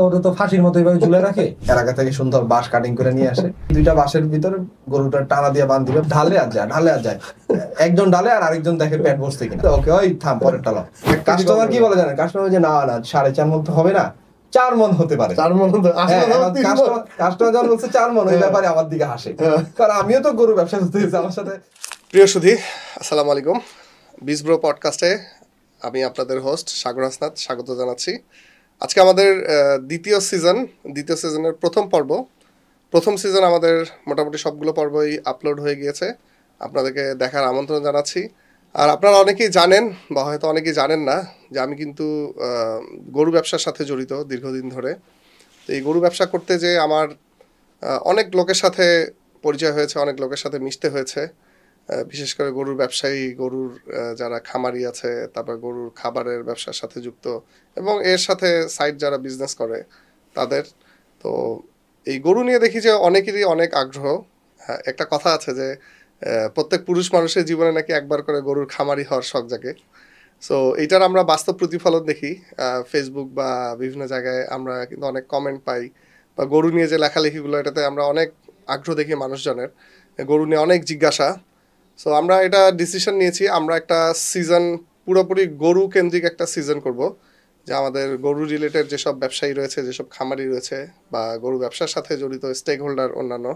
ওটা তো ফাঁসির মতো এইভাবে ঝুলে রাখে। এলাকা থেকে সুন্দর বাঁশ কাটিং করে নিয়ে আসে, দুইটা বাঁশের ভিতরে গরুটা টানা দিয়ে বাঁধ দিবে, ঢালে আর যায় একজন ডালে আর আরেকজন দেখে পেট বসছে কিনা। ওকে, ওই থাম, পরের টালা। কাস্টমার কি বলে জানেন? কাস্টমার যে না 4.5 মণ তো হবে না, 4 মণ হতে পারে। 4 মণ কাস্টমার যখন বলছে 4 মণ, ওই ব্যাপারে আমার দিকে হাসে, কারণ আমিও তো গরু ব্যবসা করতে গেছি আমার সাথে। প্রিয় সুধী, আসসালামু আলাইকুম। বিজব্রো পডকাস্টে আমি আপনাদের হোস্ট সাগর হাসনাত স্বাগত জানাচ্ছি। আজকে আমাদের দ্বিতীয় সিজনের প্রথম সিজন আমাদের মোটামুটি সবগুলো পর্বই আপলোড হয়ে গিয়েছে। আপনাদেরকে দেখার আমন্ত্রণ জানাচ্ছি। আর আপনারা অনেকেই জানেন বা হয়তো অনেকেই জানেন না যে আমি কিন্তু গরু ব্যবসার সাথে জড়িত দীর্ঘদিন ধরে। তো এই গরু ব্যবসা করতে যে আমার অনেক লোকের সাথে পরিচয় হয়েছে, অনেক লোকের সাথে মিশতে হয়েছে, বিশেষ করে গরুর ব্যবসায়ী, গরুর যারা খামারি আছে, তারপর গরুর খাবারের ব্যবসার সাথে যুক্ত এবং এর সাথে সাইড যারা বিজনেস করে তাদের। তো এই গরু নিয়ে দেখি যে অনেকেরই অনেক আগ্রহ। একটা কথা আছে যে প্রত্যেক পুরুষ মানুষের জীবনে নাকি একবার করে গরুর খামারি হওয়ার শখ জাগে। সো এইটার আমরা বাস্তব প্রতিফলন দেখি ফেসবুক বা বিভিন্ন জায়গায়। আমরা কিন্তু অনেক কমেন্ট পাই বা গরু নিয়ে যে লেখালেখিগুলো, এটাতে আমরা অনেক আগ্রহ দেখি মানুষজনের, গরু নিয়ে অনেক জিজ্ঞাসা। সো আমরা এটা ডিসিশন নিয়েছি, আমরা একটা সিজন পুরোপুরি গরু কেন্দ্রিক একটা সিজন করব, যে আমাদের গরু রিলেটেড যেসব ব্যবসায়ী রয়েছে, যেসব খামারি রয়েছে বা গরু ব্যবসার সাথে জড়িত স্টেক হোল্ডার অন্যান্য,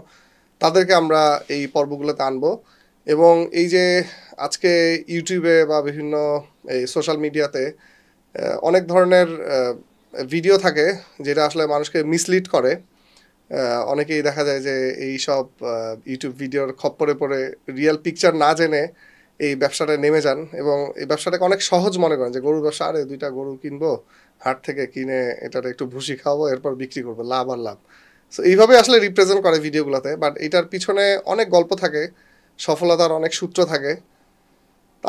তাদেরকে আমরা এই পর্বগুলোতে আনবো। এবং এই যে আজকে ইউটিউবে বা বিভিন্ন এই সোশ্যাল মিডিয়াতে অনেক ধরনের ভিডিও থাকে যেটা আসলে মানুষকে মিসলিড করে। অনেকেই দেখা যায় যে এই সব ইউটিউব ভিডিওর খপ্পরে পড়ে রিয়েল পিকচার না জেনে এই ব্যবসাটায় নেমে যান এবং এই ব্যবসাটাকে অনেক সহজ মনে করেন, যে গরুর ব্যবসা, আরে 2টা গরু কিনবো, হাট থেকে কিনে এটার একটু ভুসি খাওয়াবো, এরপর বিক্রি করবো, লাভ আর লাভ। সো এইভাবে আসলে রিপ্রেজেন্ট করে ভিডিওগুলোতে, বাট এটার পিছনে অনেক গল্প থাকে, সফলতার অনেক সূত্র থাকে।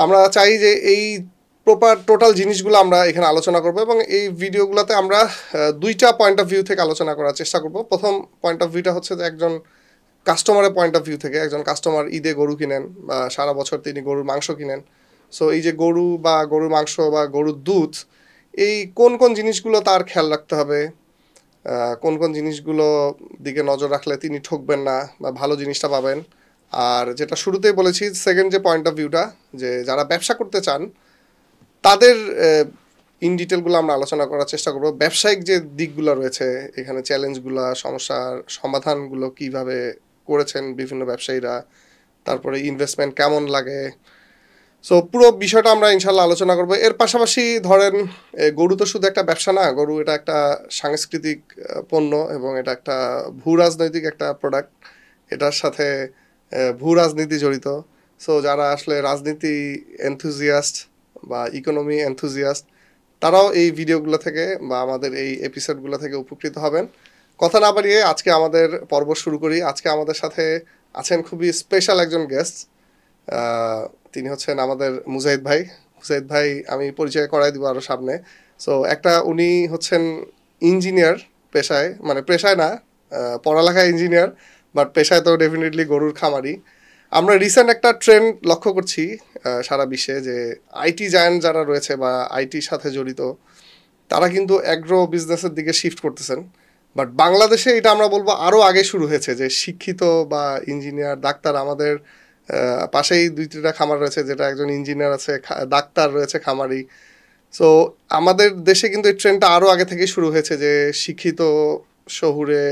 আমরা চাই যে এই প্রপার টোটাল জিনিসগুলো আমরা এখানে আলোচনা করব এবং এই ভিডিওগুলোতে আমরা 2টা পয়েন্ট অফ ভিউ থেকে আলোচনা করার চেষ্টা করব। প্রথম পয়েন্ট অফ ভিউটা হচ্ছে যে একজন কাস্টমারের পয়েন্ট অফ ভিউ থেকে। একজন কাস্টমার ঈদে গরু কিনেন বা সারা বছর তিনি গরুর মাংস কিনেন। সো এই যে গরু বা গরুর মাংস বা গরুর দুধ, এই কোন কোন জিনিসগুলো তার খেয়াল রাখতে হবে, কোন কোন জিনিসগুলো দিকে নজর রাখলে তিনি ঠকবেন না বা ভালো জিনিসটা পাবেন। আর যেটা শুরুতেই বলেছি, সেকেন্ড যে পয়েন্ট অফ ভিউটা, যে যারা ব্যবসা করতে চান তাদের ইন ডিটেলগুলো আমরা আলোচনা করার চেষ্টা করব। ব্যবসায়িক যে দিকগুলো রয়েছে এখানে, চ্যালেঞ্জগুলো, সমস্যার সমাধানগুলো কিভাবে করেছেন বিভিন্ন ব্যবসায়ীরা, তারপরে ইনভেস্টমেন্ট কেমন লাগে। সো পুরো বিষয়টা আমরা ইনশাল্লাহ আলোচনা করব। এর পাশাপাশি ধরেন গরু তো শুধু একটা ব্যবসা না, গরু এটা একটা সাংস্কৃতিক পণ্য এবং এটা একটা ভূ রাজনৈতিক একটা প্রোডাক্ট। এটার সাথে ভূ রাজনীতি জড়িত। সো যারা আসলে রাজনীতি এনথুজিয়াস্ট বা ইকোনমি এনথুজিয়াস্ট, তারাও এই ভিডিওগুলো থেকে বা আমাদের এই এপিসোডগুলো থেকে উপকৃত হবেন। কথা না বাড়িয়ে আজকে আমাদের পর্ব শুরু করি। আজকে আমাদের সাথে আছেন খুবই স্পেশাল একজন গেস্ট। তিনি হচ্ছেন আমাদের মুজাহিদ ভাই। মুজাহিদ ভাই আমি পরিচয় করাই দিব আরও সামনে। সো উনি হচ্ছেন ইঞ্জিনিয়ার পেশায়, মানে পেশায় না, পড়ালেখায় ইঞ্জিনিয়ার, বাট পেশায় তো ডেফিনেটলি গরুর খামারি। আমরা রিসেন্ট একটা ট্রেন্ড লক্ষ্য করছি সারা বিশ্বে, যে আইটি জায়ান্ট যারা রয়েছে বা আইটির সাথে জড়িত, তারা কিন্তু অ্যাগ্রো বিজনেসের দিকে শিফট করতেছেন। বাট বাংলাদেশে এটা আমরা বলবো আরও আগে শুরু হয়েছে, যে শিক্ষিত বা ইঞ্জিনিয়ার, ডাক্তার, আমাদের পাশেই 2-3টা খামার রয়েছে, যেটা একজন ইঞ্জিনিয়ার আছে, ডাক্তার রয়েছে, খামারি। সো আমাদের দেশে কিন্তু এই ট্রেন্ডটা আরও আগে থেকে শুরু হয়েছে, যে শিক্ষিত শহুরে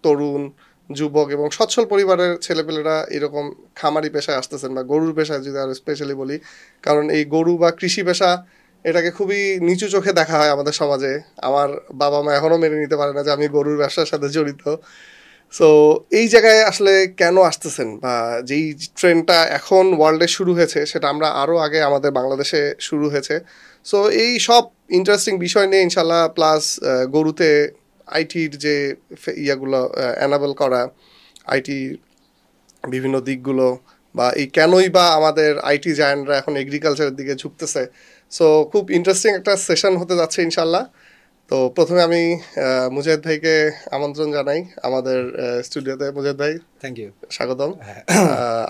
তরুণ, যুবক এবং সচ্ছল পরিবারের ছেলেপেলেরা এরকম খামারি পেশায় আসতেছেন বা গরুর পেশায় যদি আরও স্পেশালি বলি, কারণ এই গরু বা কৃষি পেশা এটাকে খুবই নিচু চোখে দেখা হয় আমাদের সমাজে। আমার বাবা মা এখনও মেনে নিতে পারে না যে আমি গরুর ব্যবসার সাথে জড়িত। সো এই জায়গায় আসলে কেন আসতেছেন, বা যেই ট্রেন্ডটা এখন ওয়ার্ল্ডে শুরু হয়েছে সেটা আমরা আরও আগে আমাদের বাংলাদেশে শুরু হয়েছে। সো এই সব ইন্টারেস্টিং বিষয় নিয়ে ইনশাল্লাহ, প্লাস গরুতে আইটির যে ইয়াগুলো অ্যানাবেল করা, আইটি বিভিন্ন দিকগুলো, বা এই কেনই বা আমাদের আইটি জায়ান্টরা এখন এগ্রিকালচারের দিকে ঝুঁকতেছে। সো খুব ইন্টারেস্টিং একটা সেশন হতে যাচ্ছে ইনশাল্লাহ। তো প্রথমে আমি মুজাহিদ ভাইকে আমন্ত্রণ জানাই আমাদের স্টুডিওতে। মুজাহিদ ভাই, থ্যাংক ইউ, স্বাগতম।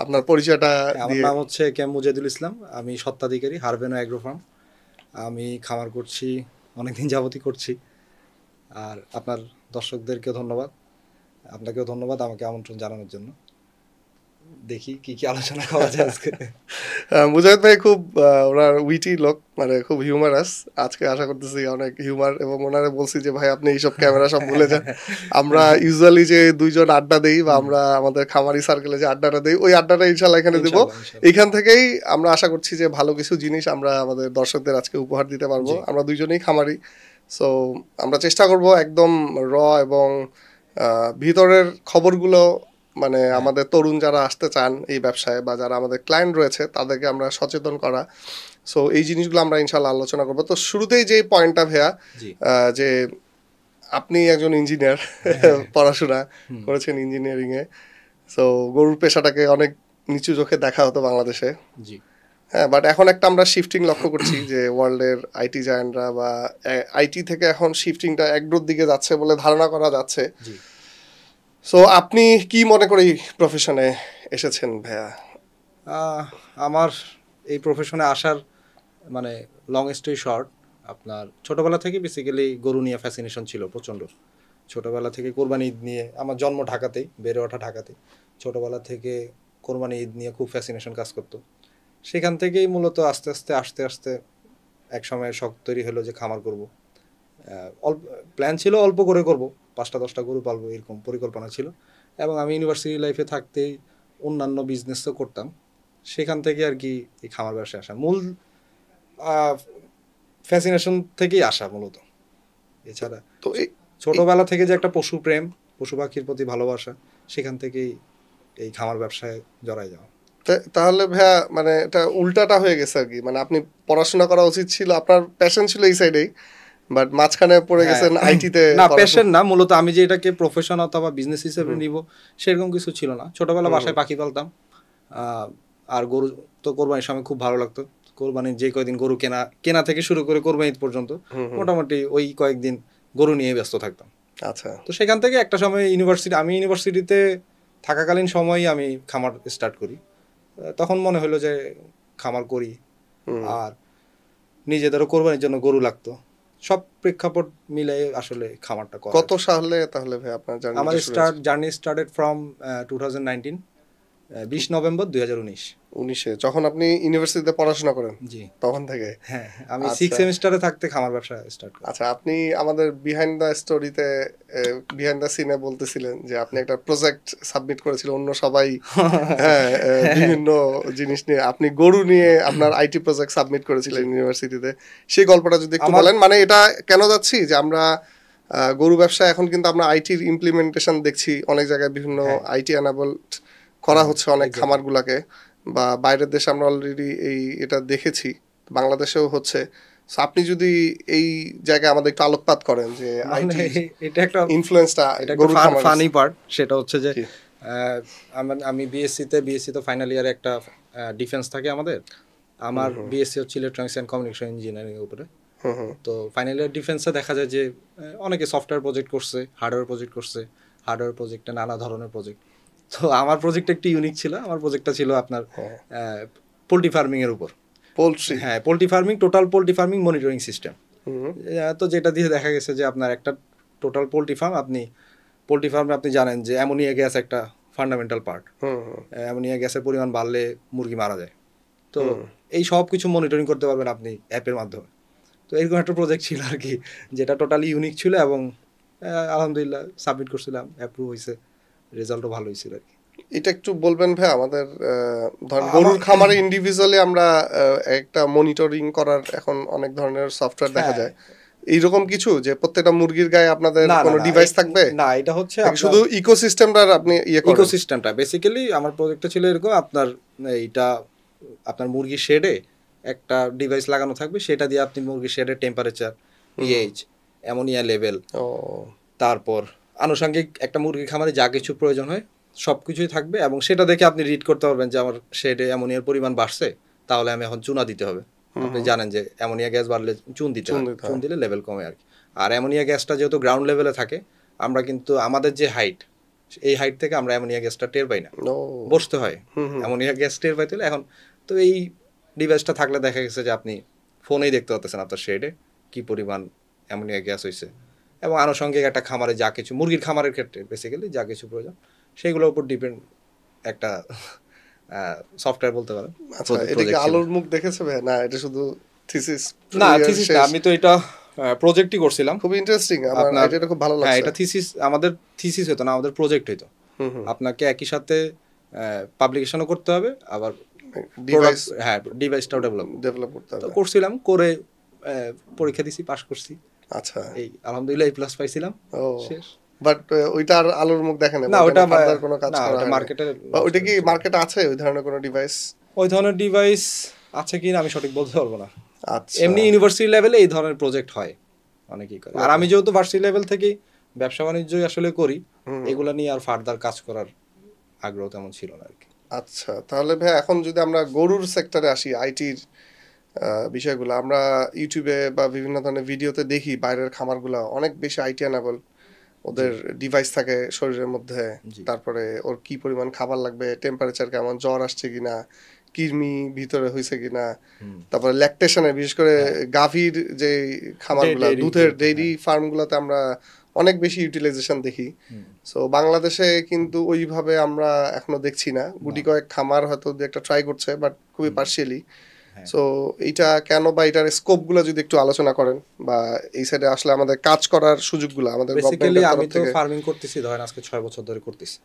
আপনার পরিচয়টা। আমার নাম হচ্ছে কে মুজাহিদুল ইসলাম, আমি স্বত্বাধিকারী হারভেনো অ্যাগ্রো ফার্ম। আমি খামার করছি, অনেকদিন যাবতই করছি। আর আপনার দর্শকদেরকেও ধন্যবাদ, আপনাকেও ধন্যবাদ আমাকে আমন্ত্রণ জানানোর জন্য। দেখি কি কি আলোচনা করা যায় আজকে। মুজাহিদ ভাই খুব ওনার উইটি লোক, মানে খুব হিউমারাস। আজকে আশা করতেছি অনেক হিউমার, এবং ওনারে বলছি যে ভাই আপনি এইসব ক্যামেরা সব ভুলে যান। আমরা ইউজুয়ালি যে দুইজন আড্ডা দেই বা আমরা আমাদের খামারি সার্কেলে যে আড্ডাটা দেই, ওই আড্ডাটা ইনশাল্লাহ এখানে দেবো। ইনশাআল্লাহ। এখান থেকেই আমরা আশা করছি যে ভালো কিছু জিনিস আমরা আমাদের দর্শকদের আজকে উপহার দিতে পারবো। আমরা দুইজনেই খামারি, সো আমরা চেষ্টা করব একদম র এবং ভিতরের খবরগুলো, মানে আমাদের তরুণ যারা আসতে চান এই ব্যবসায় বা যারা আমাদের ক্লায়েন্ট রয়েছে তাদেরকে আমরা সচেতন করা। সো এই জিনিসগুলো আমরা ইনশাল্লাহ আলোচনা করবো। তো শুরুতেই যে পয়েন্টটা ভাইয়া, জি। যে আপনি একজন ইঞ্জিনিয়ার, পড়াশোনা করেছেন ইঞ্জিনিয়ারিং এ, সো গরুর পেশাটাকে অনেক নিচু চোখে দেখা হতো বাংলাদেশে। জি। হ্যাঁ, বাট এখন একটা আমরা শিফটিং লক্ষ্য করছি যে ওয়ার্ল্ডের আইটি জায়ান্টরা বা আইটি থেকে এখন শিফটিংটা এগ্রোর দিকে যাচ্ছে বলে ধারণা করা যাচ্ছে। জি। সো আপনি কি মনে করে এই প্রফেশনে এসেছেন ভাইয়া? আমার এই প্রফেশনে আসার মানে লং স্টোরি শর্ট, আপনার ছোটোবেলা থেকে বেসিক্যালি গরু নিয়ে ফ্যাসিনেশন ছিল প্রচণ্ড। ছোটোবেলা থেকে কোরবানি ঈদ নিয়ে, আমার জন্ম ঢাকাতেই, বেড়ে ওঠা ঢাকাতেই, ছোটোবেলা থেকে কোরবানি ঈদ নিয়ে খুব ফ্যাসিনেশন কাজ করতো। সেখান থেকেই মূলত আস্তে আস্তে এক সময় শখ তৈরি হলো যে খামার করব। অল্প প্ল্যান ছিল, অল্প করে করব, 5টা-10টা গরু পালবো, এরকম পরিকল্পনা ছিল। এবং আমি ইউনিভার্সিটি লাইফে থাকতেই অন্যান্য বিজনেস তো করতাম, সেখান থেকে আর কি এই খামার ব্যবসায় আসা। মূল ফ্যাসিনেশন থেকেই আসা মূলত। এছাড়া তো ছোটোবেলা থেকে যে একটা পশু প্রেম, পশু পাখির প্রতি ভালোবাসা, সেখান থেকেই এই খামার ব্যবসায় জড়ায় যাওয়া। তাহলে ভাইয়া মানে এটা উল্টাটা হয়ে গেছে আর কি, মানে আপনি পড়াশোনা করা উচিত ছিল, আপনার প্যাশন ছিল এই সাইডেই, বাট মাঝখানে পড়ে গেছেন আইটিতে। না, প্যাশন না, মূলত আমি যে এটাকে প্রফেশন অথবা বিজনেস হিসেবে নিব সেরকম কিছু ছিল না। ছোটবেলা বাসায় পাখি পালতাম, আর গরু তো কোরবানির সময় খুব ভালো লাগতো। কোরবানির যে কয়েকদিন গরু কেনা থেকে শুরু করে কোরবানি ঈদ পর্যন্ত মোটামুটি ওই কয়েকদিন গরু নিয়ে ব্যস্ত থাকতাম। আচ্ছা। তো সেখান থেকে একটা সময় আমি ইউনিভার্সিটিতে থাকাকালীন সময়ই আমি খামার স্টার্ট করি। তখন মনে হলো যে খামার করি, আর নিজেদেরও কোরবানির জন্য গরু লাগতো। সব প্রেক্ষাপট মিলে আসলে খামারটা করা। কত সালে তাহলে ভাই আপনার আমার জার্নি স্টার্টেড ফ্রম 2019, 20 নভেম্বর 2019। যখন আপনি ইউনিভার্সিটিতে পড়াশোনা করেন, জি, তখন থেকে? হ্যাঁ, আমি 6 সেমিস্টারে থাকতে খামার ব্যবসা স্টার্ট করি। আচ্ছা, আপনি আমাদের বিহাইন্ড দ্য স্টোরিতে, বিহাইন্ড দ্য সিনে বলতেছিলেন যে আপনি একটা প্রজেক্ট সাবমিট করেছিলেন, অন্য সবাই হ্যাঁ বিভিন্ন জিনিস নিয়ে, আপনি গরু নিয়ে আপনার আইটি প্রজেক্ট সাবমিট করেছিলেন ইউনিভার্সিটিতে। সেই গল্পটা যদি একটু বলেন। মানে এটা কেন যাচ্ছি যে আমরা গরু ব্যবসা এখন কিন্তু আমরা আইটির ইমপ্লিমেন্টেশন দেখছি অনেক জায়গায়, বিভিন্ন আইটি এনাবলড করা হচ্ছে অনেক খামারগুলোকে, বা বাইরের দেশে আমরা অলরেডি এটা দেখেছি, বাংলাদেশেও হচ্ছে। আপনি যদি এই জায়গায় আমাদের একটু আলোকপাত করেন যে এটা একটা ইনফ্লুয়েন্সটা, এটা ফানি পার্ট, সেটা হচ্ছে যে আমি বিএসসি তো ফাইনাল ইয়ারে একটা ডিফেন্স থাকে আমাদের। আমার বিএসসি হচ্ছে ইলেকট্রনিক্স অ্যান্ড কমিউনিকেশন ইঞ্জিনিয়ারিং এর উপরে। তো ফাইনাল ইয়ার ডিফেন্সে দেখা যায় যে অনেকে সফটওয়্যার প্রজেক্ট করছে, হার্ডওয়্যার প্রজেক্ট করছে, হার্ডওয়্যার প্রজেক্টে নানা ধরনের প্রজেক্ট। তো আমার প্রজেক্টটা একটু ইউনিক ছিল। আমার প্রজেক্টটা ছিল আপনার পোল্ট্রি ফার্মিং এর উপর। Poultry farming, total poultry farming monitoring system. তো যেটা দিয়ে দেখা গেছে যে আপনার একটা টোটাল পোল্ট্রি ফার্মে আপনি জানেন যে অ্যামোনিয়া গ্যাস একটা ফান্ডামেন্টাল পার্ট। অ্যামোনিয়া গ্যাসের পরিমাণ বাড়লে মুরগি মারা যায়। তো এই সব কিছু মনিটরিং করতে পারবেন আপনি অ্যাপের মাধ্যমে। তো এরকম একটা প্রজেক্ট ছিল আর কি, যেটা টোটালি ইউনিক ছিল, এবং আলহামদুলিল্লাহ সাবমিট করছিলাম, অ্যাপ্রুভ হয়েছে, রেজাল্টও ভালো হয়েছিল আর কি। এটা একটু বলবেন ভাই আমাদের, ধরেন গরুর খামারে ইন্ডিভিজুয়ালি আমরা একটা মনিটরিং করার এখন অনেক ধরনের সফটওয়্যার দেখা যায়, এইরকম কিছু যে প্রত্যেকটা মুরগির গায়ে আপনাদের কোনো ডিভাইস থাকবে? না, এটা হচ্ছে শুধু ইকোসিস্টেমটা আপনি ইকোসিস্টেমটা বেসিক্যালি আমার প্রজেক্টটা ছিল এরকম, আপনার মুরগির শেডে একটা ডিভাইস লাগানো থাকবে, সেটা দিয়ে আপনি মুরগির শেডের টেম্পারেচার, পিএইচ, অ্যামোনিয়া লেভেল, তারপর আনুষঙ্গিক একটা মুরগির খামারে যা কিছু প্রয়োজন হয় সব কিছুই থাকবে, এবং সেটা দেখে আপনি রিড করতে পারবেন যে আমার শেডে অ্যামোনিয়ার পরিমাণ বাড়ছে, তাহলে আমি এখন চুনা দিতে হবে। আপনি জানেন যে অ্যামোনিয়া গ্যাস বাড়লে চুন দিতে হবে, চুন দিলে লেভেল কমে আর কি। আর অ্যামোনিয়া গ্যাসটা যেহেতু গ্রাউন্ড লেভেলে থাকে, আমরা কিন্তু আমাদের যে হাইট, এই হাইট থেকে আমরা অ্যামোনিয়া গ্যাসটা টের পাই না, বসতে হয় অ্যামোনিয়া গ্যাস টের পাইতে হলে। এখন তো এই ডিভাইসটা থাকলে দেখা গেছে যে আপনি ফোনেই দেখতে পাচ্ছেন আপনার শেডে কি পরিমাণ অ্যামোনিয়া গ্যাস হয়েছে, এবং আনুষঙ্গিক একটা খামারে যা কিছু মুরগির খামারের ক্ষেত্রে বেসিক্যালি যা কিছু প্রয়োজন সেগুলোর উপর ডিপেন্ড একটা সফটওয়্যার বলতে পারেন। আচ্ছা, এটা কি আলোর মুখ দেখেছে ভাই? না, এটা শুধু থিসিস? না, থিসিস না, আমি তো এটা প্রজেক্টই করছিলাম। খুব ইন্টারেস্টিং, আমার এটা খুব ভালো লাগছে। হ্যাঁ, এটা থিসিস, আমাদের থিসিস হতো না, আমাদের প্রজেক্ট হতো। আপনাকে একই সাথে পাবলিকেশনও করতে হবে, আবার ডিভাইস, হ্যাঁ, ডিভাইসটাও ডেভেলপ করতে হবে। হবে। তো করছিলাম, করে পরীক্ষা দিছি, পাস করছি। আচ্ছা, এই আলহামদুলিল্লাহ A+ পাইছিলাম। ও শেষ। বাট ওইটা আর আলোর মুখ দেখে না? ওটা কোনো কাজ করা হয় না মার্কেটে। ওইটা কি মার্কেটে আছে ওই ধরনের কোনো ডিভাইস? ওই ধরনের ডিভাইস আছে কিনা আমি সঠিক বলতে পারবো না। আচ্ছা, এমনি ইউনিভার্সিটি লেভেলে এই ধরনের প্রজেক্ট হয়, অনেকেই করে। আর আমি যেহেতু ভার্সিটি লেভেল থেকে ব্যবসা বাণিজ্য আসলে করি, এগুলা নিয়ে আর ফার্দার কাজ করার আগ্রহ তেমন ছিল না আর কি। আচ্ছা, তাহলে ভাই এখন যদি আমরা গরুর সেক্টরে আসি, আইটির বিষয়গুলো আমরা ইউটিউবে বা বিভিন্ন ধরনের ভিডিওতে দেখি, বাইরের খামারগুলো অনেক বেশি আইটি অ্যানাবল। ওদের ডিভাইস থাকে শরীরের মধ্যে, তারপরে ওর কি পরিমাণ খাবার লাগবে, টেম্পারেচার কেমন, জ্বর আসছে কিনা, কৃমি ভিতরে হয়েছে কিনা, তারপরে ল্যাকটেশনে, বিশেষ করে গাভীর যে খামারগুলো, দুধের ডেইরি ফার্মগুলোতে আমরা অনেক বেশি ইউটিলাইজেশন দেখি। সো বাংলাদেশে কিন্তু ওইভাবে আমরা এখনো দেখছি না। গুটি কয়েক খামার হয়তো দু একটা ট্রাই করছে, বাট খুবই পার্শিয়ালি। সো এইটা কেন, বা এটার স্কোপগুলো যদি একটু আলোচনা করেন, বা এই সাইডে আসলে আমাদের কাজ করার সুযোগগুলো আমাদের বেসিক্যালি আমি তো ফার্মিং করতেছি ধরেন আজকে 6 বছর ধরে করতেছি।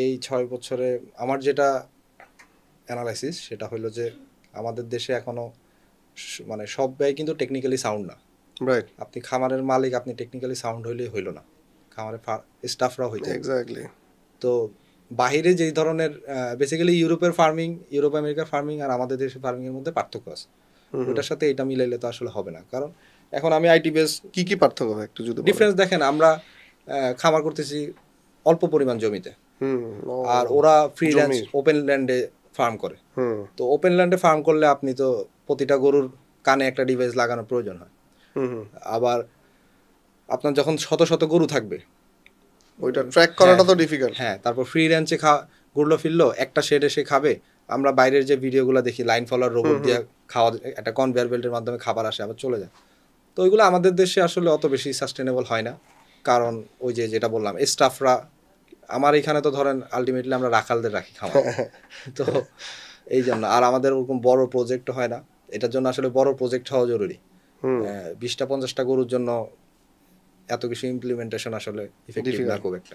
এই 6 বছরে আমার যেটা অ্যানালাইসিস সেটা হলো যে আমাদের দেশে এখনো মানে সব ব্যয় কিন্তু টেকনিক্যালি সাউন্ড না। রাইট, আপনি খামারের মালিক, আপনি টেকনিক্যালি সাউন্ড হইলেই হইল না, খামারের স্টাফরাও হইতে। এক্স্যাক্টলি। তো বাহিরে যেই ধরনের বেসিক্যালি ইউরোপের ফার্মিং, ইউরোপ আমেরিকার ফার্মিং আর আমাদের দেশের ফার্মিং এর মধ্যে পার্থক্য আছে। ওটার সাথে এটা মিলাইলে তো আসলে হবে না। কারণ এখন আমি আইটি বেস, কি পার্থক্য হবে একটু যদি ডিফারেন্স দেখেন, আমরা খামার করতেছি অল্প পরিমাণ জমিতে, আর ওরা ফ্রি রেঞ্জ ওপেন ল্যান্ডে ফার্ম করে। তো ওপেন ল্যান্ডে ফার্ম করলে আপনি তো প্রতিটা গরুর কানে একটা ডিভাইস লাগানোর প্রয়োজন হয়। আবার আপনার যখন শত শত গরু থাকবে, ওইটা ট্র্যাক করাটা তো ডিফিকাল্ট। হ্যাঁ, তারপর ফ্রি রেঞ্জে গরুলো ফিরলো, একটা শেডে সে খাবে। আমরা বাইরের যে ভিডিওগুলো দেখি, লাইন ফলোয়ার রোবট দিয়ে খাওয়া, একটা কনভেয়ার বেল্টের মাধ্যমে খাবার আসে আবার চলে যায়। তো ওইগুলো আমাদের দেশে আসলে অত বেশি সাস্টেনেবল হয় না। কারণ ওই যে যেটা বললাম, স্টাফরা, আমার এখানে তো ধরেন আলটিমেটলি আমরা রাখালদের রাখি খাওয়া, তো এই জন্য। আর আমাদের ওরকম বড় প্রজেক্ট হয় না, এটার জন্য আসলে বড় প্রজেক্ট হওয়া জরুরি। 20টা 50টা গরুর জন্য এত কিছু ইমপ্লিমেন্টেশন আসলে ইফেক্টিভ না খুব একটা।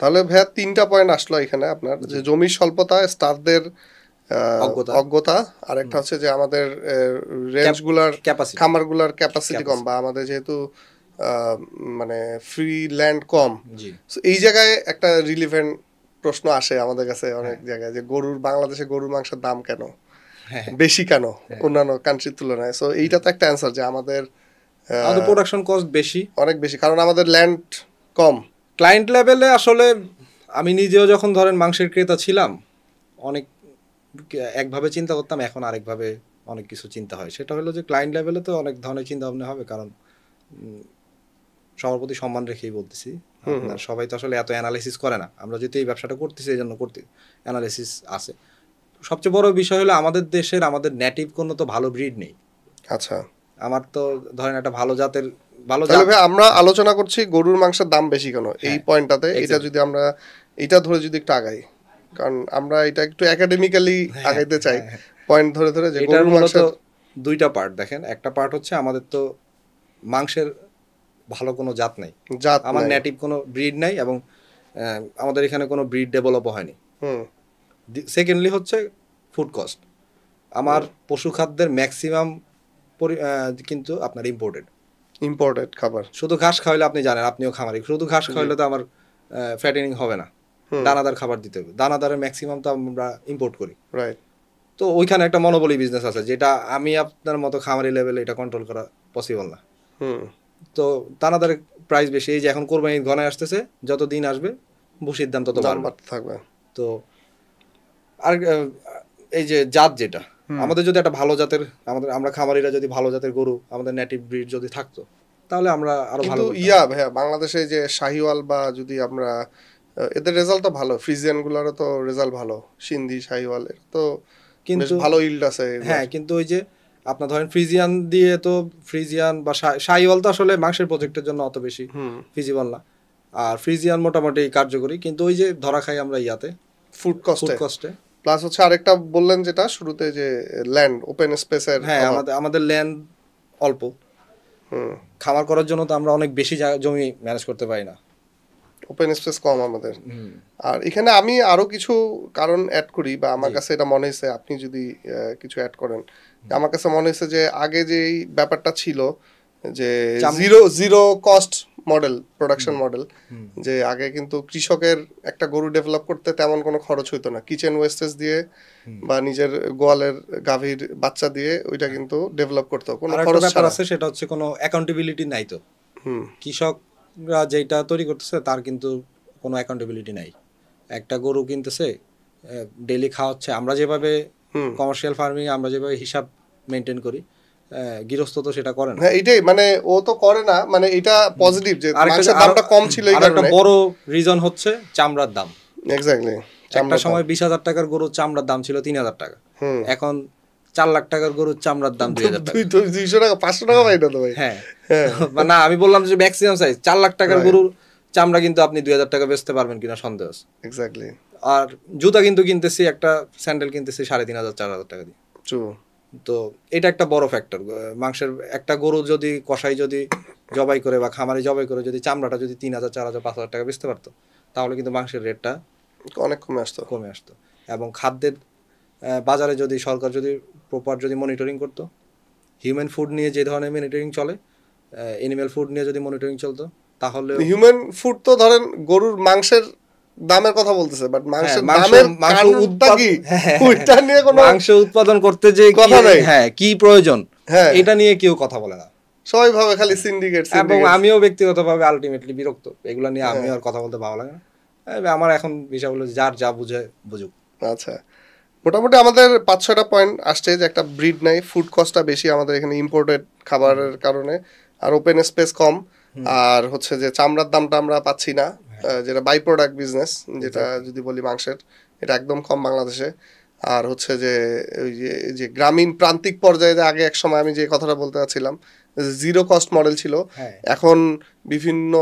তাহলে ভাইয়া 3টা পয়েন্ট আসলো এখানে আপনার, যে জমির স্বল্পতা, স্টাফদের অজ্ঞতা, আর একটা হচ্ছে যে আমাদের রেঞ্জগুলার, খামারগুলার ক্যাপাসিটি কম, বা আমাদের যেহেতু মানে ফ্রি ল্যান্ড কম। এই জায়গায় একটা রিলিভেন্ট প্রশ্ন আসে আমাদের কাছে অনেক জায়গায়, যে বাংলাদেশে গরুর মাংসের দাম কেন বেশি, কেন অন্যান্য কান্ট্রির তুলনায়? সো এইটা তো একটা অ্যান্সার, যে আমাদের প্রোডাকশন কস্ট বেশি, অনেক বেশি, কারণ আমাদের ল্যান্ড কম। ক্লায়েন্ট লেভেলে আসলে আমি নিজেও যখন ধরেন মাংসের ক্রেতা ছিলাম, অনেক একভাবে চিন্তা করতাম, এখন আরেকভাবে অনেক কিছু চিন্তা হয়। সেটা হলো যে ক্লায়েন্ট লেভেলে তো অনেক ধরনের চিন্তা ভাবনা হবে, কারণ সবার প্রতি সম্মান রেখেই বলতেছি, সবাই তো আসলে এত অ্যানালাইসিস করে না। আমরা যদি এই ব্যবসাটা করতেছি এই জন্য করতে অ্যানালাইসিস আছে। সবচেয়ে বড় বিষয় হলো আমাদের দেশের, আমাদের নেটিভ কোনো তো ভালো ব্রিড নেই। আচ্ছা, আমার তো ধরেন একটা ভালো জাতের আমরা আলোচনা করছি গরুর মাংসের দাম বেশি কেন এই পয়েন্টটাতে। এটা যদি আমরা এটা ধরে যদি একটু আগাই, কারণ আমরা এটা একটু একাডেমিক্যালি আগাইতে চাই, পয়েন্ট ধরে ধরে, যে গরুর মাংসের 2টা পার্ট দেখেন। একটা পার্ট হচ্ছে আমাদের তো মাংসের ভালো কোনো জাত নাই, আমার নেটিভ কোনো ব্রিড নাই, এবং আমাদের এখানে কোনো ব্রিড ডেভেলপও হয়নি। সেকেন্ডলি হচ্ছে ফুড কস্ট। আমার পশু খাদ্যের ম্যাক্সিমাম কিন্তু আপনার ইম্পোর্টেড খাবার। শুধু ঘাস খাওয়াইলে, আপনি জানেন, আপনিও খামারি, শুধু ঘাস খাওয়াইলে তো আমার ফ্যাটেনিং হবে না, দানাদার খাবার দিতে হবে। দানাদারের ম্যাক্সিমাম তো আমরা ইম্পোর্ট করি। তো ওইখানে একটা মনোপলি বিজনেস আছে, যেটা আমি আপনার মতো খামারি লেভেলে এটা কন্ট্রোল করা পসিবল না। তো দানাদারের প্রাইস বেশি। এই যে এখন কোরবানির ঘনায় আসতেছে, যত দিন আসবে ভুসির দাম তত বাড়তে থাকবে। তো আর এই যে জাত, যেটা আমাদের যদি একটা ভালো জাতের, আমরা খামারিরা যদি ভালো জাতের গরু, আমাদের নেটিভ ব্রিড যদি থাকতো, তাহলে আমরা আরো ভালো। ভাইয়া বাংলাদেশে যে শাহিওয়াল, বা যদি আমরা এদের রেজাল্ট তো ভালো, ফ্রিজিয়ান গুলারও তো রেজাল্ট ভালো, সিন্ধি শাহিওয়াল, এর তো কিন্তু ভালো ইল্ড আছে। হ্যাঁ, কিন্তু ওই যে আপনার ধরেন ফ্রিজিয়ান দিয়ে তো ফ্রিজিয়ান বা শাহিওয়াল তো আসলে মাংসের প্রজেক্টের জন্য অত বেশি ফিজিবল না, আর ফ্রিজিয়ান মোটামুটি কার্যকরী, কিন্তু ওই যে ধরা খাই আমরা ইয়াতে ফুড ফুড কস্টে। কস্টে। প্লাস হচ্ছে আরেকটা বললেন যেটা শুরুতে, যে ল্যান্ড ওপেন স্পেসের। হ্যাঁ, আমাদের ল্যান্ড অল্প, খামার করার জন্য তো আমরা অনেক বেশি জমি ম্যানেজ করতে পারি না, ওপেন স্পেস কম আমাদের। আর এখানে আমি আরো কিছু কারণ অ্যাড করি, বা আমার কাছে এটা মনে হয়েছে, আপনি যদি কিছু অ্যাড করেন। আমার কাছে মনে হয়েছে যে আগে যে এই ব্যাপারটা ছিল যে zero cost model, production model, যে আগে কিন্তু কৃষকের একটা গরু ডেভেলপ করতে তেমন কোনো খরচ হইতো না, কিচেন ওয়েস্টেজ দিয়ে বা নিজের গোয়ালের গাভীর বাচ্চা দিয়ে ওইটা কিন্তু ডেভেলপ করতো, কোনো খরচ ছাড়া। আছে সেটা হচ্ছে কোনো অ্যাকাউন্টেবিলিটি নাই। তো কৃষকরা যেটা তৈরি করতেছে তার কিন্তু কোনো অ্যাকাউন্টেবিলিটি নাই। একটা গরু কিনতেছে, ডেইলি খাওয়াচ্ছে, আমরা যেভাবে কমার্শিয়াল ফার্মিং আমরা যেভাবে হিসাব মেনটেন করি, গৃহস্থ তো সেটা করে না। হ্যাঁ, এটাই মানে ও তো করে না, মানে এটা পজিটিভ যে মাংসের দামটা কম ছিল এই কারণে। একটা বড় রিজন হচ্ছে চামড়ার দাম। এক্স্যাক্টলি, একটা সময় 20,000 টাকার গরুর চামড়ার দাম ছিল 3,000 টাকা, এখন 4 লাখ টাকার গরুর চামড়ার দাম 2,000 টাকা। 200 টাকা 500 টাকা পাই না তো ভাই। হ্যাঁ, না আমি বললাম যে ম্যাক্সিমাম সাইজ 4 লাখ টাকার গরুর চামড়া কিন্তু আপনি 2,000 টাকা বেচতে পারবেন কিনা সন্দেহ আছে। এক্স্যাক্টলি। আর জুতা কিন্তু কিনতেছি, একটা স্যান্ডেল কিনতেছি 3,500 4,000 টাকা দিয়ে। তো এটা একটা বড় ফ্যাক্টর। মাংসের একটা গরু যদি কষাই যদি জবাই করে বা খামারে জবাই করে যদি চামড়াটা যদি 3,000 4,000 5,000 টাকা বেচতে পারতো, তাহলে কিন্তু মাংসের রেটটা অনেক কমে আসতো। এবং খাদ্যের বাজারে যদি সরকার যদি প্রপার যদি মনিটরিং করতো, হিউম্যান ফুড নিয়ে যে ধরনের মনিটরিং চলে, অ্যানিম্যাল ফুড নিয়ে যদি মনিটরিং চলতো, তাহলে হিউম্যান ফুড তো ধরেন গরুর মাংসের দামের কথা বলতেছে, বাট মাংসের দামের ওইটা নিয়ে কোনো মাংস উৎপাদন করতে যে কথা নাই, হ্যাঁ কি প্রয়োজন এটা নিয়ে কেউ কথা বলে না, সবাই ভাবে খালি সিন্ডিকেট। এবং আমিও ব্যক্তিগতভাবে আলটিমেটলি বিরক্ত, এগুলা নিয়ে আমি আর কথা বলতে ভালো লাগে না। আমার এখন বিষয় হলো যার যা বুঝে বুঝুক। আচ্ছা, মোটামুটি আমাদের 5-6টা পয়েন্ট আসছে, যে একটা ব্রিড নাই, ফুড কস্টটা বেশি আমাদের এখানে ইম্পোর্টেড খাবারের কারণে, আর ওপেন স্পেস কম, আর হচ্ছে যে চামড়ার দামটা আমরা পাচ্ছি না, যেটা বাই প্রোডাক্ট বিজনেস, যেটা যদি বলি মাংসের, এটা একদম কম বাংলাদেশে। আর হচ্ছে যে ওই যে গ্রামীণ প্রান্তিক পর্যায়ে, যে আগে এক সময় আমি যে কথাটা বলতে চাচ্ছিলাম, জিরো কস্ট মডেল ছিল, এখন বিভিন্ন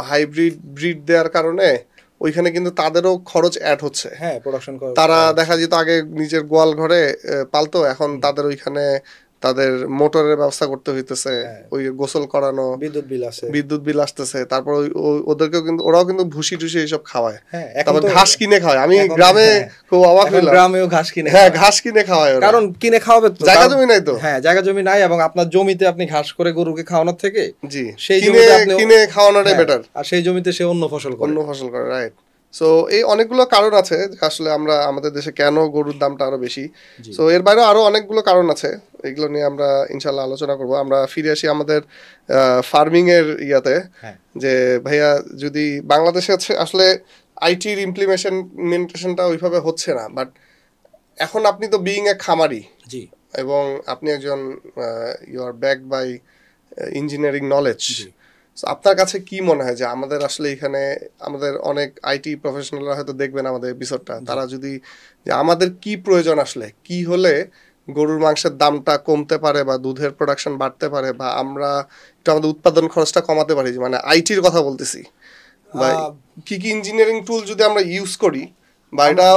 হাইব্রিড ব্রিড দেওয়ার কারণে ওইখানে কিন্তু তাদেরও খরচ অ্যাড হচ্ছে। হ্যাঁ, প্রোডাকশন তারা দেখা যেত আগে নিজের গোয়াল ঘরে পালতো, এখন তাদের ওইখানে তাদের মোটরের ব্যবস্থা করতে হইতেছে, ওই গোসল করানো, বিদ্যুৎ বিল আসতেছে, তারপর ওদেরকেও কিন্তু ওরাও কিন্তু ভুসি টুসি এইসব খাওয়ায়, তারপর ঘাস কিনে খাওয়ায়। আমি গ্রামে খুব অবাক হইলাম, গ্রামেও ঘাস কিনে, হ্যাঁ ঘাস কিনে খাওয়ায়, কারণ কিনে খাওয়াবে তো, জায়গা জমি নাই তো। হ্যাঁ, জায়গা জমি নাই, এবং আপনার জমিতে আপনি ঘাস করে গরুকে খাওয়ানোর থেকে জি সেই জমিতে আপনি কিনে খাওয়ানোটাই বেটার, আর সেই জমিতে সে অন্য ফসল করে, রাইট। সো এই অনেকগুলো কারণ আছে আসলে আমরা আমাদের দেশে কেন গরুর দামটা আরো বেশি। সো এর বাইরে আরো অনেকগুলো কারণ আছে, এগুলো নিয়ে আমরা ইনশাল্লাহ আলোচনা করব। আমরা ফিরে আসি আমাদের ফার্মিং এর ইয়াতে, যে ভাইয়া যদি বাংলাদেশে আসলে আইটির ইমপ্লিমেন্টেশনটা ওইভাবে হচ্ছে না, বাট এখন আপনি তো বিইং এ খামারি, জি, এবং আপনি একজন you are backed by engineering knowledge, আপনার কাছে কি মনে হয় যে আমাদের আসলে এখানে আমাদের অনেক আইটি প্রফেশনালরা হয়তো দেখবেন আমাদের এপিসোডটা, তারা যদি যে আমাদের কি প্রয়োজন, আসলে কি হলে গরুর মাংসের দামটা কমতে পারে বা দুধের প্রোডাকশন বাড়তে পারে, বা আমরা একটু আমাদের উৎপাদন খরচটা কমাতে পারি, মানে আইটির কথা বলতেছি, বা কি কি ইঞ্জিনিয়ারিং টুল যদি আমরা ইউজ করি, বা এটা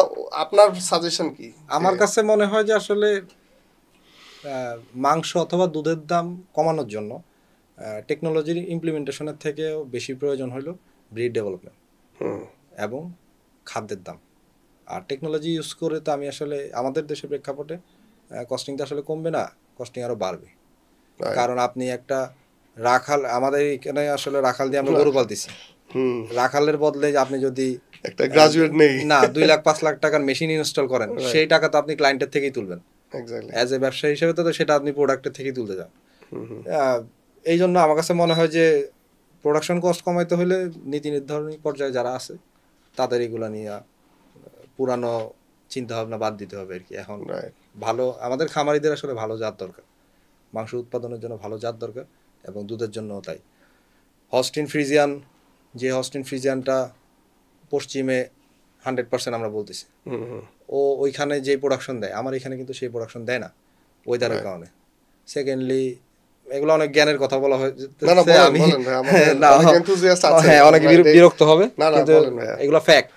আপনার সাজেশন কি? আমার কাছে মনে হয় যে আসলে মাংস অথবা দুধের দাম কমানোর জন্য টেকনোলজির ইমপ্লিমেন্টেশনের থেকেও বেশি প্রয়োজন হলো ব্রিড ডেভেলপমেন্ট এবং খাদ্যের দাম। আর টেকনোলজি ইউজ করে তো আমি আসলে আমাদের দেশের প্রেক্ষাপটে কস্টিংটা আসলে কমবে না, কস্টিং আরও বাড়বে। কারণ আপনি একটা রাখাল, আমাদের এখানে আসলে রাখাল দিয়ে আমরা গরু পালতেছি, রাখালের বদলে আপনি যদি একটা গ্রাজুয়েট নেই না 2 লাখ 5 লাখ টাকার মেশিন ইনস্টল করেন, সেই টাকা তো আপনি ক্লায়েন্টের থেকেই তুলবেন, অ্যাজ এ ব্যবসায়ী হিসেবে তো সেটা আপনি প্রোডাক্টের থেকেই তুলতে যান। এই জন্য আমার কাছে মনে হয় যে প্রোডাকশন কস্ট কমাইতে হলে নীতি নির্ধারণী পর্যায়ে যারা আছে তাদের এগুলো নিয়ে পুরানো চিন্তা ভাবনা বাদ দিতে হবে আর কি। এখন ভালো আমাদের খামারিদের আসলে ভালো জাত দরকার, মাংস উৎপাদনের জন্য ভালো জাত দরকার, এবং দুধের জন্য তাই। হস্টিন ফ্রিজিয়ান, যে হস্টিন ফ্রিজিয়ানটা পশ্চিমে 100% আমরা বলতেছি, ও ওইখানে যে প্রোডাকশন দেয় আমার এখানে কিন্তু সেই প্রোডাকশন দেয় না ওয়েদারের কারণে। সেকেন্ডলি এগুলো অনেক জ্ঞানের কথা বলা হয়, না না বলেন আমি বলেন ভাই, আমাদের অনেক enthusiast আছে। হ্যাঁ অনেক বিরক্ত হবে, না না কিন্তু বলেন ভাইয়া। এগুলো ফ্যাক্ট।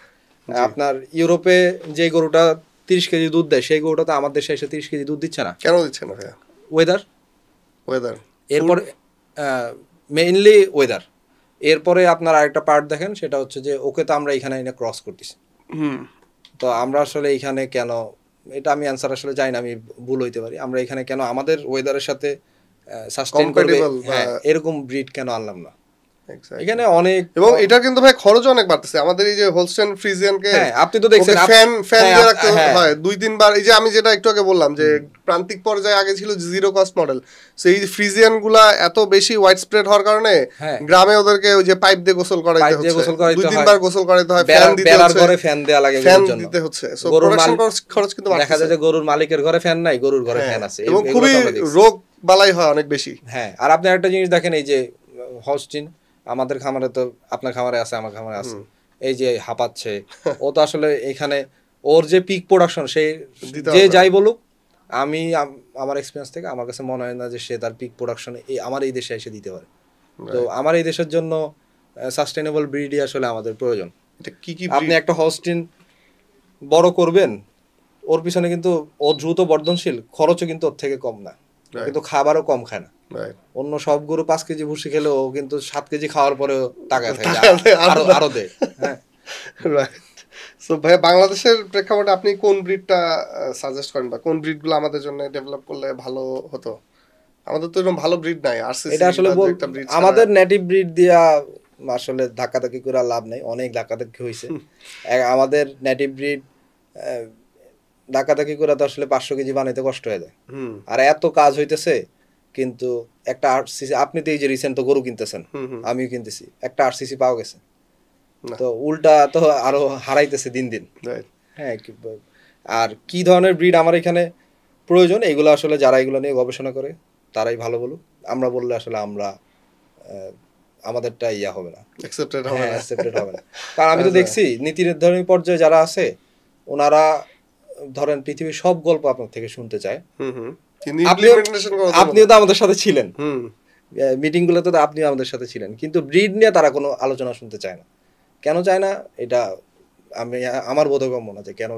আপনার ইউরোপে যে গরুটা 30 কেজি দুধ দেয়, সেই গরুটা তো আমার দেশে এসে 30 কেজি দুধ দিচ্ছে না। কেন দিচ্ছে না ভাইয়া? ওয়েদার, এরপরে মেইনলি ওয়েদার। এরপরে আপনার আরেকটা পার্ট দেখেন, সেটা হচ্ছে যে ওকে তো আমরা এখানে এনে ক্রস করতেছি। তো আমরা আসলে এখানে কেন, এটা আমি অ্যান্সার আসলে জানি না, আমি ভুল হইতে পারি। আমরা এখানে কেন আমাদের ওয়েদারের সাথে সাস্টেইন করবে এরকম ব্রিড কেন আনলাম না? এখানে অনেক, এবং এটা কিন্তু ভাই খরচ অনেক বাড়তেছে আমাদের। এই যে হোলস্টেইন ফ্রিজিয়ানকে আপনি তো দেখছেন ফ্যান দিয়ে রাখতে হয় 2-3 বার। এই যে আমি যেটা একটু আগে বললাম যে প্রান্তিক পর্যায়ে আগে ছিল জিরো কস্ট মডেল, সো এই ফ্রিজিয়ান গুলা এত বেশি ওয়াইড স্প্রেড হওয়ার কারণে গ্রামে ওদেরকে ওই যে পাইপ দিয়ে গোসল করাইতে হচ্ছে, 2-3 বার গোসল করাইতে হয়, ফ্যান দিতে হচ্ছে, ঘরে ফ্যান দেয়া লাগে, ফ্যান দিতে হচ্ছে। সো প্রোডাকশন খরচ কিন্তু দেখা যায় যে গরুর মালিকের ঘরে ফ্যান নাই, গরুর ঘরে ফ্যান আছে, এবং খুবই রোগ বালাই হয় অনেক বেশি। হ্যাঁ, আর আপনি একটা জিনিস দেখেন, এই যে হলস্টিন আমাদের খামারে তো, আপনার খামারে আছে, আমার খামারে আছে, এই যে হাঁপাচ্ছে, ও তো আসলে এখানে ওর যে পিক প্রোডাকশন, সে যে যাই বলুক, আমি আমার এক্সপিরিয়েন্স থেকে আমার কাছে মনে হয় না যে সে তার পিক প্রোডাকশন আমার এই দেশে এসে দিতে পারে। তো আমার এই দেশের জন্য সাস্টেইনেবল ব্রিডই আসলে আমাদের প্রয়োজন। আপনি একটা হলস্টিন বড় করবেন, ওর পিছনে কিন্তু ও দ্রুত বর্ধনশীল, খরচও কিন্তু ওর থেকে কম না, কিন্তু খাবারও কম খায় না। অন্য সব গরু 5 কেজি ভুসি খেলেও কিন্তু 7 কেজি খাওয়ার পরেও টাকায় থাকে, আরো দেয়। হ্যাঁ, রাইট। সো ভাই, বাংলাদেশের প্রেক্ষাপটে আপনি কোন ব্রিডটা সাজেস্ট করেন, বা কোন ব্রিডগুলো আমাদের জন্য ডেভেলপ করলে ভালো হতো? আমাদের তো এরকম ভালো ব্রিড নাই। আরসিসি এটা আসলে আমাদের নেটিভ ব্রিড দিয়া আসলে ধাক্কাধাক্কি করে লাভ নাই, অনেক ধাক্কাধাক্কি হয়েছে। আমাদের নেটিভ ব্রিড ধাক্কাধাক্কি করে তো আসলে 500 কেজি বানাইতে কষ্ট হয়ে যায়, আর এত কাজ হইতেছে। কিন্তু একটা আরসিসি, আপনি তো এই যে রিসেন্ট তো গরু কিনতেছেন, আমিও কিনতেছি, একটা আরসিসি পাওয়া গেছে, তো উল্টা তো আরো হারাইতেছে দিন দিন। হ্যাঁ, আর কি ধরনের ব্রিড আমার এখানে প্রয়োজন, এগুলো আসলে যারা এগুলো নিয়ে গবেষণা করে তারাই ভালো বলুক। আমরা বললে আসলে আমরা আমাদেরটা ইয়া হবে না, অ্যাকসেপ্টেড হবে না। কারণ আমি তো দেখছি নীতি নির্ধারণী পর্যায়ে যারা আছে, ওনারা ধরেন পৃথিবীর সব গল্প আপনার থেকে শুনতে চায়। আপনিও তো আমাদের সাথে ছিলেন, মিটিং গুলোতে তো আপনিও আমাদের সাথে ছিলেন, কিন্তু ব্রিড নিয়ে তারা কোনো আলোচনা শুনতে চায় না। কেন চায় না, এটা আমি আমার বোধগম্য না যে কেন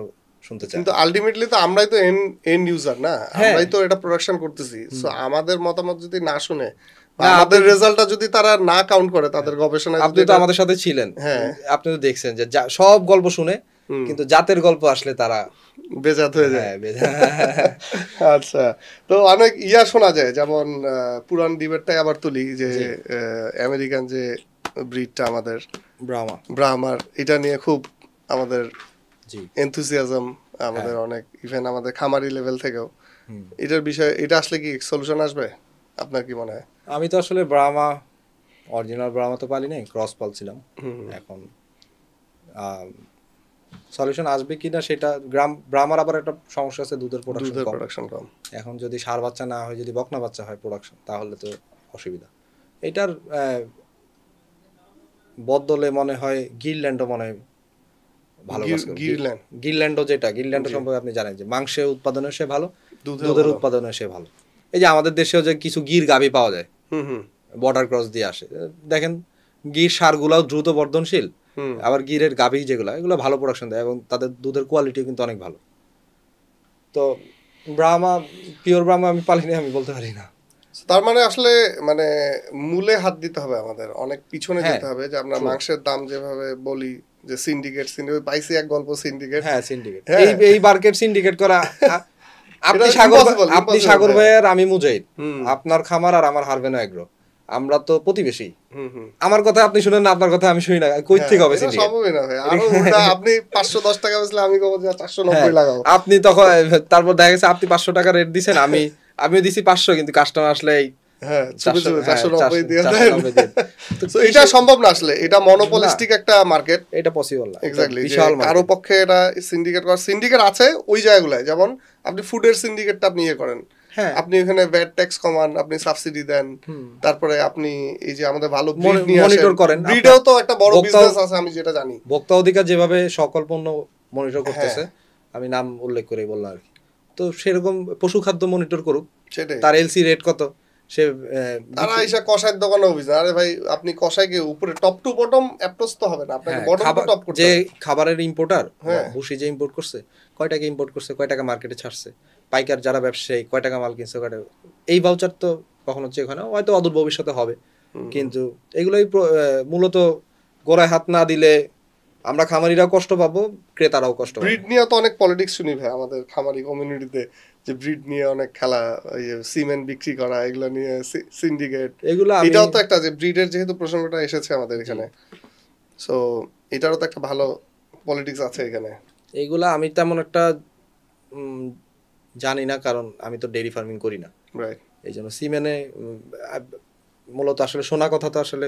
শুনতে চায়। কিন্তু আলটিমেটলি তো আমরাই তো এন্ড ইউজার না, আমরাই তো এটা প্রোডাকশন করতেছি। সো আমাদের মতামত যদি না শুনে, আমাদের রেজাল্টটা যদি তারা না কাউন্ট করে তাদের গবেষণায়, আপনি তো আমাদের সাথে ছিলেন, আপনি তো দেখছেন যে সব গল্প শুনে, কিন্তু জাতের গল্প আসলে তারা বেজাত হয়ে যায়। আচ্ছা, তো অনেক ইয়া শোনা যায়, যেমন পুরান ডিবেটটাই আবার তুলি যে আমেরিকান যে ব্রিডটা আমাদের ব্রাহ্মার, এটা নিয়ে খুব আমাদের এনথুসিয়াজম, আমাদের অনেক, ইভেন আমাদের খামারি লেভেল থেকেও এটার বিষয়ে, এটা আসলে কি সলিউশন আসবে আপনার কি মনে হয়? আমি তো আসলে ব্রাহ্মা, অরিজিনাল ব্রাহ্মা তো পালি নাই, ক্রস পালছিলাম। এখন সলিউশন আসবে কিনা সেটা, ব্রাহ্মার আবার একটা সমস্যা আছে, দুধের প্রোডাকশন কম। এখন যদি ষাঁড় বাচ্চা না হয়, যদি বকনা বাচ্চা হয় প্রোডাকশন, তাহলে তো অসুবিধা। এটার বদলে মনে হয় গিরল্যান্ডও মনে হয় ভালো। গিরল্যান্ড সম্পর্কে আপনি জানেন যে মাংসের উৎপাদনে সে ভালো, দুধের উৎপাদনে সে ভালো। এই যে আমাদের দেশেও যে কিছু গির গাভী পাওয়া যায়, বর্ডার ক্রস দিয়ে আসে, দেখেন গির ষাঁড়গুলাও দ্রুত বর্ধনশীল, আবার গিরের গাভী যেগুলো, এগুলো ভালো প্রোডাকশন দেয় এবং তাদের দুধের কোয়ালিটি কিন্তু অনেক ভালো। তো ব্রাহ্মা, পিওর ব্রাহ্মা আমি পালিনি, আমি বলতে পারি না। তার মানে আসলে মানে মূলে হাত দিতে হবে, আমাদের অনেক পিছনে যেতে হবে। যে আমরা মাংসের দাম যেভাবে বলি যে সিন্ডিকেট পাইছি, এক গল্প সিন্ডিকেট, এই মার্কেট সিন্ডিকেট করা। আপনি সাগর ভাইয়ের, আমি মুজাহিদ, আপনার খামার আর আমার হারভেনা এগ্রো, আমরা তো প্রতিবেশী। আমার কথা আপনি শুনেন না, আপনার কথা আমি শুনি না, কই থেকে হবে সিন্ডিকেট? আপনি 510 টাকা বেচলে আমি কব যে 490 লাগাও। আপনি তখন তারপর দেখা গেছে আপনি 500 টাকা রেট দিবেন, আমিও দিছি 500, কিন্তু কাস্টমার আসলেই এটা সম্ভব না আসলে, এটা মনোপলিস্টিক একটা মার্কেট, এটা পসিবল না। এক্স্যাক্টলি, কারো পক্ষে এটা সিন্ডিকেট করা। সিন্ডিকেট আছে ওই জায়গাগুলোয়, যেমন আপনি ফুডের সিন্ডিকেটটা আপনি ইয়ে করেন, আপনি ওখানে ভ্যাট ট্যাক্স কমান, আপনি সাবসিডি দেন, তারপরে আপনি এই যে আমাদের ভালো ব্রিড নিয়ে আসেন, মনিটর করেন। ব্রিডেও তো একটা বড় বিজনেস আছে, আমি যেটা জানি। ভোক্তা অধিকার যেভাবে সকল পণ্য মনিটর করতেছে, আমি নাম উল্লেখ করে বললাম আর কি, তো সেরকম পশু খাদ্য মনিটর করুক, সেটাই তার এলসি রেট কত, সে তারা এসে কষাইয়ের দোকানে অভিযান, আরে ভাই আপনি কষাইকে উপরে টপ টু বটম অ্যাপ্রোচ তো হবে না, আপনাকে বটম টু টপ করতে যে হবে। খাবারের ইম্পোর্টার ভুসি যে ইম্পোর্ট করছে, কয় টাকা ইম্পোর্ট করছে, কয় টাকা মার্কেটে ছাড়ছে, পাইকার যারা ব্যবসায়ী কয় টাকা মাল কিনছে, কয় টাকা, এই ভাউচার তো কখনো চেক হয় না, হয়তো অদূর ভবিষ্যতে হবে। কিন্তু এগুলোই মূলত গোড়ায় হাত না দিলে আমরা খামারিরাও কষ্ট পাবো, ক্রেতারাও কষ্ট পাবে। ব্রিড নিয়ে তো অনেক পলিটিক্স শুনি ভাই আমাদের খামারি কমিউনিটিতে, যে ব্রিড নিয়ে অনেক খেলা, সিমেন্ট বিক্রি করা, এগুলো নিয়ে সিন্ডিকেট, এগুলো এটাও তো একটা, যে ব্রিডের যেহেতু প্রসঙ্গটা এসেছে আমাদের এখানে, সো এটারও তো একটা ভালো পলিটিক্স আছে এখানে। এইগুলা আমি তেমন একটা জানি না, কারণ আমি তো ডেইরি ফার্মিং করি না, রাইট। এই জন্য সিমেনে মূলত আসলে শোনা কথা তো আসলে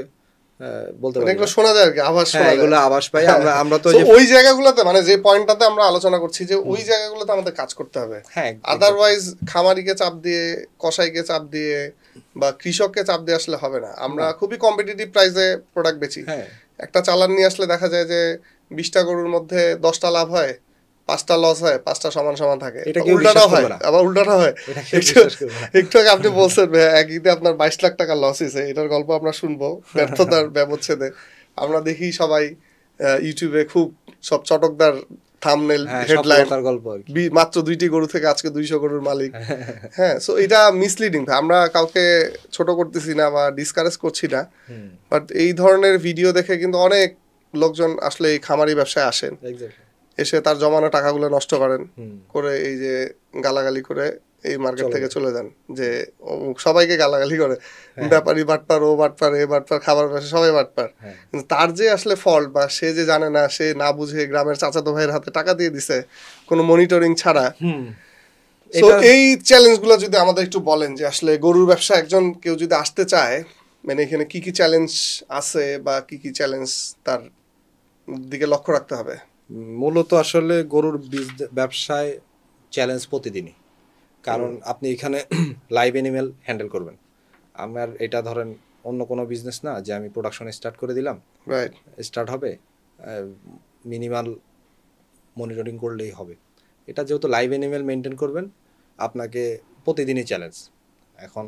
বলতে পারি এগুলো শোনা যায় আর কি, আভাস শোনা যায়, এগুলো আভাস পাই আমরা তো ওই জায়গাগুলোতে, মানে যে পয়েন্টটাতে আমরা আলোচনা করছি যে ওই জায়গাগুলোতে আমাদের কাজ করতে হবে। হ্যাঁ, আদারওয়াইজ খামারিকে চাপ দিয়ে, কসাইকে চাপ দিয়ে বা কৃষককে চাপ দিয়ে আসলে হবে না। আমরা খুবই কম্পিটিটিভ প্রাইসে প্রোডাক্ট বেচি। একটা চালান নিয়ে আসলে দেখা যায় যে 20টা গরুর মধ্যে 10টা লাভ হয়, 5টা লস হয়, 5টা সমান সমান থাকে, উল্টাটাও হয়, আবার উল্টাটা হয়। একটু আগে আপনি বলছেন এক ঈদে আপনার 22 লাখ টাকা লস হয়েছে, এটার গল্প আমরা শুনবো ব্যর্থতার ব্যবচ্ছেদে। আমরা দেখি সবাই ইউটিউবে খুব সব চটকদার থাম্বনেল, হেডলাইন, মাত্র 2টি গরু থেকে আজকে 200 গরুর মালিক। হ্যাঁ, সো এটা মিসলিডিং। আমরা কাউকে ছোট করতেছি না বা ডিসকারেজ করছি না, বাট এই ধরনের ভিডিও দেখে কিন্তু অনেক লোকজন আসলে এই খামারি ব্যবসায় আসেন, এসে তার জমানো টাকাগুলো নষ্ট করেন, করে এই যে গালাগালি করে এই মার্কেট থেকে চলে যান, যে সবাইকে গালাগালি করে, ব্যাপারী বাটপার, ও বাটপার, এ বাটপার, খাবার ব্যবসা সবাই বাটপার। কিন্তু তার যে আসলে ফল্ট, বা সে যে জানে না, সে না বুঝে গ্রামের চাচাতো ভাইয়ের হাতে টাকা দিয়ে দিছে কোনো মনিটরিং ছাড়া। তো এই চ্যালেঞ্জগুলো যদি আমাদের একটু বলেন, যে আসলে গরুর ব্যবসা একজন কেউ যদি আসতে চায়, মানে এখানে কি কি চ্যালেঞ্জ আছে বা কি কি চ্যালেঞ্জ তার দিকে লক্ষ্য রাখতে হবে। মূলত আসলে গরুর ব্যবসায় চ্যালেঞ্জ প্রতিদিনই, কারণ আপনি এখানে লাইভ অ্যানিমেল হ্যান্ডেল করবেন। আমার এটা ধরেন অন্য কোনো বিজনেস না যে আমি প্রোডাকশন স্টার্ট করে দিলাম, রাইট, স্টার্ট হবে, মিনিমাল মনিটরিং করলেই হবে। এটা যেহেতু লাইভ অ্যানিমেল মেনটেন করবেন, আপনাকে প্রতিদিনই চ্যালেঞ্জ। এখন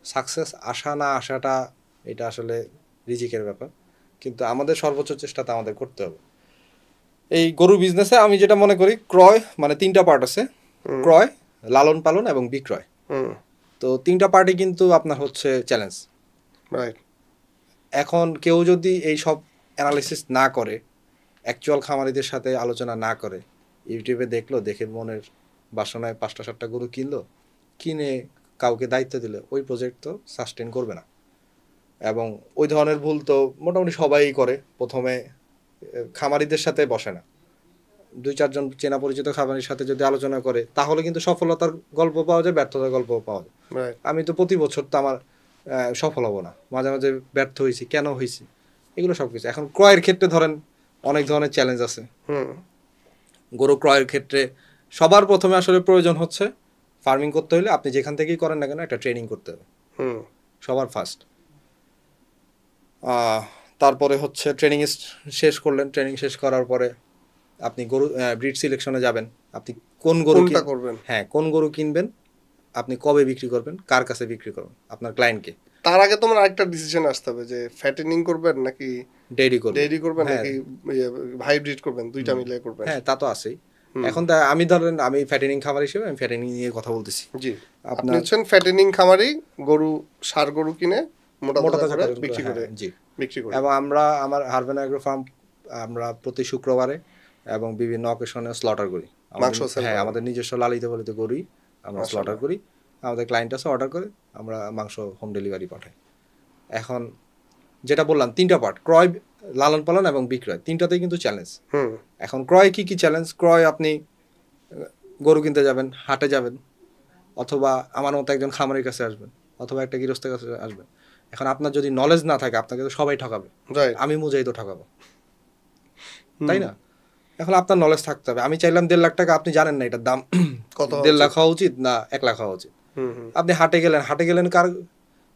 সাকসেস আসা না আসাটা এটা আসলে রিজিকের ব্যাপার, কিন্তু আমাদের সর্বোচ্চ চেষ্টাটা আমাদের করতে হবে। এই গরু বিজনেসে আমি যেটা মনে করি, ক্রয় মানে 3টা পার্ট আছে, ক্রয়, লালন পালন এবং বিক্রয়। তো 3টা পার্টই কিন্তু আপনার হচ্ছে চ্যালেঞ্জ। এখন কেউ যদি এই সব অ্যানালিসিস না করে, অ্যাকচুয়াল খামারিদের সাথে আলোচনা না করে, ইউটিউবে দেখলো, দেখে মনের বাসনায় 5টা 7টা গরু কিনলো, কিনে কাউকে দায়িত্ব দিলে ওই প্রজেক্ট তো সাস্টেন করবে না। এবং ওই ধরনের ভুল তো মোটামুটি সবাই করে। প্রথমে খামারিদের সাথে বসে না, 2-4 জন চেনা পরিচিত খামারির সাথে যদি আলোচনা করে, তাহলে কিন্তু সফলতার গল্প পাওয়া যায়, ব্যর্থতার গল্প পাওয়া যায়। আমি তো প্রতি বছর তো আমার সফল হবো না, মাঝে মাঝে ব্যর্থ হয়েছি, কেন হয়েছি, এগুলো সব কিছু। এখন ক্রয়ের ক্ষেত্রে ধরেন অনেক ধরনের চ্যালেঞ্জ আছে। গরু ক্রয়ের ক্ষেত্রে সবার প্রথমে আসলে প্রয়োজন হচ্ছে, ফার্মিং করতে হলে আপনি যেখান থেকেই করেন না কেন একটা ট্রেনিং করতে হবে সবার ফার্স্ট। তারপরে হচ্ছে ট্রেনিং শেষ করলেন, ট্রেনিং শেষ করার পরে আপনি গরু ব্রিড সিলেকশনে যাবেন, আপনি কোন গরু করবেন, হ্যাঁ কোন গরু কিনবেন, আপনি কবে বিক্রি করবেন, কার কাছে বিক্রি করবেন, আপনার ক্লায়েন্টকে। তার আগে তোমার আরেকটা ডিসিশন আসতে হবে যে ফ্যাটেনিং করবেন নাকি ডেইরি করবেন নাকি হাইব্রিড করবেন, দুইটা মিলে করবেন। হ্যাঁ, তা তো আছেই। এখন আমি ধরেন আমি ফ্যাটেনিং খামার হিসেবে আমি ফ্যাটেনিং নিয়ে কথা বলতেছি। জি, আপনি হচ্ছেন ফ্যাটেনিং খামারি, গরু ষাঁড় গরু কিনে মোটা করে বিক্রি করে। জি, বিক্রি করে। এবং আমরা আমার হারভেন অ্যাগ্রো ফার্ম আমরা প্রতি শুক্রবারে এবং বিভিন্ন অকেশনে স্লটার করি। হ্যাঁ, আমাদের নিজস্ব লালিত পালিত গরুই আমরা স্লটার করি। আমাদের ক্লায়েন্ট আছে, অর্ডার করে আমরা মাংস হোম ডেলিভারি পাঠাই। এখন যেটা বললাম 3টা পার্ট, ক্রয়, লালন পালন এবং বিক্রয়, 3টাতেই কিন্তু চ্যালেঞ্জ। এখন ক্রয় কি কি চ্যালেঞ্জ? ক্রয় আপনি গরু কিনতে যাবেন, হাটে যাবেন, অথবা আমার মতো একজন খামারের কাছে আসবেন, অথবা একটা গৃহস্থের কাছে আসবেন। এখন আপনার যদি নলেজ না থাকে, আপনাকে তো সবাই ঠকাবে, আমি মুজাই তো ঠকাবো, তাই না? এখন আপনার নলেজ থাকতে হবে। আমি চাইলাম 1.5 লাখ টাকা, আপনি জানেন না এটার দাম কত, 1.5 লাখ হওয়া উচিত না 1 লাখ হওয়া উচিত। আপনি হাটে গেলেন কার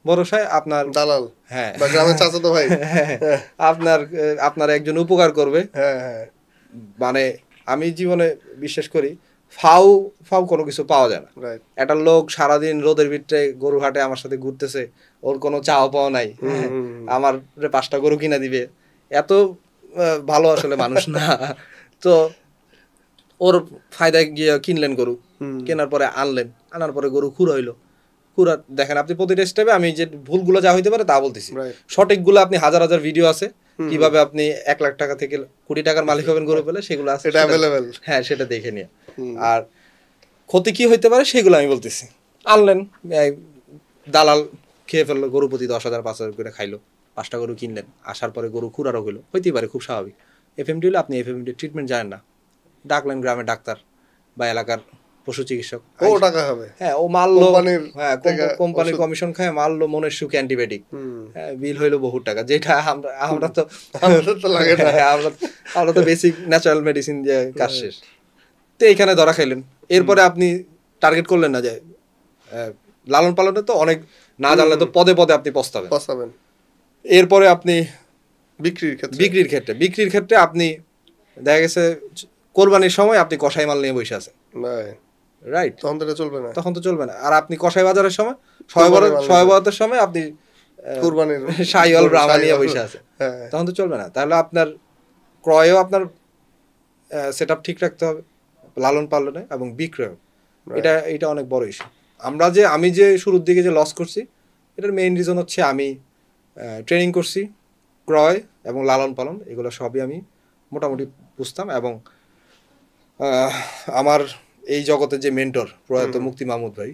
ভরসায়? আপনার দালাল, হ্যাঁ, বা গ্রামের চাচাতো ভাই আপনার একজন উপকার করবে। মানে আমি জীবনে বিশ্বাস করি ফাউ ফাউ কোনো কিছু পাওয়া যায় না। রাইট একটা লোক সারাদিন রোদের ভিতরে গরু হাটে আমার সাথে ঘুরতেছে, ওর কোনো চাওয়া পাওয়া নাই, আমার 5টা গরু কিনা দিবে, এত ভালো আসলে মানুষ না। তো ওর ফায়দায় গিয়ে কিনলেন গরু, কেনার পরে আনার পরে গরু খুঁড়া হইলো। খুঁড়া দেখেন আপনি প্রতিটা স্টেপে আমি যে ভুলগুলো যা হইতে পারে তা বলতেছি, সঠিকগুলো আপনি হাজার হাজার ভিডিও আছে কিভাবে আপনি 1 লাখ টাকা থেকে কোটি টাকার মালিক হবেন গরু পেলে, সেগুলো আছে, হ্যাঁ সেটা দেখে নিয়ে। আর ক্ষতি কি হইতে পারে সেগুলো আমি বলতেছি। আনলেন, দালাল খেয়ে ফেললো, গরু প্রতি 10,000 5,000 করে খাইলো, 5টা গরু কিনলেন, আসার পরে গরু খুঁড়ারও হইলো, হইতেই পারে, খুব স্বাভাবিক। এফএমডি হলে আপনি এফএমডি ট্রিটমেন্ট জানেন না, ডাকলেন গ্রামের ডাক্তার বা এলাকার পশু চিকিৎসক, ও টাকা হবে, হ্যাঁ ও মারলো, হ্যাঁ কোম্পানির কমিশন খায় মারলো, মনের সুখে অ্যান্টিবায়োটিক, হ্যাঁ বিল হইলো বহু টাকা, যেটা আমরা তো লাগে না, আমরা তো বেসিক ন্যাচারাল মেডিসিন দিয়ে কাজ শেষ। তো এইখানে ধরা খাইলেন। এরপরে আপনি টার্গেট করলেন না যে লালন পালনে তো অনেক না জানলে তো পদে পদে আপনি পস্তাবেন। এরপরে আপনি বিক্রির ক্ষেত্রে আপনি দেখা গেছে কোরবানির সময় আপনি কষাই মাল নিয়ে বসে আছেন, রাইট, তখন তো চলবে না। আর আপনি কষাই বাজারের সময় শবে বরাতের সময় আপনি কোরবানির শাহিওয়াল ব্রাহ্মা নিয়ে বসে আছেন, তখন তো চলবে না। তাহলে আপনার ক্রয়ও আপনার সেটআপ ঠিক রাখতে হবে, লালন পালনে এবং বিক্রয়, এটা অনেক বড় ইস্যু। আমি যে শুরুর দিকে যে লস করছি, এটার মেইন রিজন হচ্ছে আমি ট্রেনিং করছি, ক্রয় এবং লালন পালন এগুলো সবই আমি মোটামুটি বুঝতাম। এবং আমার এই জগতের যে মেন্টর প্রয়াত মুক্তি মাহমুদ ভাই,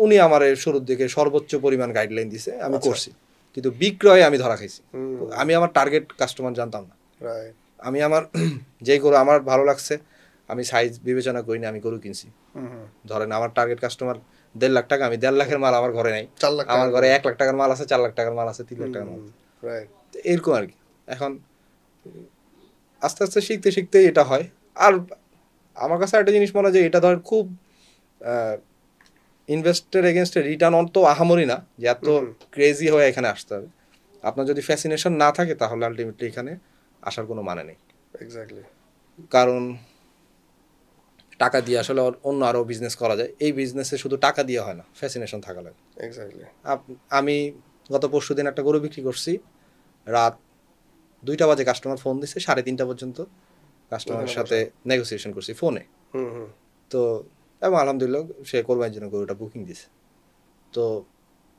উনি আমার শুরুর দিকে সর্বোচ্চ পরিমাণ গাইডলাইন দিছে, আমি করছি। কিন্তু বিক্রয়ে আমি ধরা খাইছি, আমি আমার টার্গেট কাস্টমার জানতাম না। আমি আমার যেই গরু আমার ভালো লাগছে, আমি সাইজ বিবেচনা করিনি, আমি গরু কিনছি। ধরেন আমার টার্গেট কাস্টমার 1.5 লাখ টাকা, আমি 1.5 লাখের মাল আমার ঘরে নাই, আমার ঘরে 1 লাখ টাকার মাল আছে, 4 লাখ টাকার মাল আছে, 3 লাখ টাকার মাল আছে, এরকম আর কি। এখন আস্তে আস্তে শিখতে এটা হয়। আর আমার কাছে একটা জিনিস মনে হয় যে এটা ধর খুব ইনভেস্টের এগেনস্টে রিটার্ন অন তো আহামরি না যে এত ক্রেজি হয়ে এখানে আসতে হবে। আপনার যদি ফ্যাসিনেশন না থাকে তাহলে আলটিমেটলি এখানে আসার কোনো মানে নেই। এক্স্যাক্টলি, কারণ টাকা দিয়ে আসলে অন্য আরও বিজনেস করা যায়, এই বিজনেসে শুধু টাকা দিয়ে হয় না, ফ্যাসিনেশন থাকা লাগে। এক্স্যাক্টলি, আমি গত পরশুদিন একটা গরু বিক্রি করছি, রাত 2টা বাজে কাস্টমার ফোন দিছে, 3:30 পর্যন্ত কাস্টমারের সাথে নেগোসিয়েশন করছি ফোনে। তো এবং আলহামদুলিল্লাহ সে কোরবানির জন্য গরুটা বুকিং দিছে। তো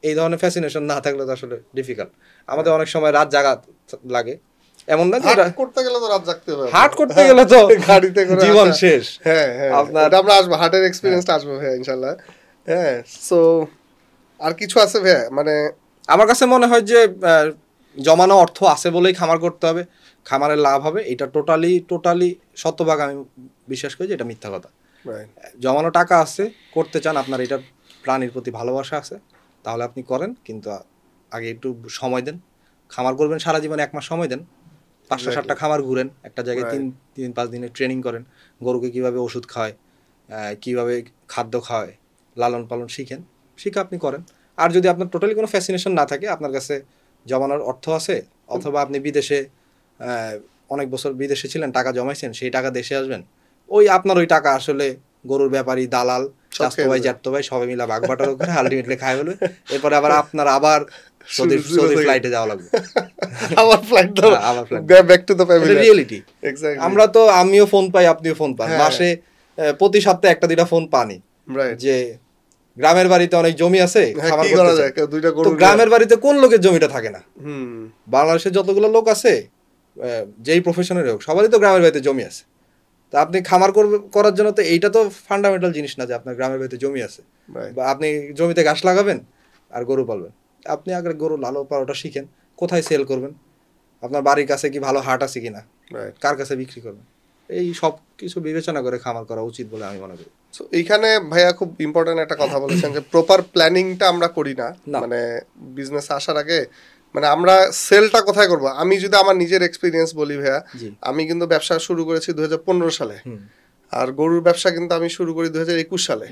এই ধরনের ফ্যাসিনেশন না থাকলে তো আসলে ডিফিকাল্ট। আমাদের অনেক সময় রাত জাগা লাগে, এমন না যে হাট করতে গেলে তো রাত জাগতে হবে, হাট করতে গেলে তো গাড়িতে করে জীবন শেষ। হ্যাঁ হ্যাঁ, আপনার আমরা আসবো, হাটের এক্সপেরিয়েন্সটা আসবো ভাই ইনশাআল্লাহ। হ্যাঁ, সো আর কিছু আছে ভাই? মানে আমার কাছে মনে হয় যে জমানো অর্থ আছে বলেই খামার করতে হবে, খামারের লাভ হবে, এটা টোটালি শতভাগ আমি বিশ্বাস করি যে এটা মিথ্যা কথা। জমানো টাকা আছে, করতে চান, আপনার এটা প্রাণীর প্রতি ভালোবাসা আছে, তাহলে আপনি করেন, কিন্তু আগে একটু সময় দেন। খামার করবেন সারা জীবন, 1 মাস সময় দেন, 5টা-7টা খামার ঘুরেন, একটা জায়গায় 3-5 দিনের ট্রেনিং করেন, গরুকে কীভাবে ওষুধ খাওয়ায়, কীভাবে খাদ্য খাওয়ায়, লালন পালন শিখে আপনি করেন। আর যদি আপনার টোটালি কোনো ফ্যাসিনেশন না থাকে, আপনার কাছে জমানোর অর্থ আছে, অথবা আপনি বিদেশে অনেক বছর বিদেশে ছিলেন, টাকা জমাইছেন, সেই টাকা দেশে আসবেন, আপনার ওই টাকা আসলে গরুর ব্যাপারী, দালাল, চাচতো ভাই, জ্যাঠতো ভাই সবাই মিলে ভাগ বাটারও করে আলটিমেটলি খায় বলে, এরপরে আবার আপনার আবার সৌদি ফ্লাইটে যাওয়া লাগবে, আবার flight back to the family, reality. আমরা তো, আমিও ফোন পাই, আপনিও ফোন পান, মাসে প্রতি সপ্তাহে 1-2টা ফোন পানি, যে গ্রামের বাড়িতে অনেক জমি আছে, গ্রামের বাড়িতে কোন লোকের জমিটা থাকে না? বাংলাদেশের যতগুলো লোক আছে, যেই প্রফেশনের হোক, সবারই তো গ্রামের বাড়িতে জমি আছে। তা আপনি খামার করার জন্য তো এইটা তো ফান্ডামেন্টাল জিনিস না যে আপনার গ্রামের বাড়িতে জমি আছে, বা আপনি জমিতে গাছ লাগাবেন আর গরু পালবেন। আপনি আগে গরু লালন পালনটা শিখেন, কোথায় সেল করবেন, আপনার বাড়ির কাছে কি ভালো হাট আছে কিনা, কার কাছে বিক্রি করবেন, এই সব কিছু বিবেচনা করে খামার করা উচিত বলে আমি মনে করি। এইখানে ভাইয়া খুব ইম্পর্টেন্ট একটা কথা বলেছেন যে প্রপার প্ল্যানিংটা আমরা করি না, মানে বিজনেস আসার আগে, মানে আমরা সেলটা কোথায় করব। আমি যদি আমার নিজের এক্সপিরিয়েন্স বলি ভাইয়া, আমি কিন্তু ব্যবসা শুরু করেছি 2015 সালে, আর গরুর ব্যবসা কিন্তু আমি শুরু করি 2021 সালে।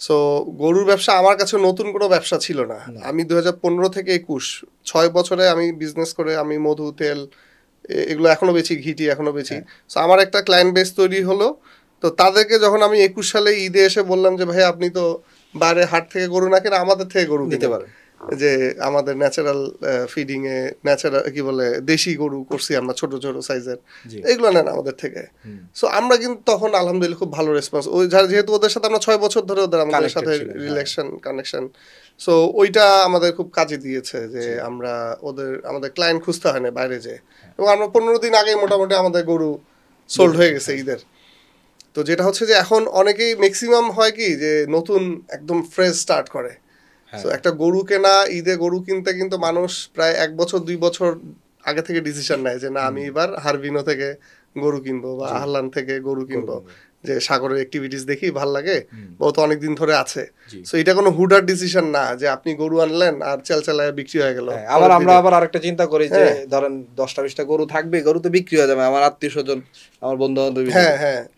সো গরুর ব্যবসা আমার কাছে নতুন কোনো ব্যবসা ছিল না। আমি 2015 থেকে 21, 6 বছরে আমি বিজনেস করে আমি মধু, তেল এগুলো এখনো বেচি, ঘিটি এখনো বেচি। সো আমার একটা ক্লায়েন্ট বেস তৈরি হলো, তো তাদেরকে যখন আমি 21 সালে ঈদে এসে বললাম যে ভাই আপনি তো বাইরে হাট থেকে গরু না কিনে আমাদের থেকে গরু নিতে কিনে পারেন, যে আমাদের ন্যাচারাল ফিডিং এ ন্যাচারাল কি বলে দেশি গরু করছি আমরা ছোট ছোট সাইজের, এগুলো নেন আমাদের থেকে। সো আমরা কিন্তু তখন আলহামদুলিল্লাহ খুব ভালো রেসপন্স, ওই যেহেতু ওদের সাথে আমরা 6 বছর ধরে ওদের আমাদের সাথে রিলেশন কানেকশন, সো ওইটা আমাদের খুব কাজে দিয়েছে যে আমরা আমাদের ক্লায়েন্ট খুঁজতে হয় না বাইরে যে, এবং আমরা 15 দিন আগে মোটামুটি আমাদের গরু সোল্ড হয়ে গেছে ঈদের। তো যেটা হচ্ছে যে এখন অনেকেই ম্যাক্সিমাম হয় কি যে নতুন একদম ফ্রেশ স্টার্ট করে। তো একটা গরু কেনা, ঈদে গরু কিনতে কিন্তু মানুষ প্রায় 1 বছর 2 বছর আগে থেকে ডিসিশন নেয় যে না আমি এবার হারবিনো থেকে গরু কিনবো বা আহলান থেকে গরু কিনবো, যে সাগরের অ্যাক্টিভিটিস দেখি ভাল লাগে, ও তো অনেকদিন ধরে আছে। সো এটা কোনো হুডার ডিসিশন না যে আপনি গরু আনলেন আর চালায় বিক্রি হয়ে গেল। আমরা আবার আরেকটা চিন্তা করি যে ধরেন 10টা-20টা গরু থাকবে, গরু তো বিক্রি হয়ে যাবে, আমার আত্মীয়-স্বজন আমার বন্ধু-বান্ধব,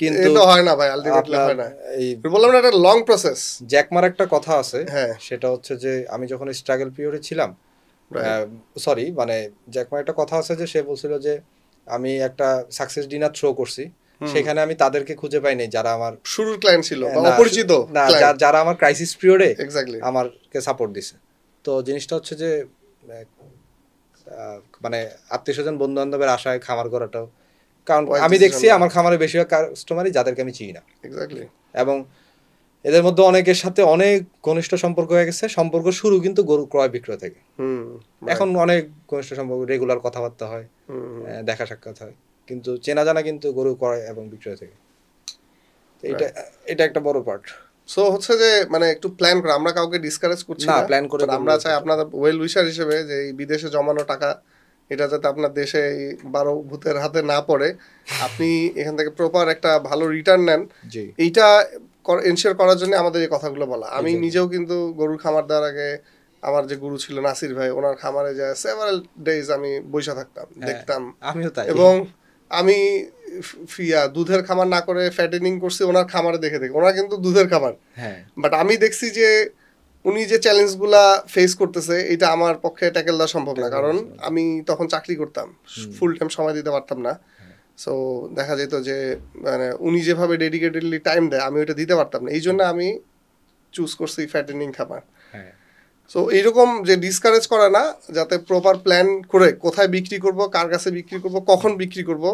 কিন্তু এটা হয় না ভাই, আলটিমেটলি হয় না। বললাম না এটা লং প্রসেস। জ্যাকমার একটা কথা আছে, সেটা হচ্ছে যে আমি যখন স্ট্রাগল পিরিয়ডে ছিলাম, সরি মানে জ্যাকমার একটা কথা আছে যে সে বলছিল যে আমি একটা সাকসেস ডিনার থ্রো করছি, সেখানে আমি তাদেরকে খুঁজে পাইনি যারা আমার শুরুর ক্লায়েন্ট ছিল বা অপরিচিত, না যারা আমার ক্রাইসিস পিরিয়ডে আমাকে সাপোর্ট দিছে। তো জিনিসটা হচ্ছে যে মানে আত্মীয়-স্বজন বন্ধু-বান্ধবের আশায় খামার করাটাও, কারণ আমি দেখছি আমার খামারে বেশিরভাগ কাস্টমারই যাদেরকে আমি চিনি না, এবং এদের মধ্যে অনেকের সাথে অনেক ঘনিষ্ঠ সম্পর্ক হয়ে গেছে। সম্পর্ক শুরু কিন্তু গরু ক্রয় বিক্রয় থেকে, এখন অনেক ঘনিষ্ঠ সম্পর্ক, রেগুলার কথাবার্তা হয়, দেখা সাক্ষাৎ হয়, কিন্তু চেনা জানা কিন্তু গরু ক্রয় এবং বিক্রয় থেকে। এটা একটা বড় পার্ট। সো হচ্ছে যে মানে একটু প্ল্যান করে, আমরা কাউকে ডিসকারেজ করছি না, প্ল্যান করে আমরা চাই আপনাদের ওয়েল উইশার হিসেবে যে এই বিদেশে জমানো টাকা এটা যাতে আপনার দেশে 12 ভূতের হাতে না পড়ে, আপনি এখান থেকে প্রপার একটা ভালো রিটার্ন নেন, এইটা এনশিওর করার জন্য আমাদের এই কথাগুলো বলা। আমি নিজেও কিন্তু গরুর খামার দেওয়ার আগে আমার যে গুরু ছিল নাসির ভাই, ওনার খামারে যায় সেভারাল ডেজ আমি বসে থাকতাম, দেখতাম, এবং আমি দুধের খামার না করে ফ্যাটেনিং করছি ওনার খামারে দেখে ওনার কিন্তু দুধের খামার, বাট আমি দেখছি যে উনি যে চ্যালেঞ্জগুলা ফেস করতেছে এটা আমার পক্ষে ট্যাকেল দেওয়া সম্ভব না, কারণ আমি তখন চাকরি করতাম, ফুল টাইম সময় দিতে পারতাম না। সো দেখা যেত যে মানে উনি যেভাবে ডেডিকেটেডলি টাইম দেয় আমি ওইটা দিতে পারতাম না, এই জন্য আমি চুজ করছি ফ্যাটেনিং খামার। সো এইরকম যে ডিসকারেজ করা না, যাতে প্রপার প্ল্যান করে কোথায় বিক্রি করব, কার কাছে বিক্রি করব, কখন বিক্রি করব,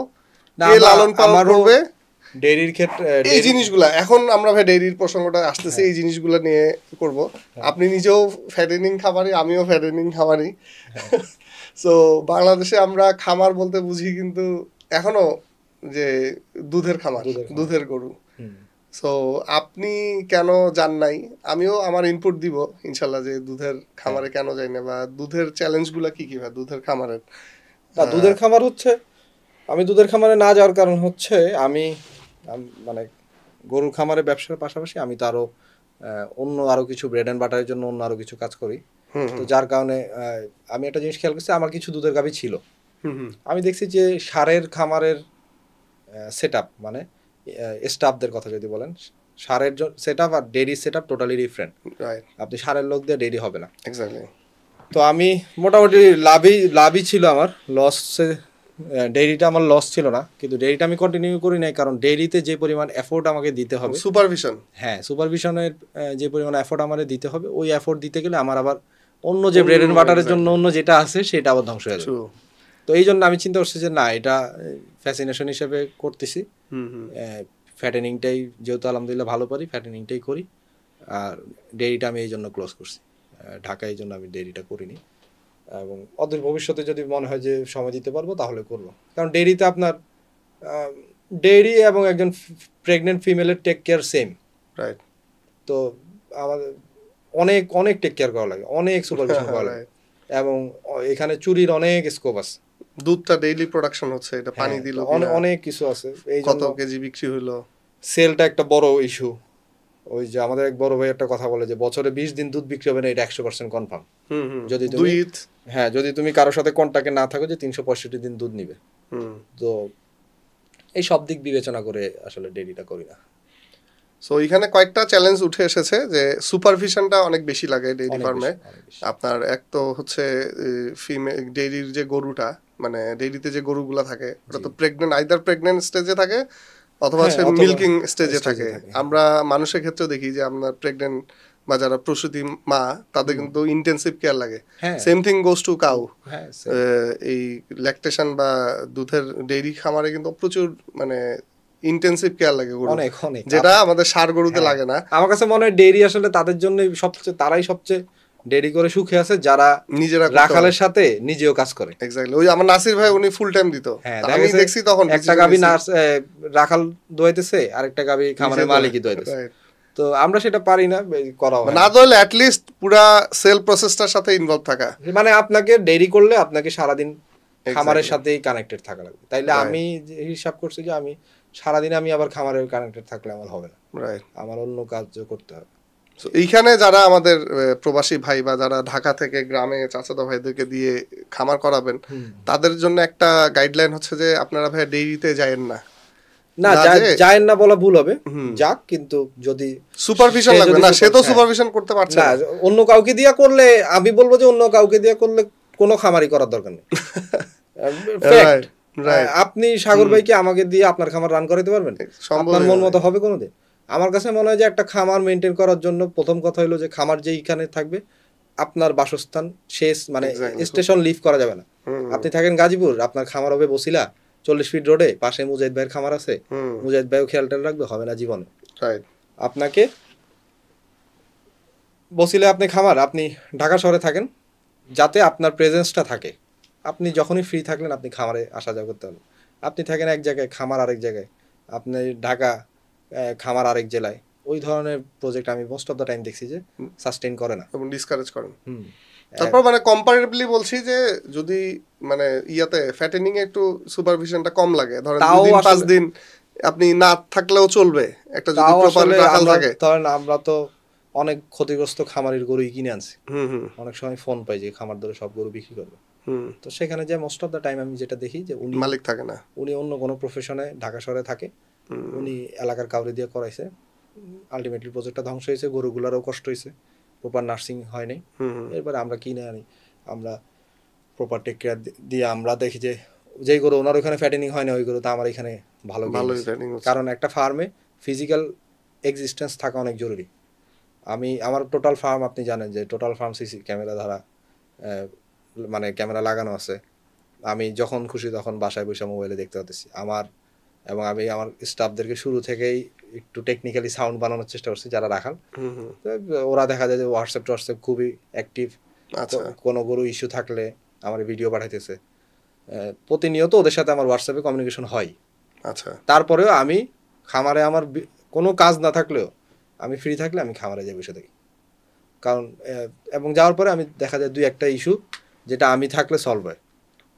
লালন পালন করবে, ডেইরির ক্ষেত্রে এই জিনিসগুলা। এখন আমরা ভাই ডেইরির প্রসঙ্গটা আসতেছে, এই জিনিসগুলো নিয়ে করব। আপনি নিজেও ফ্যাটেনিং খামারি, আমিও ফ্যাটেনিং খামারি। সো বাংলাদেশে আমরা খামার বলতে বুঝি কিন্তু এখনো যে দুধের খামার, দুধের গরু। সো আপনি কেন যান নাই, আমিও আমার ইনপুট দিব ইনশাল্লাহ যে দুধের খামারে কেন যাই না, বা দুধের চ্যালেঞ্জগুলো কি কি ভাই দুধের খামারের। দুধের খামার হচ্ছে, আমি দুধের খামারে না যাওয়ার কারণ হচ্ছে আমি মানে গরুর খামারে ব্যবসার পাশাপাশি আমি তো আরো কিছু ব্রেড অ্যান্ড বাটারের জন্য অন্য আরো কিছু কাজ করি। তো যার কারণে আমি একটা জিনিস খেয়াল করছি, আমার কিছু দুধের গাভী ছিল, আমি দেখছি যে ষাঁড়ের খামারের সেটআপ, মানে স্টাফদের কথা যদি বলেন, ষাঁড়ের সেটআপ আর ডেইরি সেটআপ টোটালি ডিফারেন্ট। আপনি ষাঁড়ের লোক দিয়ে ডেইরি হবে না। তো আমি মোটামুটি লাভই ছিল আমার, লসে ডেইরিটা আমার লস ছিল না, কিন্তু ডেইরিটা আমি কন্টিনিউ করি নাই, কারণ ডেইরিতে যে পরিমাণ এফোর্ট আমাকে দিতে হবে, সুপারভিশনের যে পরিমাণ এফোর্ট আমাদের দিতে হবে, ওই এফোর্ট দিতে গেলে আমার আবার অন্য যে ব্রেড এন্ড বাটারের জন্য অন্য যেটা আছে সেটা আবার ধ্বংস হয়ে যাবে। তো এই জন্য আমি চিন্তা করছি যে না, এটা ফ্যাসিনেশন হিসেবে করতেছি, ফ্যাটেনিংটাই যেহেতু আলহামদুলিল্লাহ ভালো পারি, ফ্যাটেনিংটাই করি। আর ডেইরিটা আমি এই জন্য ক্লোজ করছি, ঢাকায় এই জন্য আমি ডেইরিটা করিনি, এবং অদূর ভবিষ্যতে যদি মনে হয় যে সময় দিতে পারবো তাহলে করবো। কারণ ডেইরিতে আপনার ডেইরি এবং একজন প্রেগনেন্ট ফিমেলের টেক কেয়ার সেম, রাইট? তো আমাদের অনেক অনেক টেক কেয়ার করা লাগে, অনেক সুপারভিশন করা লাগে, এবং এখানে চুরির অনেক স্কোপ আছে। দুধটা ডেইলি প্রোডাকশন হচ্ছে, এটা পানি দিল, অনেক কিছু আছে, এই কত কেজি বিক্রি হলো, সেলটা একটা বড় ইস্যু। ওই যে আমাদের এক বড় ভাই একটা কথা বলে যে বছরে 20 দিন দুধ বিক্রি হবে না, এটা 100% কনফার্ম। যদি তুমি কারোর সাথে কন্টাক্টে না থাকো যে 365 দিন দুধ নিবে। তো এই সব দিক বিবেচনা করে আসলে ডেইরিটা করি না। সো এখানে কয়েকটা চ্যালেঞ্জ উঠে এসেছে যে সুপারভিশনটা অনেক বেশি লাগে ডেইরি ফার্মে। আপনার এক তো হচ্ছে ফিমেল ডেইরির যে গরুটা, মানে ডেইরিতে যে গরুগুলা থাকে ওটা তো প্রেগনেন্ট, আইদার প্রেগনেন্ট স্টেজে থাকে অথবা হ্যাঁ, সে অথবা মিল্কিং স্টেজে stage-এ থাকে। থাকে। আমরা মানুষের ক্ষেত্রেও দেখি যে আমরা প্রেগনেন্ট বা যারা প্রসূতি মা তাদের কিন্তু ইন্টেন্সিভ কেয়ার লাগে। হ্যাঁ। Same thing goes to cow. হ্যাঁ এই ল্যাকটেশন বা দুধের ডেইরি খামারে কিন্তু প্রচুর মানে ইন্টেন্সিভ কেয়ার লাগে গরু, অনেক অনেক যেটা আমাদের ষাঁড় গরুতে লাগে না। আমার কাছে মনে হয় ডেইরি আসলে তাদের জন্য তারাই সবচেয়ে ডেইরি করে সুখে আছে যারা নিজেরা রাখালের সাথে নিজেও কাজ করে। এক্স্যাক্টলি, ওই আমার নাসির ভাই উনি ফুল টাইম দিত, হ্যাঁ, আমি দেখছি তখন একটা গাবি রাখাল দোয়াইতেছে, আরেকটা গাবি খামারের মালিকই দোয়াইতেছে। তো আমরা সেটা পারি না, করা হয় না দলে অ্যাট লিস্ট পুরা সেল প্রসেসটার সাথে ইনভলভ থাকা। মানে আপনাকে ডেইরি করলে আপনাকে সারাদিন খামারের সাথেই কানেক্টেড থাকা লাগবে। তাইলে আমি হিসাব করছি যে আমি সারাদিন আমি আবার খামারের কানেক্টেড থাকলে আমার হবে না, আমার অন্য কাজ করতে হবে। এইখানে যারা আমাদের প্রবাসী ভাই বা যারা ঢাকা থেকে গ্রামে চাচাতো ভাইদেরকে দিয়ে খামার করাবেন, তাদের জন্য একটা গাইডলাইন হচ্ছে যে আপনারা ভাই ডেইরিতে যায়েন না। না, যায়েন না বলা ভুল হবে, যাক, কিন্তু যদি সুপারভিশন লাগবে না, সে তো সুপারভিশন করতে পারছে না। অন্য কাউকে দিয়া করলে আমি বলবো যে অন্য কাউকে দিয়া করলে কোনো খামারই করার দরকার নেই। আপনি সাগর ভাইকে আমাকে দিয়ে আপনার খামার রান করাইতে পারবেন? আপনার মন মতো হবে কোনোদিন? আমার কাছে মনে হয় যে একটা খামার মেনটেন করার জন্য প্রথম কথা হলো যে খামার যেইখানে থাকবে আপনার বাসস্থান শেষ, মানে স্টেশন লিভ করা যাবে না। আপনি থাকেন গাজীপুর, আপনার খামার হবে বসিলা 40 ফিট রোডে, পাশে মুজাহিদ ভাইয়ের খামার আছে, মুজাহিদ ভাইও খেয়াল টেয়াল রাখবে, হবে না জীবনে। আপনাকে বসিলে আপনি খামার, আপনি ঢাকা শহরে থাকেন, যাতে আপনার প্রেজেন্সটা থাকে। আপনি যখনই ফ্রি থাকলেন আপনি খামারে আসা যাওয়া করতে পারবেন। আপনি থাকেন এক জায়গায়, খামার আরেক জায়গায়, আপনি ঢাকা, খামার আরেক জেলায়, ওই ধরনের প্রজেক্ট আমি মোস্ট অফ দ্য টাইম দেখছি যে সাস্টেইন করে না এবং ডিসকারেজ করেন। তারপর মানে কম্পারেটিভলি বলছি যে যদি মানে ইয়াতে ফ্যাটেনিং এ একটু সুপারভিশনটা কম লাগে, ধরেন 2 দিন 5 দিন আপনি না থাকলেও চলবে, একটা যদি প্রপার রাখাল থাকে। ধরেন আমরা তো অনেক ক্ষতিগ্রস্ত খামারের গরুই কিনে আনছি, অনেক সময় ফোন পাই যে খামার ধরে সব গরু বিক্রি করবে। তো সেখানে যে মোস্ট অফ দ্য টাইম আমি যেটা দেখি যে উনি মালিক থাকে না, উনি অন্য কোনো প্রফেশনে ঢাকা শহরে থাকে, উনি এলাকার কাউরে দিয়ে করাইছে, আলটিমেটলি প্রজেক্টটা ধ্বংস হয়েছে, গরুগুলারও কষ্ট হয়েছে, প্রপার নার্সিং হয় নাই। এরপরে আমরা কিনে আনি, আমরা প্রপার টেক কেয়ার দিয়ে আমরা দেখি যে যেই গরু ওনার ওখানে ফ্যাটেনিং হয় না, ওই গরু তো আমার এখানে ভালো। কারণ একটা ফার্মে ফিজিক্যাল এক্সিস্টেন্স থাকা অনেক জরুরি। আমার টোটাল ফার্ম, আপনি জানেন যে টোটাল ফার্ম সিসি ক্যামেরা দ্বারা মানে ক্যামেরা লাগানো আছে। আমি যখন খুশি তখন বাসায় বসে মোবাইলে দেখতে পাচ্ছি এবং আমি আমার স্টাফদেরকে শুরু থেকেই একটু টেকনিক্যালি সাউন্ড বানানোর চেষ্টা করছি যারা রাখাল। ওরা দেখা যায় যে হোয়াটসঅ্যাপ খুবই অ্যাক্টিভ, কোনো গরু ইস্যু থাকলে আমার ভিডিও পাঠাইতেছে, প্রতিনিয়ত ওদের সাথে আমার হোয়াটসঅ্যাপে কমিউনিকেশন হয়। আচ্ছা, তারপরেও আমি খামারে আমার কোনো কাজ না থাকলেও আমি ফ্রি থাকলে আমি খামারে যাই বসে থাকি, কারণ এবং যাওয়ার পরে আমি দেখা যায় 2-1টা ইস্যু যেটা আমি থাকলে সলভ হয়,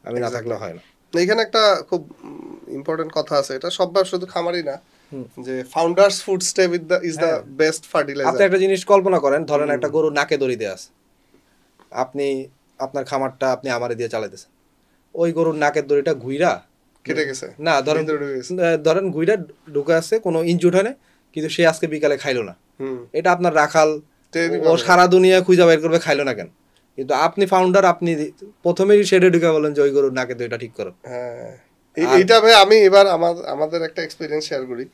আমি না থাকলে হয় না। এখানে একটা খুব ইম্পর্টেন্ট কথা আছে, এটা সব শুধু খামারই না, যে founders food stay with the is the best fertiliser. আপনি একটা জিনিস কল্পনা করেন, ধরেন একটা গরু নাকে দড়ি দেয়া আছে, আপনি আপনার খামারটা আপনি আমারে দিয়ে চালাইতেছেন, ওই গরুর নাকের দড়িটা ঘুইরা কেটে গেছে না, ধরেন ঘুইরা ঢুকে আছে, কোনো ইনজুর হয় না, কিন্তু সে আজকে বিকালে খাইলো না, এটা আপনার রাখাল ও সারা দুনিয়া খুঁজা বের করবে খাইলো না কেন, কিন্তু আপনি ফাউন্ডার, আপনি প্রথমেই শেডে ঢুকে বলেন যে ওই গরুর নাকের দড়িটা ঠিক করো। এইটা ভাই আমি এবার আমাদের একটা এক্সপেরিয়েন্স শেয়ার করি।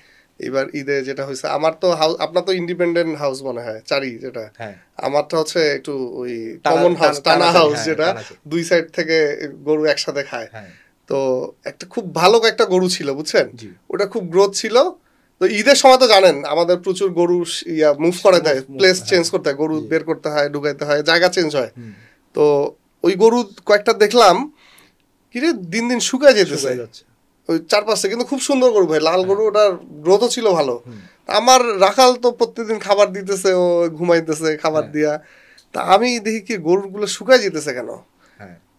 এবার ঈদে যেটা হয়েছে, আমার তো আপনার তো ইন্ডিপেন্ডেন্ট হাউস মনে হয় চারি, যেটা আমারটা হচ্ছে একটু ওই কমন হাউস, টানা হাউস, যেটা 2 সাইড থেকে গরু একসাথে খায়। তো একটা খুব ভালো একটা গরু ছিল বুঝছেন, ওটা খুব গ্রোথ ছিল। তো ঈদের সময় তো জানেন আমাদের প্রচুর গরু মুভ করাতে হয়, প্লেস চেঞ্জ করতে হয়, গরু বের করতে হয়, ঢুকাইতে হয়, জায়গা চেঞ্জ হয়। তো ওই গরু কয়েকটা দেখলাম কিরে দিন দিন শুকায় যেতেছে ওই চারপাশে, কিন্তু খুব সুন্দর গরু ভাই, লাল গরু, ওটার গ্রোথও ছিল ভালো। আমার রাখাল তো প্রত্যেকদিন খাবার দিতেছে, ও ঘুমাইতেছে খাবার দিয়া, তা আমি দেখি কি গরুগুলো শুকায় যেতেছে কেন।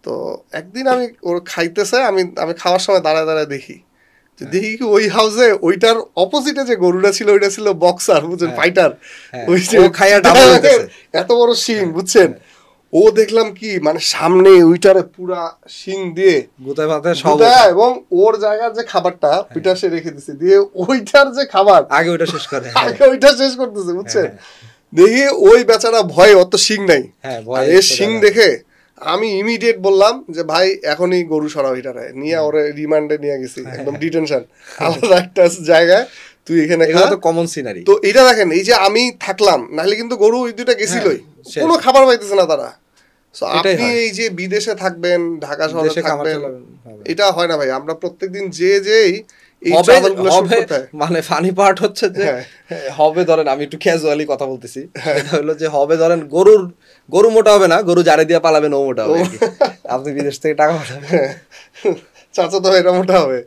তো একদিন আমি ওর খাইতেছে, আমি খাওয়ার সময় দাঁড়ায় দাঁড়ায় দেখি কি ওই হাউসে ওইটার অপোজিটে যে গরুটা ছিল ওইটা ছিল বক্সার, বুঝছেন, ফাইটার, ওই যে এত বড় শিং, বুঝছেন। ও দেখলাম কি মানে সামনে ওইটারে পুরা শিং দিয়ে এবং ওর জায়গার যে খাবারটা ওইটা সে রেখে দিছে, দিয়ে ওইটার যে খাবার আগে ওইটা শেষ করতেছে, বুঝছেন। দেখি ওই বেচারা ভয়ে, অত শিং নাই, শিং দেখে আমি ইমিডিয়েট বললাম যে ভাই এখনই গরু সরাও এটারে নিয়ে ওরে রিমান্ডে নিয়ে গেছি একদম ডিটেনশন আলাদা একটা জায়গায় তুই এখানে এগুলো তো কমন সিনারি। তো এটা দেখেন এই যে আমি থাকলাম নাহলে কিন্তু গরু ওই দুইটা গেছিলই কোনো খাবার পাইতেছে না তারা। সো আপনি এই যে বিদেশে থাকবেন ঢাকা শহরে থাকবেন এটা হয় না ভাই। আমরা প্রত্যেকদিন যেই এই ট্রাভেলগুলো শুট করতে হয় মানে ফানি পার্ট হচ্ছে যে হবে ধরেন আমি একটু ক্যাজুয়ালি কথা বলতেছি, এটা হলো যে হবে ধরেন গরু মোটা হবে না, গরু জারে দিয়ে পালাবেন ও মোটা হবে। আপনি বিদেশ থেকে টাকা পাঠাবেন, চাচা তো এটা মোটা হবে।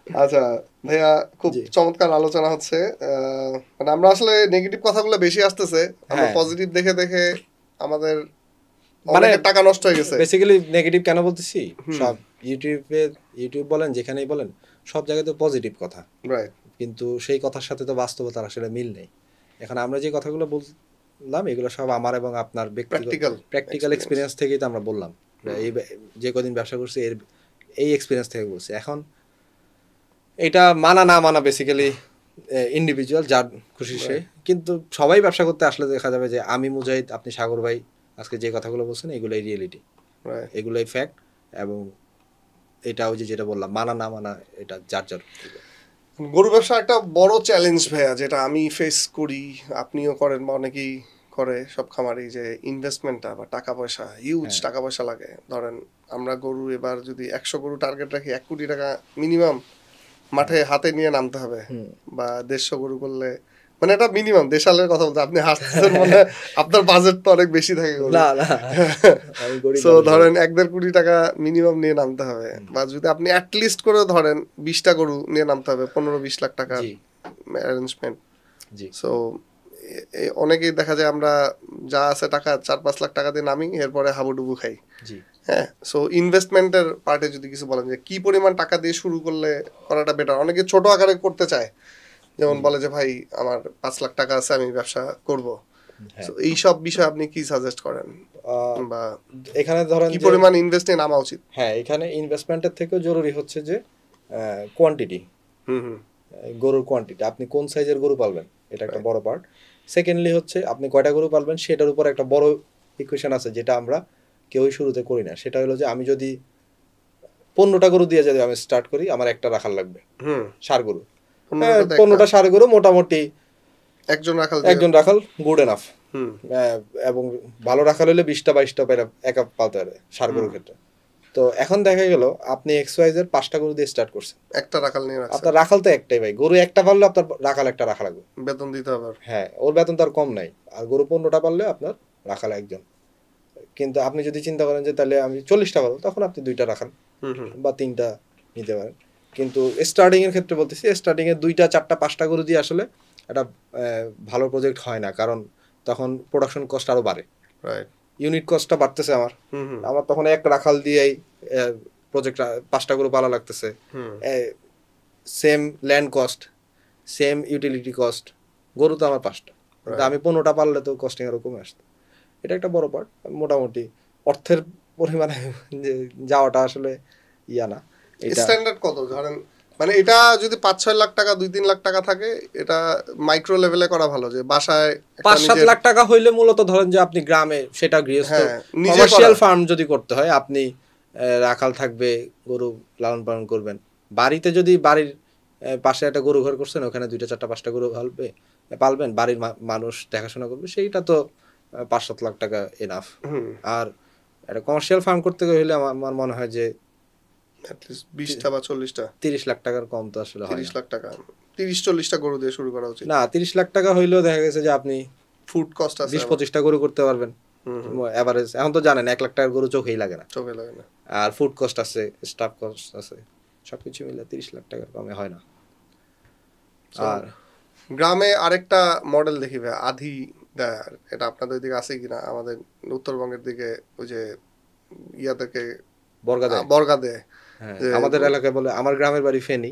আচ্ছা ভাইয়া খুব চমৎকার আলোচনা হচ্ছে। মানে আমরা আসলে নেগেটিভ কথাগুলো বেশি আসতেছে, আমরা পজিটিভ দেখে দেখে আমাদের মানে টাকা নষ্ট হয়ে গেছে। বেসিক্যালি নেগেটিভ কেন বলতেছি, সব ইউটিউব বলেন যেখানেই বলেন সব জায়গায় তো পজিটিভ কথা, রাইট, কিন্তু সেই কথার সাথে তো বাস্তবতার আসলে মিল নেই। এখন আমরা যে কথাগুলো বললাম এগুলো সব আমার এবং আপনার প্র্যাকটিক্যাল এক্সপিরিয়েন্স থেকেই তো আমরা বললাম, এই যে কদিন ব্যবসা করছি এই এক্সপিরিয়েন্স থেকে বলছি। এখন এটা মানা না মানা বেসিক্যালি ইন্ডিভিজুয়াল, যার খুশি সে, কিন্তু সবাই ব্যবসা করতে আসলে দেখা যাবে যে আমি মুজাহিদ, আপনি সাগর ভাই আজকে যে কথাগুলো বলছেন এগুলোই রিয়েলিটি, এগুলোই ফ্যাক্ট। এবং এটা ওই যে যেটা বললাম মানা না মানা এটা যার যার। গরু ব্যবসা একটা বড় চ্যালেঞ্জ ভাইয়া, যেটা আমি ফেস করি, আপনিও করেন বা অনেকেই করে সব খামারি, যে ইনভেস্টমেন্টটা বা টাকা পয়সা, হিউজ টাকা পয়সা লাগে। ধরেন আমরা গরু এবার যদি 100 গরু টার্গেট রাখি, 1 কোটি টাকা মিনিমাম মাঠে হাতে নিয়ে নামতে হবে, বা 150 গরু করলে মানে এটা মিনিমাম। দেশালের কথা বলতে আপনি হাসতেছেন, মানে আপনার বাজেট তো অনেক বেশি থাকে। সো ধরেন 1-1.5 কোটি টাকা মিনিমাম নিয়ে নামতে হবে, বা যদি আপনি অ্যাটলিস্ট করে ধরেন 20টা গরু নিয়ে নামতে হবে, 15-20 লাখ টাকা অ্যারেঞ্জমেন্ট। সো অনেকেই দেখা যায় আমরা যা আছে টাকা 4-5 লাখ টাকা দিয়ে নামি, এরপরে হাবুডুবু খাই। হ্যাঁ, সো ইনভেস্টমেন্টের পার্টে যদি কিছু বলেন যে কি পরিমাণ টাকা দিয়ে শুরু করলে করাটা বেটার। অনেকে ছোট আকারে করতে চায়, যেমন বলে যে ভাই আমার 5 লাখ টাকা আছে আমি ব্যবসা করব। এই সব বিষয়ে আপনি কি সাজেস্ট করেন, বা এখানে ধরেন কি পরিমাণ ইনভেস্ট নিয়ে নামা উচিত? হ্যাঁ, এখানে ইনভেস্টমেন্টের থেকেও জরুরি হচ্ছে যে কোয়ান্টিটি, গরুর কোয়ান্টিটি। আপনি কোন সাইজের গরু পালবেন এটা একটা বড় পার্ট। সেকেন্ডলি হচ্ছে আপনি কয়টা গরু পালবেন সেটার উপর একটা বড় ইকুয়েশন আছে, যেটা আমরা কেউই শুরুতে করি না। সেটা হলো যে আমি যদি 15টা গরু দিয়ে যদি আমি স্টার্ট করি, আমার একটা রাখাল লাগবে, ষাঁড় গরু। 15টা ষাঁড় গরু মোটামুটি একজন রাখাল গুড এনাফ। এবং ভালো রাখাল হলে 20টা-22টা একা পালতে পারে ষাঁড় গরুর ক্ষেত্রে। তো এখন দেখা গেল আপনি XYZ 5টা গরু দিয়ে স্টার্ট করছেন, একটা রাখাল নিয়ে রাখছেন। আপনার রাখাল তো একটাই ভাই, গরু একটা পারলে আপনার রাখাল একটা রাখা লাগবে, বেতন দিতে হবে। হ্যাঁ, ওর বেতন তার কম নাই। আর গরু 15টা পারলে আপনার রাখাল একজন। কিন্তু আপনি যদি চিন্তা করেন যে তাহলে আমি 40টা পারবো, তখন আপনি 2টা রাখাল বা 3টা নিতে পারেন। কিন্তু স্টার্টিং এর ক্ষেত্রে বলতেছি, স্টার্টিং এ 2টা 4টা 5টা গরু দিয়ে আসলে একটা ভালো প্রজেক্ট হয় না, কারণ তখন প্রোডাকশন কস্ট আরো বাড়ে, ইউনিট কস্টটা বাড়তেছে আমার তখন এক রাখাল দিয়েই প্রজেক্ট 5টা গরু পালা লাগতেছে, same land cost, same utility cost, গরু তো আমার 5টা, আমি 15টা পারলে তো কস্টিং আরো কমে আসতো। এটা একটা বড় পার্ট। মোটামুটি অর্থের পরিমাণে যাওয়াটা আসলে ইয়া না। স্ট্যান্ডার্ড কত ধরেন, মানে এটা যদি 5-6 লাখ টাকা 2-3 লাখ টাকা থাকে, এটা মাইক্রো লেভেলে করা ভালো। যে বাসায় 5-7 লাখ টাকা হইলে মূলত ধরেন যে আপনি গ্রামে, সেটা গৃহস্থ কমার্শিয়াল ফার্ম যদি করতে হয়, আপনি রাখাল থাকবে, গরু লালন পালন করবেন। বাড়িতে যদি বাড়ির পাশে একটা গরু ঘর করছেন, ওখানে 2টা 4টা 5টা গরু পালবেন, বাড়ির মানুষ দেখাশোনা করবে, সেইটা তো 5-7 লাখ টাকা এনাফ। আর একটা কমার্শিয়াল ফার্ম করতে হলে আমার মনে হয় যে 20টা বা 40টা 30 লাখ টাকার কম তো আসলে হয় 30 লাখ টাকা 30-40টা গরু দিয়ে শুরু করা উচিত। না, 30 লাখ টাকা হইলেও দেখা গেছে যে আপনি ফুড কস্ট আছে 20-25টা গরু করতে পারবেন এভারেজ। এখন তো জানেন 1 লাখ টাকার গরু চোখেই লাগে না, আর ফুড কস্ট আছে, স্টাফ কস্ট আছে, সবকিছু মিলে 30 লাখ টাকার কমে হয় না। আর গ্রামে আরেকটা মডেল দেখি ভাই, আধি দেয়। এটা আপনাদের দিকে আছে কিনা? আমাদের উত্তরবঙ্গের দিকে ওই যে ইয়া থেকে বর্গা দেয়। আমাদের এলাকায় বলে, আমার গ্রামের বাড়ি ফেনী,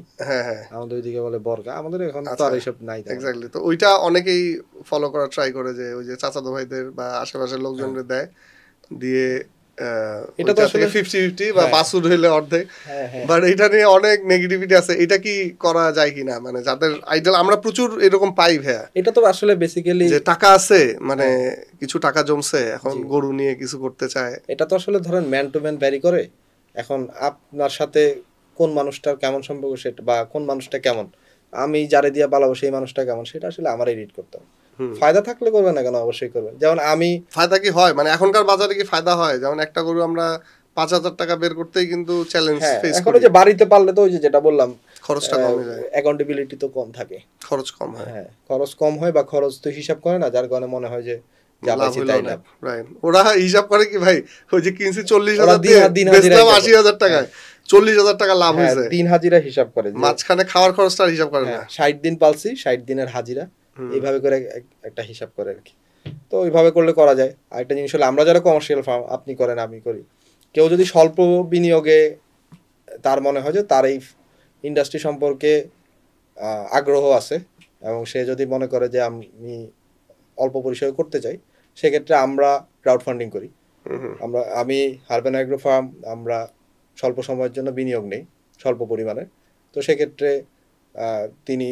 আমাদের ওইদিকে বলে বর্গা। আমাদের এখন তো আর এইসব নাই। এক্স্যাক্টলি। তো ওইটা অনেকেই ফলো করার ট্রাই করে, যে ওই যে চাচাতো ভাইদের বা আশেপাশের লোকজনদের দেয়, দিয়ে এটা তো আসলে 50-50 বা বাসুর হইলে অর্ধেক, বাট এটা নিয়ে অনেক নেগেটিভিটি আছে। এটা কি করা যায় কিনা, মানে যাদের আইডল আমরা প্রচুর এরকম পাই ভাইয়া, এটা তো আসলে বেসিক্যালি যে টাকা আছে, মানে কিছু টাকা জমছে, এখন গরু নিয়ে কিছু করতে চায়। এটা তো আসলে ধরেন ম্যান টু ম্যান ভ্যারি করে। এখন আপনার সাথে কোন মানুষটার কেমন সম্পর্ক সেটা, বা কোন মানুষটা কেমন, আমি যারে দিয়া পালাবো সেই মানুষটা কেমন, সেটা আসলে আমার এডিট করতে হবে। ফায়দা থাকলে করবেন না কেন, অবশ্যই করবেন। যেমন আমি ফায়দা কি হয়, মানে এখনকার বাজারে কি ফায়দা হয়? যেমন একটা গরু আমরা 5,000 টাকা বের করতেই কিন্তু চ্যালেঞ্জ ফেস এখন করি। যে বাড়িতে পারলে তো ওই যে যেটা বললাম, খরচটা কমে যায়, অ্যাকাউন্টেবিলিটি তো কম থাকে, খরচ কম হয়। হ্যাঁ, খরচ কম হয়, বা খরচ তো হিসাব করে না, যার কারণে মনে হয় যে যা পাইছি তাই লাভ। রাইট, ওরা হিসাব করে কি ভাই, ওই যে কিনছি 40,000 দিয়ে বেচলাম 80,000 টাকায়, 40,000 টাকা লাভ হয়েছে, দিন হাজিরা হিসাব করে, মাঝখানে খাওয়ার খরচটা হিসাব করে না। 60 দিন পালছি, 60 দিনের হাজিরা, এইভাবে করে একটা হিসাব করে আর কি। তো ওইভাবে করলে করা যায়। আরেকটা জিনিস হলো, আমরা যারা কমার্শিয়াল ফার্ম, আপনি করেন আমি করি, কেউ যদি স্বল্প বিনিয়োগে তার মনে হয় যে তার এই ইন্ডাস্ট্রি সম্পর্কে আগ্রহ আছে, এবং সে যদি মনে করে যে আমি অল্প পরিসরে করতে চাই, সেক্ষেত্রে আমরা ক্রাউড ফান্ডিং করি। আমি হারবান অ্যাগ্রো ফার্ম, আমরা স্বল্প সময়ের জন্য বিনিয়োগ নেই, স্বল্প পরিমাণে। তো সেক্ষেত্রে তিনি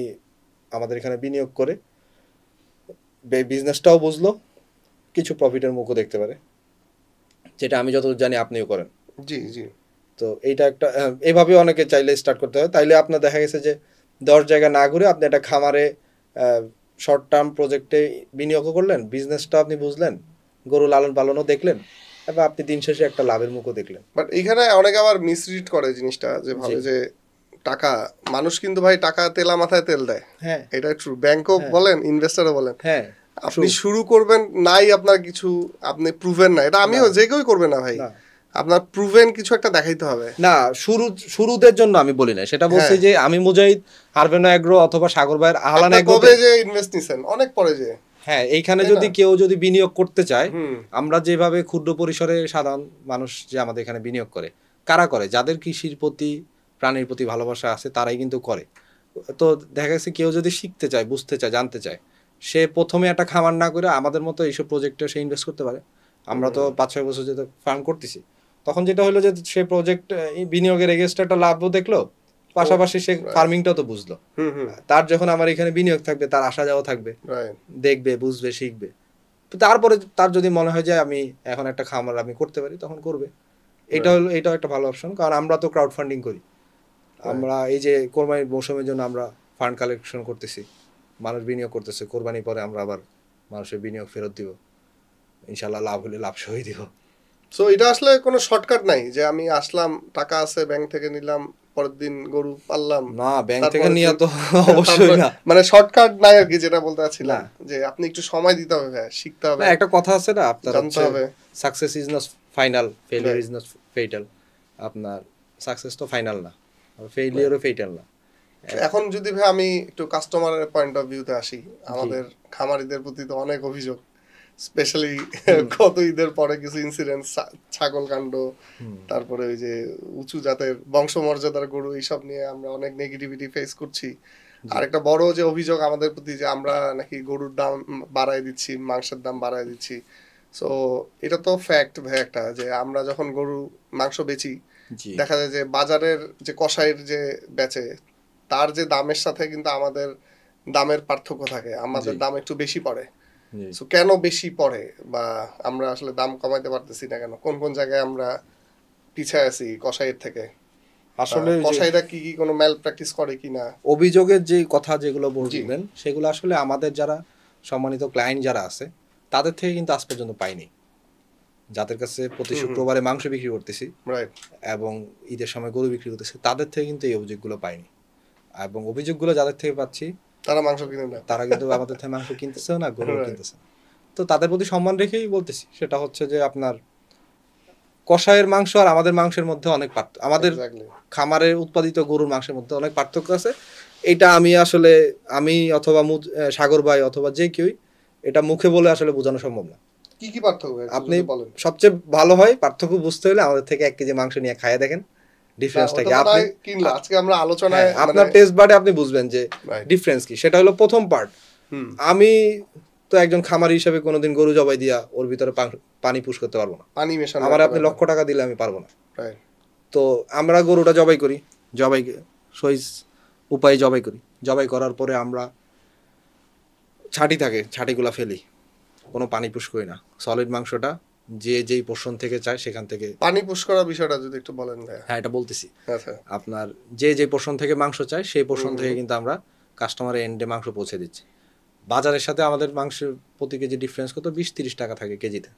আমাদের এখানে বিনিয়োগ করে বিজনেসটাও বুঝলো, কিছু প্রফিটের মুখও দেখতে পারে, যেটা আমি যত জানি আপনিও করেন। জি জি। তো এইটা একটা, এইভাবে অনেকে চাইলে স্টার্ট করতে হয়। তাইলে আপনার দেখা গেছে যে 10 জায়গা না ঘুরে আপনি একটা খামারে শর্ট টার্ম প্রজেক্টে বিনিয়োগও করলেন, বিজনেসটা আপনি বুঝলেন, গরু লালন পালনও দেখলেন, এবং আপনি দিন শেষে একটা লাভের মুখও দেখলেন। বাট এখানে অনেকে আবার মিসরিড করে জিনিসটা, যে ভাবে যে টাকা, মানুষ কিন্তু ভাই টাকা তেলা মাথায় তেল দেয়। হ্যাঁ, এটা ট্রু। ব্যাংকও বলেন, ইনভেস্টরও বলেন, হ্যাঁ, আপনি শুরু করবেন নাই, আপনার কিছু আপনি প্রুভেন না, এটা আমিও যে কেউই করবে না ভাই, আপনার প্রুভেন কিছু একটা দেখাইতে হবে। না, শুরুদের জন্য আমি বলি না, সেটা বলছি যে আমি মুজাহিদ, হারবেন অ্যাগ্রো অথবা সাগর ভাইয়ের আহলান অ্যাগ্রো, কবে যে ইনভেস্ট নিছেন অনেক পরে যে, হ্যাঁ, এইখানে যদি কেউ যদি বিনিয়োগ করতে চায়, আমরা যেভাবে ক্ষুদ্র পরিসরে সাধারণ মানুষ যে আমাদের এখানে বিনিয়োগ করে, কারা করে, যাদের কৃষির প্রতি প্রাণীর প্রতি ভালোবাসা আছে, তারাই কিন্তু করে। তো দেখা গেছে কেউ যদি শিখতে চায়, বুঝতে চায়, জানতে চায়, সে প্রথমে একটা খামার না করে আমাদের মতো এইসব প্রজেক্টে সে ইনভেস্ট করতে পারে। আমরা তো 5-6 বছর যেটা ফার্ম করতেছি, তখন যেটা হলো যে সে প্রজেক্ট বিনিয়োগের এগেইনস্টে একটা লাভও দেখলো, পাশাপাশি সে ফার্মিংটাও তো বুঝলো। তার যখন আমার এখানে বিনিয়োগ থাকবে, তার আসা যাওয়া থাকবে, দেখবে, বুঝবে, শিখবে। তারপরে তার যদি মনে হয় যে আমি এখন একটা খামার আমি করতে পারি, তখন করবে। এটাও একটা ভালো অপশন, কারণ আমরা তো ক্রাউড ফান্ডিং করি। আমরা এই যে কোরবানির মৌসুমের জন্য আমরা ফান্ড কালেকশন করতেছি, মানুষ বিনিয়োগ করতেছে, কোরবানির পরে আমরা আবার মানুষের বিনিয়োগ ফেরত দিব, ইনশাল্লাহ লাভ হলে লাভ সহই দিব। সো এটা আসলে কোনো শর্টকাট নাই যে আমি আসলাম, টাকা আছে, ব্যাংক থেকে নিলাম, পরের দিন গরু পাললাম। না, ব্যাংক থেকে নিয়ে তো অবশ্যই না, মানে শর্টকাট নাই আর কি, যেটা বলতে চাচ্ছিলাম, যে আপনি একটু সময় দিতে হবে, শিখতে হবে। একটা কথা আছে না আপনার, জানতে হবে, success is not final, failure is not fatal. আপনার সাকসেস তো ফাইনাল না, ফেলিয়ারও ফেটাল না। এখন যদি ভাই আমি একটু কাস্টমারের পয়েন্ট অফ ভিউতে আসি, আমাদের খামারিদের প্রতি তো অনেক অভিযোগ, স্পেশালি গত ঈদের পরে কিছু ইনসিডেন্ট, ছাগল কাণ্ড, তারপরে ওই যে উঁচু জাতের বংশমর্যাদার গরু, এইসব নিয়ে আমরা অনেক নেগেটিভিটি ফেস করছি। আর একটা বড় যে অভিযোগ আমাদের প্রতি, যে আমরা নাকি গরুর দাম বাড়ায় দিচ্ছি, মাংসের দাম বাড়ায় দিচ্ছি। সো এটা তো ফ্যাক্ট ভাই একটা, যে আমরা যখন গরু মাংস বেচি, দেখা যায় যে বাজারের যে কসাইয়ের যে বেচে, তার যে দামের সাথে কিন্তু আমাদের দামের পার্থক্য থাকে, আমাদের দাম একটু বেশি পড়ে। সো কেন বেশি পড়ে, বা আমরা আসলে দাম কমাইতে পারতেছি না কেন, কোন কোন জায়গায় আমরা পিছায় আছি কসাইয়ের থেকে? আসলে কসাইরা কি কোনো ম্যাল প্র্যাকটিস করে কিনা, অভিযোগের যে কথা যেগুলো বলছিলেন, সেগুলো আসলে আমাদের যারা সম্মানিত ক্লায়েন্ট যারা আছে, তাদের থেকে কিন্তু আজ পর্যন্ত পাইনি। যাদের কাছে প্রতি শুক্রবারে মাংস বিক্রি করতেছি এবং ঈদের সময় গরু বিক্রি করতেছি, তাদের থেকে কিন্তু এই অভিযোগগুলো পাইনি। এবং অভিযোগগুলো যাদের থেকে পাচ্ছি, তারা মাংস কিনে না, তারা কিন্তু আমাদের থেকে মাংস কিনতেছেও না, গরু কিনতেছে। তো তাদের প্রতি সম্মান রেখেই বলতেছি, সেটা হচ্ছে যে আপনার কষায়ের মাংস আর আমাদের মাংসের মধ্যে অনেক পার্থক্য, আমাদের খামারে উৎপাদিত গরুর মাংসের মধ্যে অনেক পার্থক্য আছে। এটা আমি অথবা সাগর ভাই অথবা যে কেউই এটা মুখে বলে আসলে বোঝানো সম্ভব না। কি কি পার্থক্য আপনি সবচেয়ে ভালো হয় পার্থক্য বুঝতে হলে আমাদের থেকে 1 কেজি মাংস নিয়ে খাইয়ে দেখেন, ডিফারেন্সটা কি। আপনি আজকে আমরা আলোচনায় আপনার টেস্ট বাডে আপনি বুঝবেন যে ডিফারেন্স কি। সেটা হলো প্রথম পার্ট, আমি তো একজন খামারি হিসেবে কোনোদিন গরু জবাই দিয়া ওর ভিতরে পানি পুশ করতে পারবো না। পানি মেশানো আমার আপনি লক্ষ টাকা দিলে আমি পারবো না। Right. তো আমরা গরুটা জবাই করি, জবাই সইজ উপায়ে জবাই করি। জবাই করার পরে আমরা ছাটি থাকে, ছাটিগুলা ফেলি, কোনো পানি পুশ করি না। সলিড মাংসটা যে যেই পোর্শন থেকে চায় সেখান থেকে। পানি পুশ করার বিষয়টা যদি একটু বলেন ভাই। হ্যাঁ, এটা বলতেছি। আচ্ছা, আপনার যে যে পোর্শন থেকে মাংস চায় সেই পোর্শন থেকে কিন্তু আমরা কাস্টমারের এন্ডে মাংস পৌঁছে দিচ্ছি। বাজারের সাথে আমাদের মাংসের প্রতি কেজি ডিফারেন্স কত, 20-30 টাকা থাকে কেজিতে।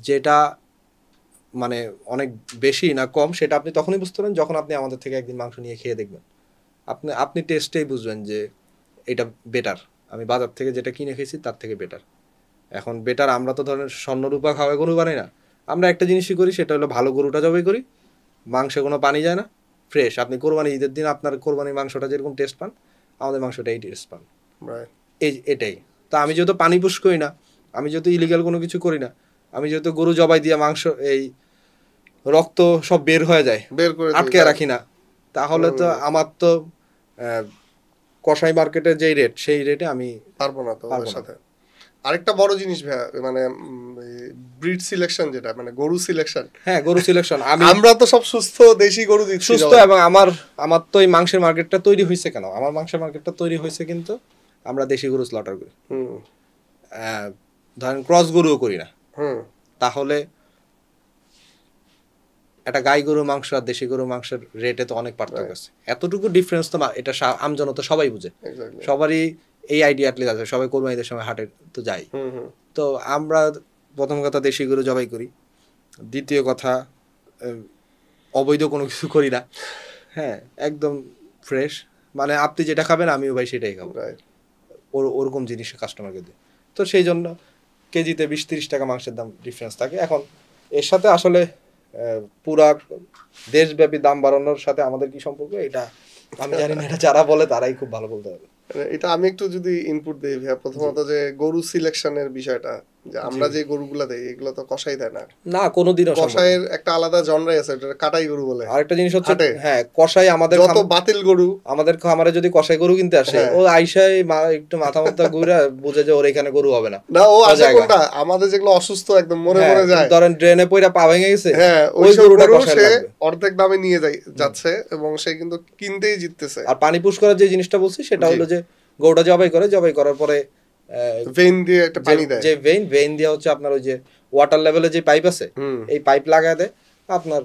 যেটা মানে অনেক বেশি না কম সেটা আপনি তখনই বুঝতে পারেন যখন আপনি আমাদের থেকে একদিন মাংস নিয়ে খেয়ে দেখবেন। আপনি টেস্টেই বুঝবেন যে এটা বেটার, আমি বাজার থেকে যেটা কিনে খেয়েছি তার থেকে বেটার। এখন বেটার আমরা তো ধরেন স্বর্ণরূপা খাওয়া গরু বানাই না, আমরা একটা জিনিসই করি, সেটা হলো ভালো গরুটা জবাই করি, মাংসে কোনো পানি যায় না, ফ্রেশ। আপনি কোরবানি ঈদের দিন আপনার কোরবানির মাংসটা যেরকম টেস্ট পান, আমাদের মাংসটা এই টেস্ট পান। এটাই তো। আমি যেহেতু পানি পুশ করি না, আমি যেহেতু ইলিগাল কোনো কিছু করি না, আমি যেহেতু গরু জবাই দিয়ে মাংস এই রক্ত সব বের হয়ে যায়, বের করে আটকে রাখি না, তাহলে তো আমার তো কসাই মার্কেটের যেই রেট সেই রেটে আমি পারবো না তো ওদের সাথে। আরেকটা বড় জিনিস ভাইয়া, মানে ব্রিড সিলেকশন, যেটা মানে গরু সিলেকশন। হ্যাঁ, গরু সিলেকশন। আমরা তো সব সুস্থ দেশি গরু দিচ্ছি, সুস্থ। এবং আমার তো এই মাংসের মার্কেটটা তৈরি হয়েছে কেন, আমার মাংসের মার্কেটটা তৈরি হয়েছে কিন্তু আমরা দেশি গরু স্লটার করি, ধরেন ক্রস গরুও করি না। তাহলে একটা গাই গরুর মাংস আর দেশি গরুর মাংসের রেটে তো অনেক পার্থক্য আছে। এতটুকু ডিফারেন্স তো এটা আমজনতা সবাই বুঝে, সবারই এই আইডিয়া অ্যাটলিস্ট আছে, সবাই কোরবানিদের সময় হাটে তো যাই। তো আমরা প্রথম কথা দেশি গরু জবাই করি, দ্বিতীয় কথা অবৈধ কোনো কিছু করি না। হ্যাঁ, একদম ফ্রেশ, মানে আপনি যেটা খাবেন আমিও ভাই সেটাই খাবো, ওরকম জিনিস কাস্টমারকে দিই। তো সেই জন্য কেজিতে 20-30 টাকা মাংসের দাম ডিফারেন্স থাকে। এখন এর সাথে আসলে পুরা দেশব্যাপী দাম বাড়ানোর সাথে আমাদের কি সম্পর্ক এটা আমি জানি না, এটা যারা বলে তারাই খুব ভালো বলতে পারবে। এটা আমি একটু যদি ইনপুট দিই ভাইয়া, প্রথমত যে গরু সিলেকশনের বিষয়টা, যে আমরা যে গরুগুলা দেই এগুলো তো কসাই দেয় না, না কোনোদিনও। কসাইয়ের একটা আলাদা জনরাই আছে, এটা কাটাই গরু বলে। আরেকটা জিনিস হচ্ছে, হ্যাঁ, কসাই আমাদের যত বাতিল গরু আমাদের খামারে যদি কসাই গরু কিনতে আসে, ও আইসাই একটু মাথা মাথা ঘুরে বুঝে যে ওর এখানে গরু হবে না। না, ও আসে কোনটা, আমাদের যেগুলো অসুস্থ একদম মরে মরে যায়, ধরেন ড্রেনে পয়রা পা ভেঙে গেছে, হ্যাঁ, ওই গরুটা সে অর্ধেক দামে নিয়ে যাচ্ছে এবং সে কিন্তু কিনতেই জিততেছে। আর পানি পুশ করার যে জিনিসটা বলছি সেটা হলো যে গরুটা জবাই করার পরে ভেইন দিয়ে একটা পানি দেয়, যে ভেইন দিয়ে হচ্ছে আপনার ওই যে ওয়াটার লেভেলে যে পাইপ আছে, এই পাইপ লাগায় দেয়, আপনার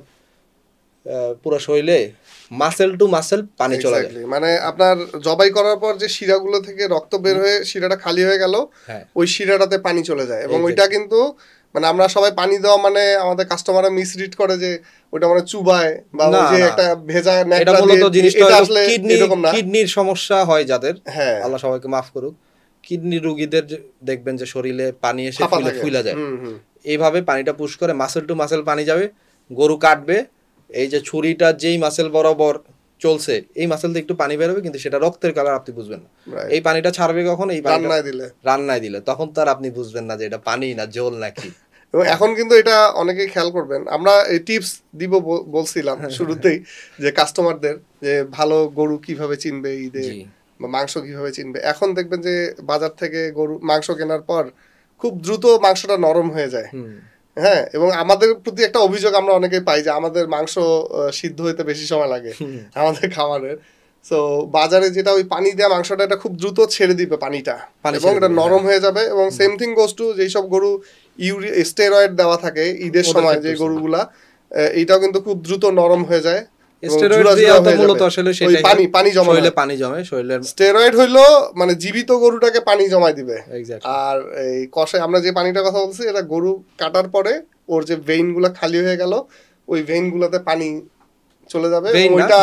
পুরো শরীরে মাসেল টু মাসেল পানি চলে যায়। মানে আপনার জবাই করার পর যে শিরাগুলো থেকে রক্ত বের হয়ে শিরাটা খালি হয়ে গেল, ওই শিরাটাতে পানি চলে যায়। এবং ওইটা কিন্তু মানে আমরা সবাই পানি দেওয়া মানে আমাদের কাস্টমাররা মিসরিড করে যে ওটা মানে চুবায় বা ওই যে একটা ভেজা নেকড়া দিয়ে, এটা আসলে কিডনির সমস্যা হয় যাদের, আল্লাহ সবাইকে মাফ করুক, কিডনি রোগীদের দেখবেন যে শরীরে পানি এসে ফুলে যায়। এইভাবে পানিটা পুশ করে মাসেল টু মাসেল পানি যাবে, গরু কাটবে, এই যে ছুরিটা যেই মাসেল বরাবর চলছে এই মাসেল দিয়ে একটু পানি বেরোবে, কিন্তু সেটা রক্তের কালার আপনি বুঝবেন না। এই পানিটা ছাড়বে কখন, এই রান্নায় দিলে, তখন তার আপনি বুঝবেন না যে এটা পানি না জল নাকি। এবং এখন কিন্তু এটা অনেকেই খেয়াল করবেন, আমরা এই টিপস দিব বলছিলাম শুরুতেই যে কাস্টমারদের যে ভালো গরু কিভাবে চিনবে ঈদে, বা মাংস কিভাবে চিনবে। এখন দেখবেন যে বাজার থেকে গরু মাংস কেনার পর খুব দ্রুত মাংসটা নরম হয়ে যায়। হ্যাঁ, এবং আমাদের প্রতি একটা অভিযোগ আমরা অনেকেই পাই যে আমাদের মাংস সিদ্ধ হইতে বেশি সময় লাগে আমাদের খামারের। সো বাজারে যেটা ওই পানি দেওয়া মাংসটা এটা খুব দ্রুত ছেড়ে দিবে পানিটা, এবং এটা নরম হয়ে যাবে। এবং সেম থিং গোস টু যেই সব গরু স্টেরয়েড দেওয়া থাকে ঈদের সময়, যে গরুগুলা, এইটাও কিন্তু খুব দ্রুত নরম হয়ে যায়। স্টেরয়েড হইলো মানে জীবিত গরুটাকে পানি জমাই দিবে। আর এই কষায় আমরা যে পানিটার কথা বলছি, এটা গরু কাটার পরে ওর যে ভেইন গুলা খালি হয়ে গেল, ওই ভেইন গুলাতে পানি চলে যাবে, ওইটা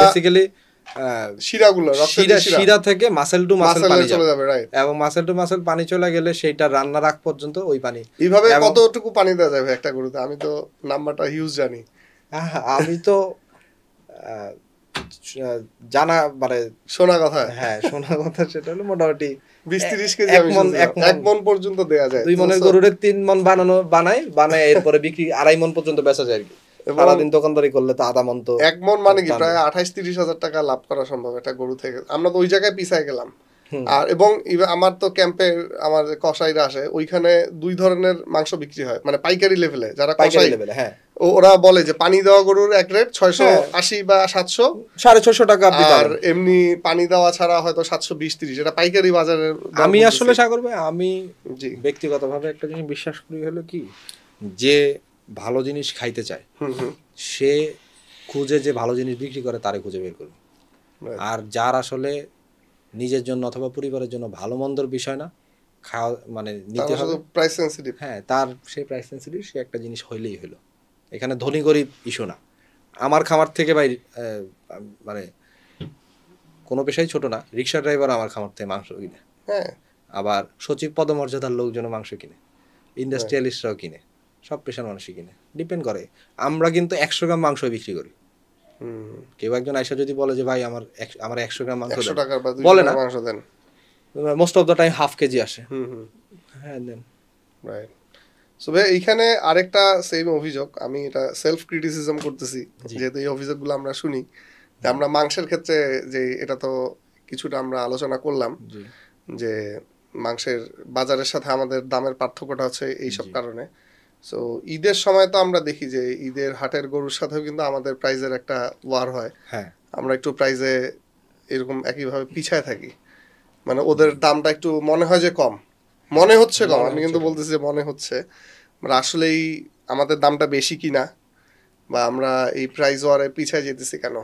শিরা থেকে মাসেল টু মাসেল পানি চলে যাবে, রাইট। এবং মাসেল টু মাসেল পানি চলে গেলে সেইটা রান্নার আগ পর্যন্ত ওই পানি। এইভাবে কতটুকু পানি দেওয়া যাবে একটা গরুতে? আমি তো নাম্বারটা হিউজ জানি, আমি তো জানা মানে শোনা কথা, হ্যাঁ শোনা কথা, সেটা হলো মোটামুটি 20-30 কেজি, 1 মণ পর্যন্ত দেয়া যায়। 2 মণের গরুরে 3 মণ বানায় এরপরে বিক্রি 2.5 মণ পর্যন্ত বেচা যায় আর কি। সারাদিন দোকানদারি করলে তো আধা মণ, তো 1 মণ মানে কি প্রায় 28-30 হাজার টাকা লাভ করা সম্ভব একটা গরু থেকে। আমরা তো ওই জায়গায় পিছায় গেলাম, আর এবং আমার তো ক্যাম্পে আমার কসাইরা আসে, ওইখানে 2 ধরনের মাংস বিক্রি হয়, মানে পাইকারি লেভেলে যারা কসাই, হ্যাঁ ওরা বলে যে পানি দেওয়া গরুর এক রেট 680 বা 700, 650 টাকা আপনি আর পাবেন। এমনি পানি দেওয়া ছাড়া হয়তো 720-30, এটা পাইকারি বাজারে। আমি আসলে সাগর ভাই, আমি জি ব্যক্তিগতভাবে একটা জিনিস বিশ্বাস করি, হলো কি, যে ভালো জিনিস খাইতে চায় সে খুঁজে যে ভালো জিনিস বিক্রি করে তারে খুঁজে বের করবে। আর যার আসলে নিজের জন্য অথবা পরিবারের জন্য ভালো মন্দর বিষয় না, খাওয়া মানে নিতে হবে, প্রাইস সেনসিটিভ, হ্যাঁ তার সেই প্রাইস সেন্সিটিভ, সে একটা জিনিস হইলেই হলো। এখানে ধনী গরিব ইস্যু না। আমার খামার থেকে ভাই মানে কোনো পেশাই ছোট না, রিক্সা ড্রাইভার আমার খামার থেকে মাংস কিনে, হ্যাঁ আবার সচিব পদমর্যাদার লোকজনও মাংস কিনে, ইন্ডাস্ট্রিয়ালিস্টরাও কিনে, সব পেশার মানুষই কিনে, ডিপেন্ড করে। আমরা কিন্তু 100 গ্রাম মাংস বিক্রি করি। কেউ একজন আইসা যদি বলে যে ভাই আমার 100 গ্রাম মাংস 100 টাকার বা 200 বলে না, টাকার মাংস দেন, most of the time half KG আসে। হ্যাঁ দেন, রাইট। সো ভাই এইখানে আরেকটা সেম অভিযোগ, আমি এটা সেলফ ক্রিটিসিজম করতেছি, যেহেতু এই অভিযোগগুলো আমরা শুনি, যে আমরা মাংসের ক্ষেত্রে, যে এটা তো কিছুটা আমরা আলোচনা করলাম, যে মাংসের বাজারের সাথে আমাদের দামের পার্থক্যটা হচ্ছে এইসব কারণে। সো ঈদের সময় তো আমরা দেখি যে ঈদের হাটের গরুর সাথেও কিন্তু আমাদের প্রাইজের একটা ওয়ার হয়। হ্যাঁ, আমরা একটু প্রাইজে এরকম একইভাবে পিছায় থাকি, মানে ওদের দামটা একটু মনে হয় যে কম, মনে হচ্ছে কম, আমি কিন্তু বলতেছি যে মনে হচ্ছে, মানে আসলেই আমাদের দামটা বেশি কিনা, বা আমরা এই প্রাইস ওয়ারে পিছায় যেতেছি কেন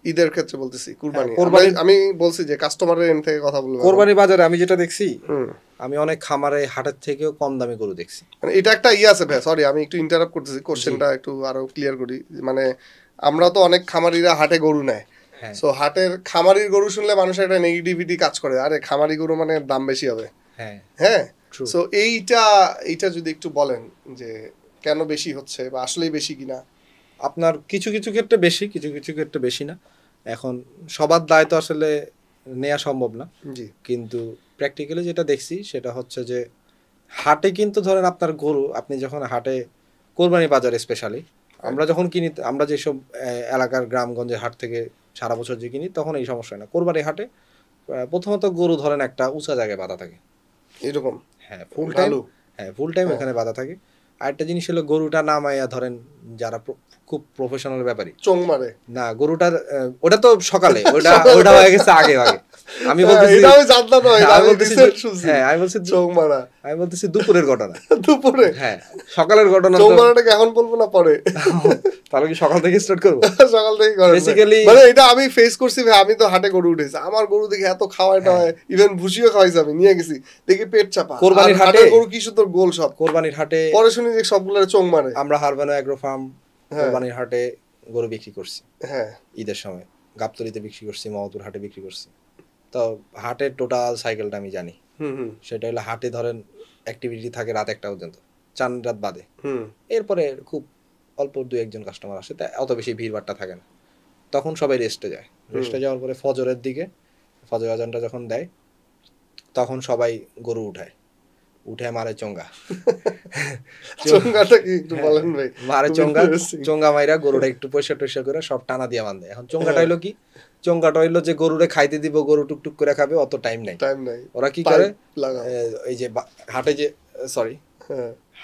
ঈদের ক্ষেত্রে বলতেছি। কুরবানি আমি বলছি যে কাস্টমারের এন্ড থেকে কথা বলবো। কোরবানি বাজারে আমি যেটা দেখছি, আমি অনেক খামারে হাটের থেকেও কম দামে গরু দেখছি। মানে এটা একটা আছে ভাই, সরি আমি একটু ইন্টারাপ্ট করতেছি, কোশ্চেনটা একটু আরো ক্লিয়ার করি। মানে আমরা তো অনেক খামারিরা হাটে গরু নেয়, সো হাটের খামারির গরু শুনলে মানুষের একটা নেগেটিভিটি কাজ করে, আরে খামারি গরু মানে দাম বেশি হবে। হ্যাঁ, সো এইটা যদি একটু বলেন যে কেন বেশি হচ্ছে বা আসলেই বেশি কিনা। আপনার কিছু কিছু ক্ষেত্রে বেশি, কিছু কিছু ক্ষেত্রে বেশি না। এখন সবার দায় তো আসলে নেওয়া সম্ভব না, জি, কিন্তু প্র্যাকটিক্যালি যেটা দেখছি সেটা হচ্ছে যে হাটে কিন্তু ধরেন আপনার গরু, আপনি যখন হাটে কোরবানি বাজারে স্পেশালি আমরা যখন কিনি, আমরা যেসব এলাকার গ্রামগঞ্জের হাট থেকে সারা বছর যে কিনি, তখন এই সমস্যা না। কোরবানি হাটে প্রথমত গরু ধরেন একটা উঁচা জায়গায় বাঁধা থাকে এরকম, হ্যাঁ ফুল টাইম এখানে বাঁধা থাকে। আরেকটা জিনিস হলো গরুটা নামাইয়া ধরেন যারা খুব প্রফেশনাল ব্যাপারী চোং মারে না, গরুটার ওটা তো সকালে, ওটা হয়ে গেছে আগে। আমি বলতেছি আমি বলতেছি দুপুরের ঘটনা, দুপুরে, হ্যাঁ সকালের ঘটনা। চোং মারাটাকে এখন বলবো না পরে? তাহলে কি সকাল থেকে স্টার্ট করবো? সকাল থেকে করেন বেসিক্যালি, মানে এটা আমি ফেস করছি ভাই। আমি তো হাটে গরু উঠেছি, আমার গরু দেখে এত খাওয়াইটা হয়, ইভেন ভুসিও খাওয়াইছে, আমি নিয়ে গেছি, দেখি পেট চাপা। কোরবানির হাটে গরু কি সুন্দর গোল সব, কোরবানির হাটে পরে শুনি যে সবগুলোর চোং মারে। আমরা হারবানো অ্যাগ্রো ফার্ম কোরবানির হাটে গরু বিক্রি করছি, হ্যাঁ ঈদের সময় গাবতলীতে বিক্রি করছি, মহতুর হাটে বিক্রি করছি। তো হাটের টোটাল সাইকেলটা আমি জানি। সেটা হলো হাটে ধরেন অ্যাক্টিভিটি থাকে রাত 1টা পর্যন্ত, 4 রাত বাদে। এরপরে খুব অল্প 2-1 জন কাস্টমার আসে, তাই অত বেশি ভিড়ভাড়টা থাকে না। তখন সবাই রেস্টে যায়, রেস্টে যাওয়ার পরে ফজরের দিকে, ফজর আজানটা যখন দেয়, তখন সবাই গরু উঠে মারে চোঙ্গা। চোঙ্গাটা কি একটু বলেন ভাই? মারে চোঙ্গা মাইরা গরুটা একটু পয়সা টয়সা করে সব টানা দিয়ে বাঁধে। এখন চোঙ্গাটা হইলো কি, চোঙ্গাটা হইলো যে গরুরে খাইতে দিব, গরু টুকটুক করে খাবে, অত টাইম নাই। ওরা কি করে, এই যে হাটে যে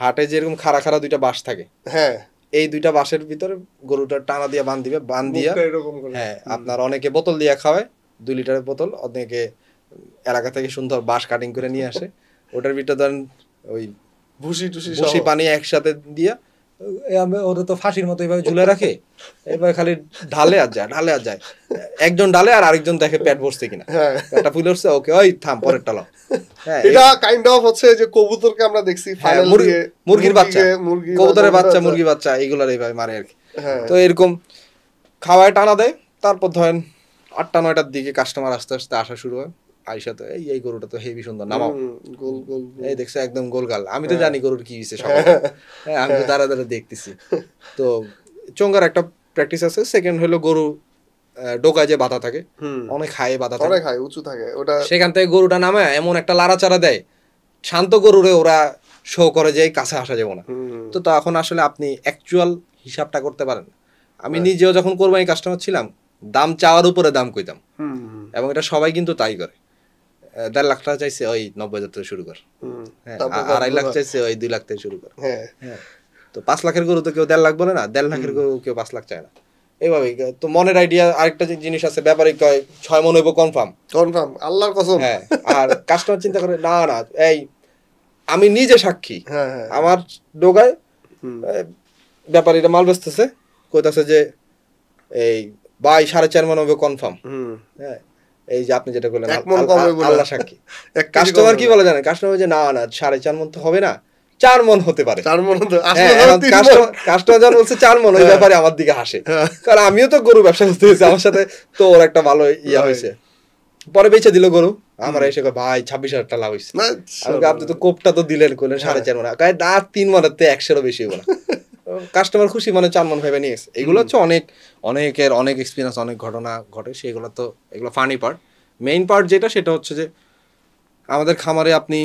হাটে যেরকম খাড়া খাড়া 2টা বাঁশ থাকে, হ্যাঁ এই 2টা বাঁশের ভিতরে গরুটা টানা দিয়ে বান্ধিয়া, হ্যাঁ আপনার অনেকে বোতল দিয়ে খাওয়ায়, 2 লিটারের বোতল, অনেকে এলাকা থেকে সুন্দর বাঁশ কাটিং করে নিয়ে আসে, ওটার ভিতরে ধরেন ওই ভুসি পানি একসাথে দিয়া, ওরা তো ফাঁসির মতো এইভাবে ঝুলে রাখে, এবার খালি ঢালে আর যায়, একজন ঢালে আর আরেকজন দেখে পেট ভরছে কিনা, পেটটা ফুলে উঠছে, ওকে ওই থাম পরের টালো। এটা কাইন্ড অফ হচ্ছে যে কবুতরকে আমরা দেখছি মুরগির বাচ্চা, কবুতরের বাচ্চা, মুরগির বাচ্চা, এইগুলার এইভাবে মারে আর কি। তো এরকম খাওয়ায় টানা দেয়। তারপর ধরেন 8টা-9টার দিকে কাস্টমার আস্তে আস্তে আসা শুরু হয়, আইসা তো এই গরুটা তো হেভি সুন্দর, নামাও, এই দেখছে একদম গোলগাল। আমি তো জানি গরুর কি হয়েছে সকালে, আমি তো দাঁড়া দেখতেছি। তো চোঙ্গার একটা প্র্যাকটিস আছে। সেকেন্ড হলো গরু ডোকায় যে বাধা থাকে, অনেক হাই বাধা থাকে, অনেক হাই উঁচু থাকে, ওটা সেখান থেকে গরুটা নামে এমন একটা লাড়াচাড়া দেয়, শান্ত গরুরে ওরা শো করে যে কাছে আসা যাবো না। তো তখন আসলে আপনি অ্যাকচুয়াল হিসাবটা করতে পারেন। আমি নিজেও যখন কোরবানি কাস্টমার ছিলাম, দাম চাওয়ার উপরে দাম কইতাম, হুম এবং এটা সবাই কিন্তু তাই করে। 1.5 লাখ টাকা চাইছে, ওই 90,000 থেকে শুরু কর। হুম হ্যাঁ, তারপর 2.5 লাখ চাইছে, ওই 2 লাখ থেকে শুরু কর। হ্যাঁ হ্যাঁ, তো 5 লাখের গরু তো কেউ 1.5 লাখ বলে না, 1.5 লাখের গরু কেউ 5 লাখ চায় না। এইভাবেই তো মনের আইডিয়া। আরেকটা জিনিস আছে, ব্যাপারে কয় 6 মন হইব কনফার্ম। কনফার্ম, আল্লাহর কসম। হ্যাঁ, আর কাস্টমার চিন্তা করে না না, এই আমি নিজে সাক্ষী, হ্যাঁ হ্যাঁ আমার ডোগায় হুম ব্যাপারীরা মাল বেচতেছে, কইতাছে যে এই ভাই 4.5 মন হবে কনফার্ম। হুম হ্যাঁ, এই যে আপনি যেটা বললেন, 1 মণ কম হবে বলে। আল্লাহ সাক্ষী। 1 কেজি কাস্টমার কম কি হবে। বলে জানেন? কাস্টমার যে না না 4.5 মন তো হবে না, 4 মন হতে পারে। 4 মণ তো আসলে হ্যাঁ, ধরো এখন 3 মণ। কাস্টমার যখন বলছে 4 মন, ওই ব্যাপারে আমার দিকে হাসে, কারণ আমিও তো গরু ব্যবসা করতে হয়েছে, আমার সাথে তো ওর একটা ভালো ইয়া হয়েছে। পরে বেচে দিল গরু, আমার এসে কয় ভাই 26,000 টাকা লাভ হয়েছে। না, আমি কই, আপনি তো কোপটা তো দিলেন, কইলেন 4.5 মন, কয় না 3 মনের থেকে 100-এরও বেশি হইব না। কাস্টমার খুশি, মানে 4 মন ভেবে নিয়ে গেছে। এগুলো হচ্ছে অনেকের অনেক এক্সপিরিয়েন্স, অনেক ঘটনা ঘটে, সেগুলো তো এগুলো ফানি পার্ট। মেইন পার্ট যেটা, সেটা হচ্ছে যে আমাদের খামারে আপনি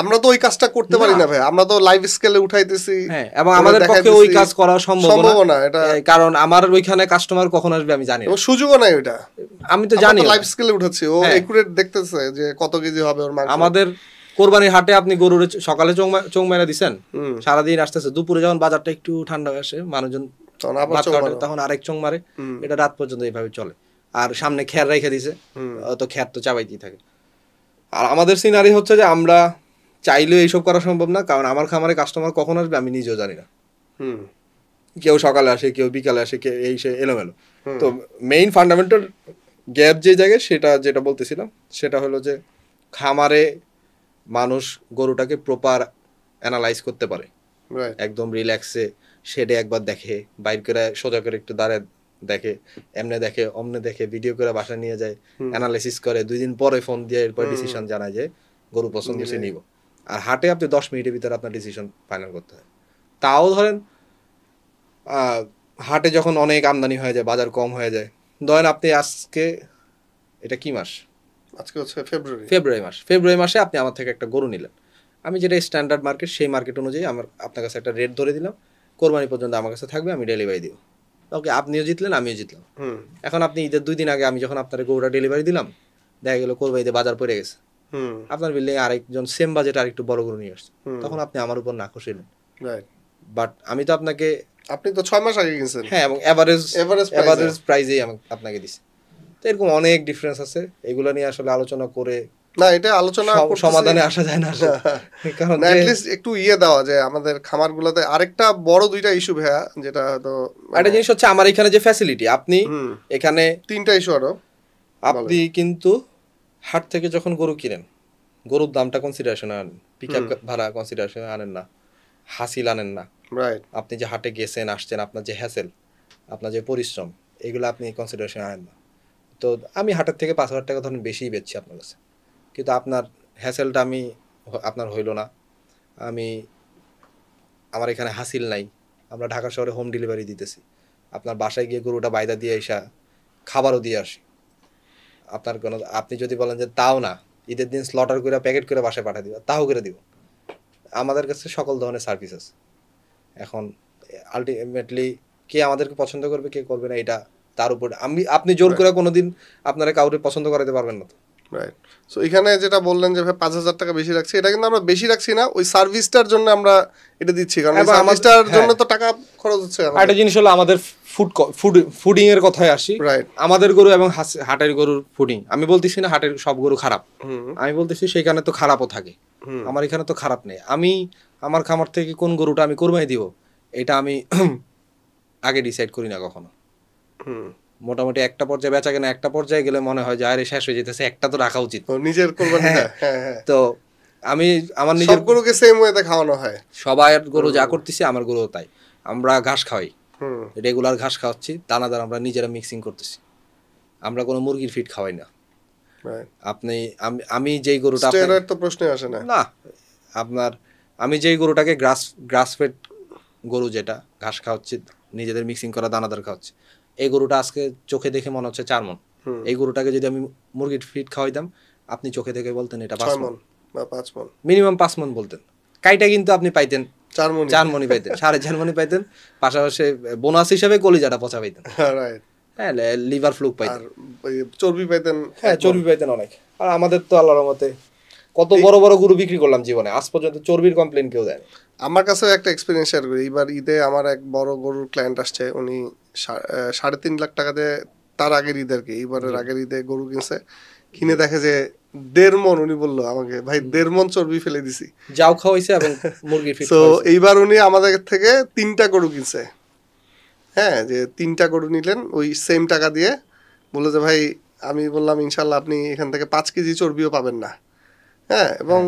আমরা তো ওই কাজটা করতে পারি না ভাই, আমরা তো লাইভ স্কেলে উঠাইতেছি। হ্যাঁ, এবং আমাদের পক্ষে ওই কাজ করা সম্ভব না এটা, কারণ আমার ওইখানে কাস্টমার কখন আসবে আমি জানি না, এবং সুযোগও নাই ওইটা। আমি তো জানি লাইভ স্কেলে উঠাচ্ছি, ও হ্যাঁ। একুরেট দেখতেছে যে কত কেজি হবে ওর মাংস। আমাদের কোরবানির হাটে আপনি গরুর সকালে চোখ মেরা দিচ্ছেন, সারাদিন আসতেছে, দুপুরে যখন বাজারটা একটু ঠান্ডা হয়ে আসে, মানুষজন তখন আবার ভাত চোখ কাটে, মারো। তখন আরেক চোখ মারে। এটা রাত পর্যন্ত এইভাবে চলে। আর সামনে খ্যার রেখে দিছে, তো খ্যার তো চাবাইতেই থাকে। আর আমাদের সিনারি হচ্ছে যে আমরা চাইলেও এইসব করা সম্ভব না, কারণ আমার খামারে কাস্টমার কখন আসবে আমি নিজেও জানি না। হুম কেউ সকালে আসে, কেউ বিকালে আসে, কেউ এই সে এলোমেলো। তো মেইন ফান্ডামেন্টাল গ্যাপ যে জায়গায়, সেটা যেটা বলতেছিলাম, সেটা হলো যে খামারে মানুষ গরুটাকে প্রপার অ্যানালাইজ করতে পারে, রাইট একদম রিল্যাক্সে শেডে একবার দেখে, বাইর করে সোজা করে একটু দাঁড়ায় দেখে, এমনে দেখে অমনে দেখে, ভিডিও করে বাসা নিয়ে যায়, অ্যানালাইসিস করে, 2 দিন পরে ফোন দিয়ে এরপর ডিসিশন জানায় যে গরু পছন্দ হচ্ছে নিব। আর হাটে আপনি 10 মিনিটের ভিতরে আপনার ডিসিশন ফাইনাল করতে হয়। তাও ধরেন হাটে যখন অনেক আমদানি হয়ে যায়, বাজার কম হয়ে যায়, ধরেন আপনি আজকে, এটা কি মাস, আজকে হচ্ছে ফেব্রুয়ারি মাসে আপনি আমার থেকে একটা গরু নিলেন, আমি যেটা স্ট্যান্ডার্ড মার্কেট, সেই মার্কেট অনুযায়ী আপনার কাছে একটা রেট ধরে দিলাম, কোরবানি পর্যন্ত আমার কাছে থাকবে, আমি ডেলিভারি দিব। ওকে, আপনিও জিতলেন, আমিও জিতলাম। এখন আপনি ঈদের 2 দিন আগে আমি যখন আপনার গরুটা ডেলিভারি দিলাম, দেখা গেল কোরবানিতে বাজার পড়ে গেছে, আপনার বিল্ডিং আরেকজন সেম বাজেট আরেকটু বড় গরু নিয়ে আসছে, তখন আপনি আমার উপর নাখুশ হলেন। বাট আমি তো আপনাকে, আপনি তো 6 মাস আগে কিনছেন। হ্যাঁ, এবং এভারেজ প্রাইজেই আপনাকে দিছি। তো এরকম অনেক ডিফারেন্স আছে, এগুলো নিয়ে আসলে আলোচনা করে না, এটা আলোচনা সমাধানে আসা যায় না কারণ না, অ্যাটলিস্ট একটু দেওয়া যে আমাদের খামারগুলোতে আরেকটা বড় 2টা ইস্যু ভাইয়া, যেটা হয়তো একটা জিনিস হচ্ছে আমার এখানে যে ফ্যাসিলিটি, আপনি এখানে 3টা ইস্যু আরো। আপনি কিন্তু হাট থেকে যখন গরু কিনেন, গরুর দামটা কনসিডারেশনে আনেন, পিকআপ ভাড়া কনসিডারেশনে আনেন না, হাসিল আনেন না। রাইট, আপনি যে হাটে গেছেন আসছেন, আপনার যে হ্যাসেল, আপনার যে পরিশ্রম, এগুলো আপনি কনসিডারেশনে আনেন না। তো আমি হাটের থেকে 5,000 টাকা ধরুন বেশিই বেচছি আপনার কাছে, কিন্তু আপনার হ্যাসেলটা আপনার হইল না। আমার এখানে হাসিল নাই, আমরা ঢাকা শহরে হোম ডেলিভারি দিতেছি, আপনার বাসায় গিয়ে গরুটা বাইদা দিয়ে এসা খাবারও দিয়ে আসি। আপনি যদি বলেন যে তাও না, ঈদের দিন স্লটার করে প্যাকেট করে বাসায় পাঠিয়ে দিব, তাও করে দিব। আমাদের কাছে সকল ধরনের সার্ভিস আছে। এখন আলটিমেটলি কে আমাদেরকে পছন্দ করবে, কে করবে না, এটা তার উপর আপনি জোর করে কোনোদিন আপনারা কাউকে পছন্দ করাতে পারবেন না। তো রাইট, সো এখানে যেটা বললেন যে ভাই 5,000 টাকা বেশি রাখছি, এটা কিন্তু আমরা বেশি রাখছি না, ওই সার্ভিসটার জন্য আমরা এটা দিচ্ছি, কারণ এই সার্ভিসটার জন্য তো টাকা খরচ হচ্ছে। একটা জিনিস হলো আমাদের ফুডিং এর কথায় আসি। আমাদের গরু এবং হাটের গরুর ফুডিং, আমি বলতেছি না হাটের সব গরু খারাপ, আমি বলতেছি সেখানে তো খারাপও থাকে, আমার এখানে তো খারাপ নেই। আমি আমার খামার থেকে কোন গরুটা আমি কোরবানি দিব, এটা আমি আগে ডিসাইড করি না কখনো। মোটামুটি একটা পর্যায়ে বেচা কেনা, একটা পর্যায়ে গেলে মনে হয় যে আরে শেষ হয়ে যেতেছে, একটা তো রাখা উচিত নিজের কোরবানি। তো আমি আমার নিজের গরুকে সেম ওয়েতে খাওয়ানো হয়, সবাই গরু যা করতেছি আমার গরু তাই। আমরা ঘাস খাওয়াই, রেগুলার ঘাস খাওয়াচ্ছি, দানাদার আমরা নিজেরা মিক্সিং করতেছি, আমরা কোনো মুরগির ফিড খাওয়াই না। আমি যেই গরুটা তো প্রশ্নই আসে না, আপনার আমি যেই গরুটাকে গ্রাস ফেড গরু, যেটা ঘাস খাওয়াচ্ছি, নিজেদের মিক্সিং করা দানাদার খাওয়াচ্ছি, এই গরুটা আজকে চোখে দেখে মনে হচ্ছে 4 মণ। এই গরুটাকে যদি আমি মুরগির ফিড খাওয়াইতাম, আপনি চোখে দেখে বলতেন এটা 5 মণ বা 5 মণ, মিনিমাম 5 মণ বলতেন। কাইটা কিন্তু আপনি পাইতেন 4 মণ, 4 মণই পাইতেন, 4.5 মণই পাইতেন, পাশাপাশি বোনাস হিসেবে কলিজাটা পচা পাইতেন। হ্যাঁ লিভার ফ্লুক আর পাইতেন। ওই চর্বি পাইতেন? হ্যাঁ চর্বি পাইতেন অনেক। আর আমাদের তো আল্লাহর রহমতে কত বড় বড় গরু বিক্রি করলাম জীবনে, আজ পর্যন্ত চর্বির কমপ্লেন কেউ দেয়নি। আমার কাছেও একটা এক্সপিরিয়েন্স শেয়ার করি। এইবার ঈদে আমার এক বড় গরুর ক্লায়েন্ট আসছে, উনি 3.5 লাখ টাকা দিয়ে, তার আগের ঈদ আর কি, এইবারের আগের ঈদে গরু কিনছে, কিনে দেখে যে 1.5 মণ, উনি বললো আমাকে, ভাই 1.5 মণ চর্বি ফেলে দিছি, যাও খাওয়াইছে এবং মুরগির ফিট। তো এইবার উনি আমাদের থেকে 3টা গরু কিনছে। হ্যাঁ, যে 3টা গরু নিলেন ওই সেম টাকা দিয়ে, বললো যে ভাই, আমি বললাম ইনশাল্লাহ আপনি এখান থেকে 5 কেজি চর্বিও পাবেন না। হ্যাঁ, এবং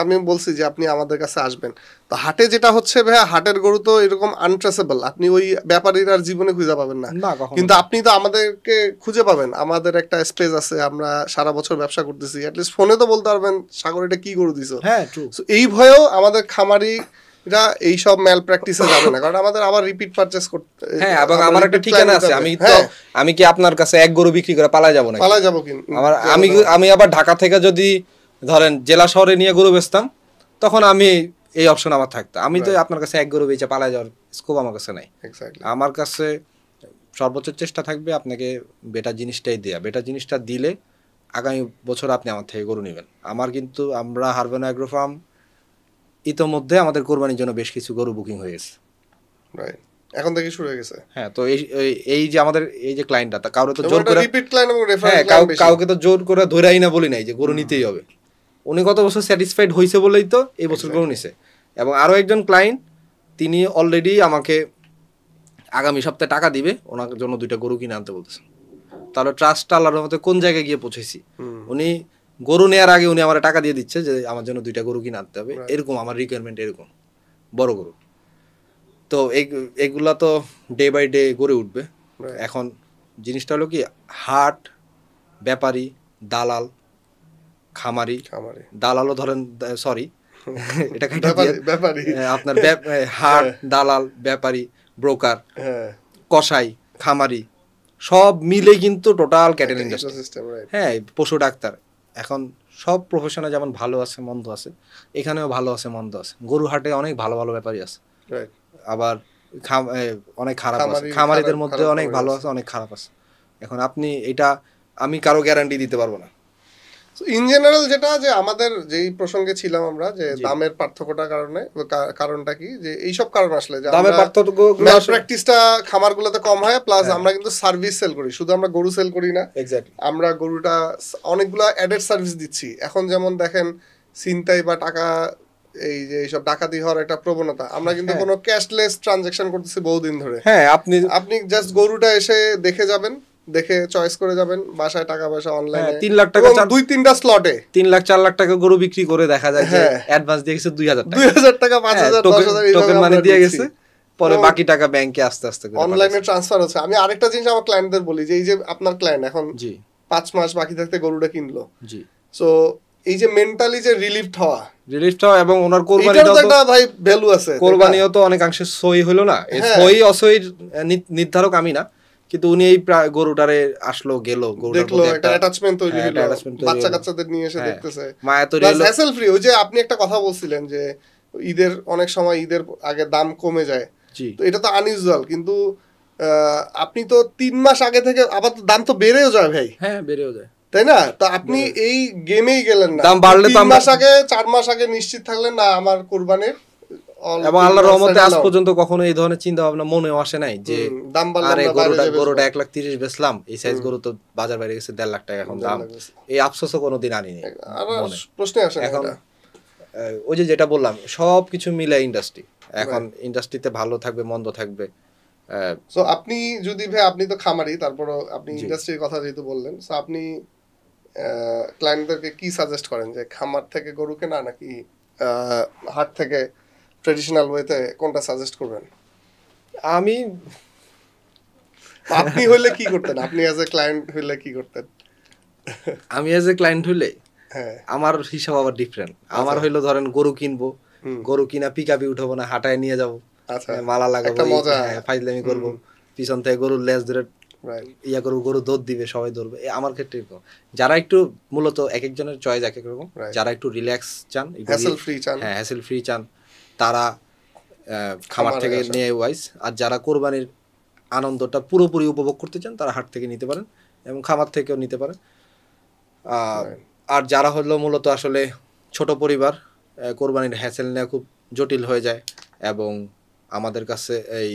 আমি বলছি যে আপনি আমাদের কাছে আসবেন। তো হাটে যেটা হচ্ছে ভাইয়া, হাটের গরু তো এরকম আনট্রেসেবল, আপনি ওই ব্যাপারীর আর জীবনে খুঁজে পাবেন না, কিন্তু আপনি তো আমাদেরকে খুঁজে পাবেন। আমাদের একটা স্পেস আছে, আমরা সারা বছর ব্যবসা করতেছি, অ্যাটলিস্ট ফোনে তো বলতে পারবেন সাগর এটা কি গরু দিছো। হ্যাঁ ট্রু। এই ভয়েও আমাদের খামারিরা এইসব ম্যাল প্র্যাকটিসে যাবে না, কারণ আমাদের আবার রিপিট পারচেজ করতে। হ্যাঁ, এবং আমার একটা ঠিকানা আছে, আমি কি আপনার কাছে এক গরু বিক্রি করে পালায় যাবো না? পালায় যাবো কি? আমি আবার ঢাকা থেকে যদি ধরেন জেলা শহরে নিয়ে গরু বেচতাম, তখন আমি এই অপশন আমার থাকতো। আমি তো আপনার কাছে এক গরু বেচে পালায় যাওয়ার স্কোপ আমার কাছে নাই। আমার কাছে সর্বোচ্চ চেষ্টা থাকবে আপনাকে বেটার জিনিসটাই দেয়া। বেটার জিনিসটা দিলে আগামী বছর আপনি আমার থেকে গরু নেবেন। আমরা হারভেন অ্যাগ্রো ফার্ম ইতোমধ্যে আমাদের কোরবানির জন্য বেশ কিছু গরু বুকিং হয়ে গেছে, এখন থেকে শুরু হয়ে গেছে। হ্যাঁ, তো এই যে আমাদের এই যে ক্লায়েন্টটা, কাউকে তো জোর করে রিপিট ক্লায়েন্ট এবং হ্যাঁ কাউকে তো জোর করে ধরেই না বলি নাই যে গরু নিতেই হবে। উনি গত বছর স্যাটিসফাইড হয়েছে বলেই তো এই বছর গরু নিছে। এবং আরো একজন ক্লায়েন্ট, তিনি অলরেডি আমাকে আগামী সপ্তাহে টাকা দিবে, ওনার জন্য 2টা গরু কিনে আনতে বলতেছেন। তাহলে ট্রাস্টটা আল্লাহর রহমতে কোন জায়গায় গিয়ে পৌঁছেছি। উনি গরু নেওয়ার আগে উনি আমার টাকা দিয়ে দিচ্ছে যে আমার জন্য 2টা গরু কিনে আনতে হবে, এরকম আমার রিকোয়ারমেন্ট, এরকম বড় গরু। তো এগুলা তো ডে বাই ডে গড়ে উঠবে। এখন জিনিসটা হলো কি, হাট, ব্যাপারী, দালাল, খামারি, দালালও ধরেন, সরি এটা ব্যাপারী, আপনার হাট, দালাল, ব্যাপারী, ব্রোকার, কসাই, খামারি সব মিলে কিন্তু টোটাল ক্যাটেল ইন্ডাস্ট্রি। হ্যাঁ, পশু ডাক্তার, এখন সব প্রফেশনে যেমন ভালো আছে মন্দ আছে, এখানেও ভালো আছে মন্দ আছে। গরু হাটে অনেক ভালো ভালো ব্যাপারী আছে, আবার অনেক খারাপ আছে। খামারিদের মধ্যে অনেক ভালো আছে, অনেক খারাপ আছে। এখন আমি কারো গ্যারান্টি দিতে পারবো না। ইন জেনারেল যেটা, যে আমাদের যেই প্রসঙ্গে ছিলাম আমরা, যে দামের পার্থক্যটার কারণটা কি, যে এইসব কারণ আসলে যে দামের পার্থক্য, ম্যাল প্র্যাকটিসটা খামারগুলোতে কম হয়, প্লাস আমরা কিন্তু সার্ভিস সেল করি, শুধু আমরা গরু সেল করি না, আমরা গরুটা অনেকগুলা অ্যাডেড সার্ভিস দিচ্ছি। এখন যেমন দেখেন ছিনতাই বা টাকা, এই যে এইসব ডাকাতি হওয়ার একটা প্রবণতা, আমরা কিন্তু কোনো ক্যাশলেস ট্রানজাকশন করতেছি বহুদিন ধরে। হ্যাঁ, আপনি জাস্ট গরুটা এসে দেখে যাবেন, দেখে চয়েস করে যাবেন, বাসায় টাকা পয়সা অনলাইনে 3 লাখ টাকা 2-3টা স্লটে 3 লাখ 4 লাখ টাকা গরু বিক্রি করে দেখা যায় যে অ্যাডভান্স দিয়ে গেছে 2000 টাকা 5000 10000 টোকেন মানি দিয়ে গেছে, পরে বাকি টাকা ব্যাংকে আস্তে আস্তে করে অনলাইনে ট্রান্সফার হচ্ছে। আমি আরেকটা জিনিস আমার ক্লায়েন্টদের বলি, যে এই যে আপনার ক্লায়েন্ট এখন 5 মাস বাকি থাকতে গরুটা কিনলো, জি, সো এই যে মেন্টালি যে রিলিফড হওয়া এবং ওনার কোরবানিটাও তো একটা ভাই ভ্যালু আছে। কোরবানিও তো অনেকাংশে সই হলো না, এই সই অসইর নির্ধারক আমি না, কিন্তু উনি এই গরুটারে আসলো গেল, দেখলো, একটা অ্যাটাচমেন্ট তৈরি হলো, বাচ্চা কাচ্চাদের নিয়ে এসে দেখতেছে, মায়া তৈরি হলো, হ্যাসেল ফ্রি। ওই যে আপনি একটা কথা বলছিলেন যে ঈদের অনেক সময় ঈদের আগে দাম কমে যায়, তো এটা তো আনইউজুয়াল, কিন্তু আপনি তো 3 মাস আগে থেকে আবার দাম তো বেড়েও যায় ভাই। হ্যাঁ, বেড়েও যায়, তাই না? তো আপনি এই গেমেই গেলেন না, দাম বাড়লে 3 মাস আগে 4 মাস আগে নিশ্চিত থাকলেন না আমার কুরবানির। এবং আল্লাহর রহমতে আজ পর্যন্ত কখনো এই ধরনের চিন্তা ভাবনা মনেও আসে নাই যে দাম বাড়লে আরে গরুটা 1,30,000 বেচলাম, এই সাইজ গরু তো বাজার বাইরে গেছে 1.5 লাখ টাকা এখন দাম, এই আফসোসও কোনোদিন আনিনি। প্রশ্নই আসে না। এখন ওই যে যেটা বললাম, সবকিছু মিলে ইন্ডাস্ট্রি, এখন ইন্ডাস্ট্রিতে ভালো থাকবে মন্দ থাকবে। সো আপনি যদি ভাই, আপনি তো খামারি, তারপরও আপনি ইন্ডাস্ট্রির কথা যেহেতু বললেন, সো আপনি ক্লায়েন্টদেরকে কি সাজেস্ট করেন, যে খামার থেকে গরু কেনা নাকি হাট থেকে ট্রেডিশনাল ওয়েতে, কোনটা সাজেস্ট করবেন? আপনি হইলে কি করতেন? আপনি অ্যাজ এ ক্লায়েন্ট হইলে কি করতেন? আমি অ্যাজ এ ক্লায়েন্ট হইলে আমার হিসাব আবার ডিফারেন্ট। আমার হইলো ধরেন গরু কিনবো, গরু কিনা পিকআপে উঠাবো না, হাটায় নিয়ে যাবো, মালা লাগাবো, ফাইজলামি করবো, পিছন থেকে গরুর লেজ ধরে ইয়া করবো, গরু দুধ দিবে, সবাই ধরবে। আমার ক্ষেত্রে এরকম। যারা একটু মূলত এক একজনের চয়েস এক এক রকম, যারা একটু রিল্যাক্স চান, হ্যাসেল ফ্রি চান, তারা খামার থেকে নিয়ে ওয়াইজ। আর যারা কোরবানির আনন্দটা পুরোপুরি উপভোগ করতে চান তারা হাট থেকে নিতে পারেন এবং খামার থেকেও নিতে পারেন। আর যারা হলো মূলত আসলে ছোট পরিবার, কোরবানির হ্যাসেল নেওয়া খুব জটিল হয়ে যায় এবং আমাদের কাছে এই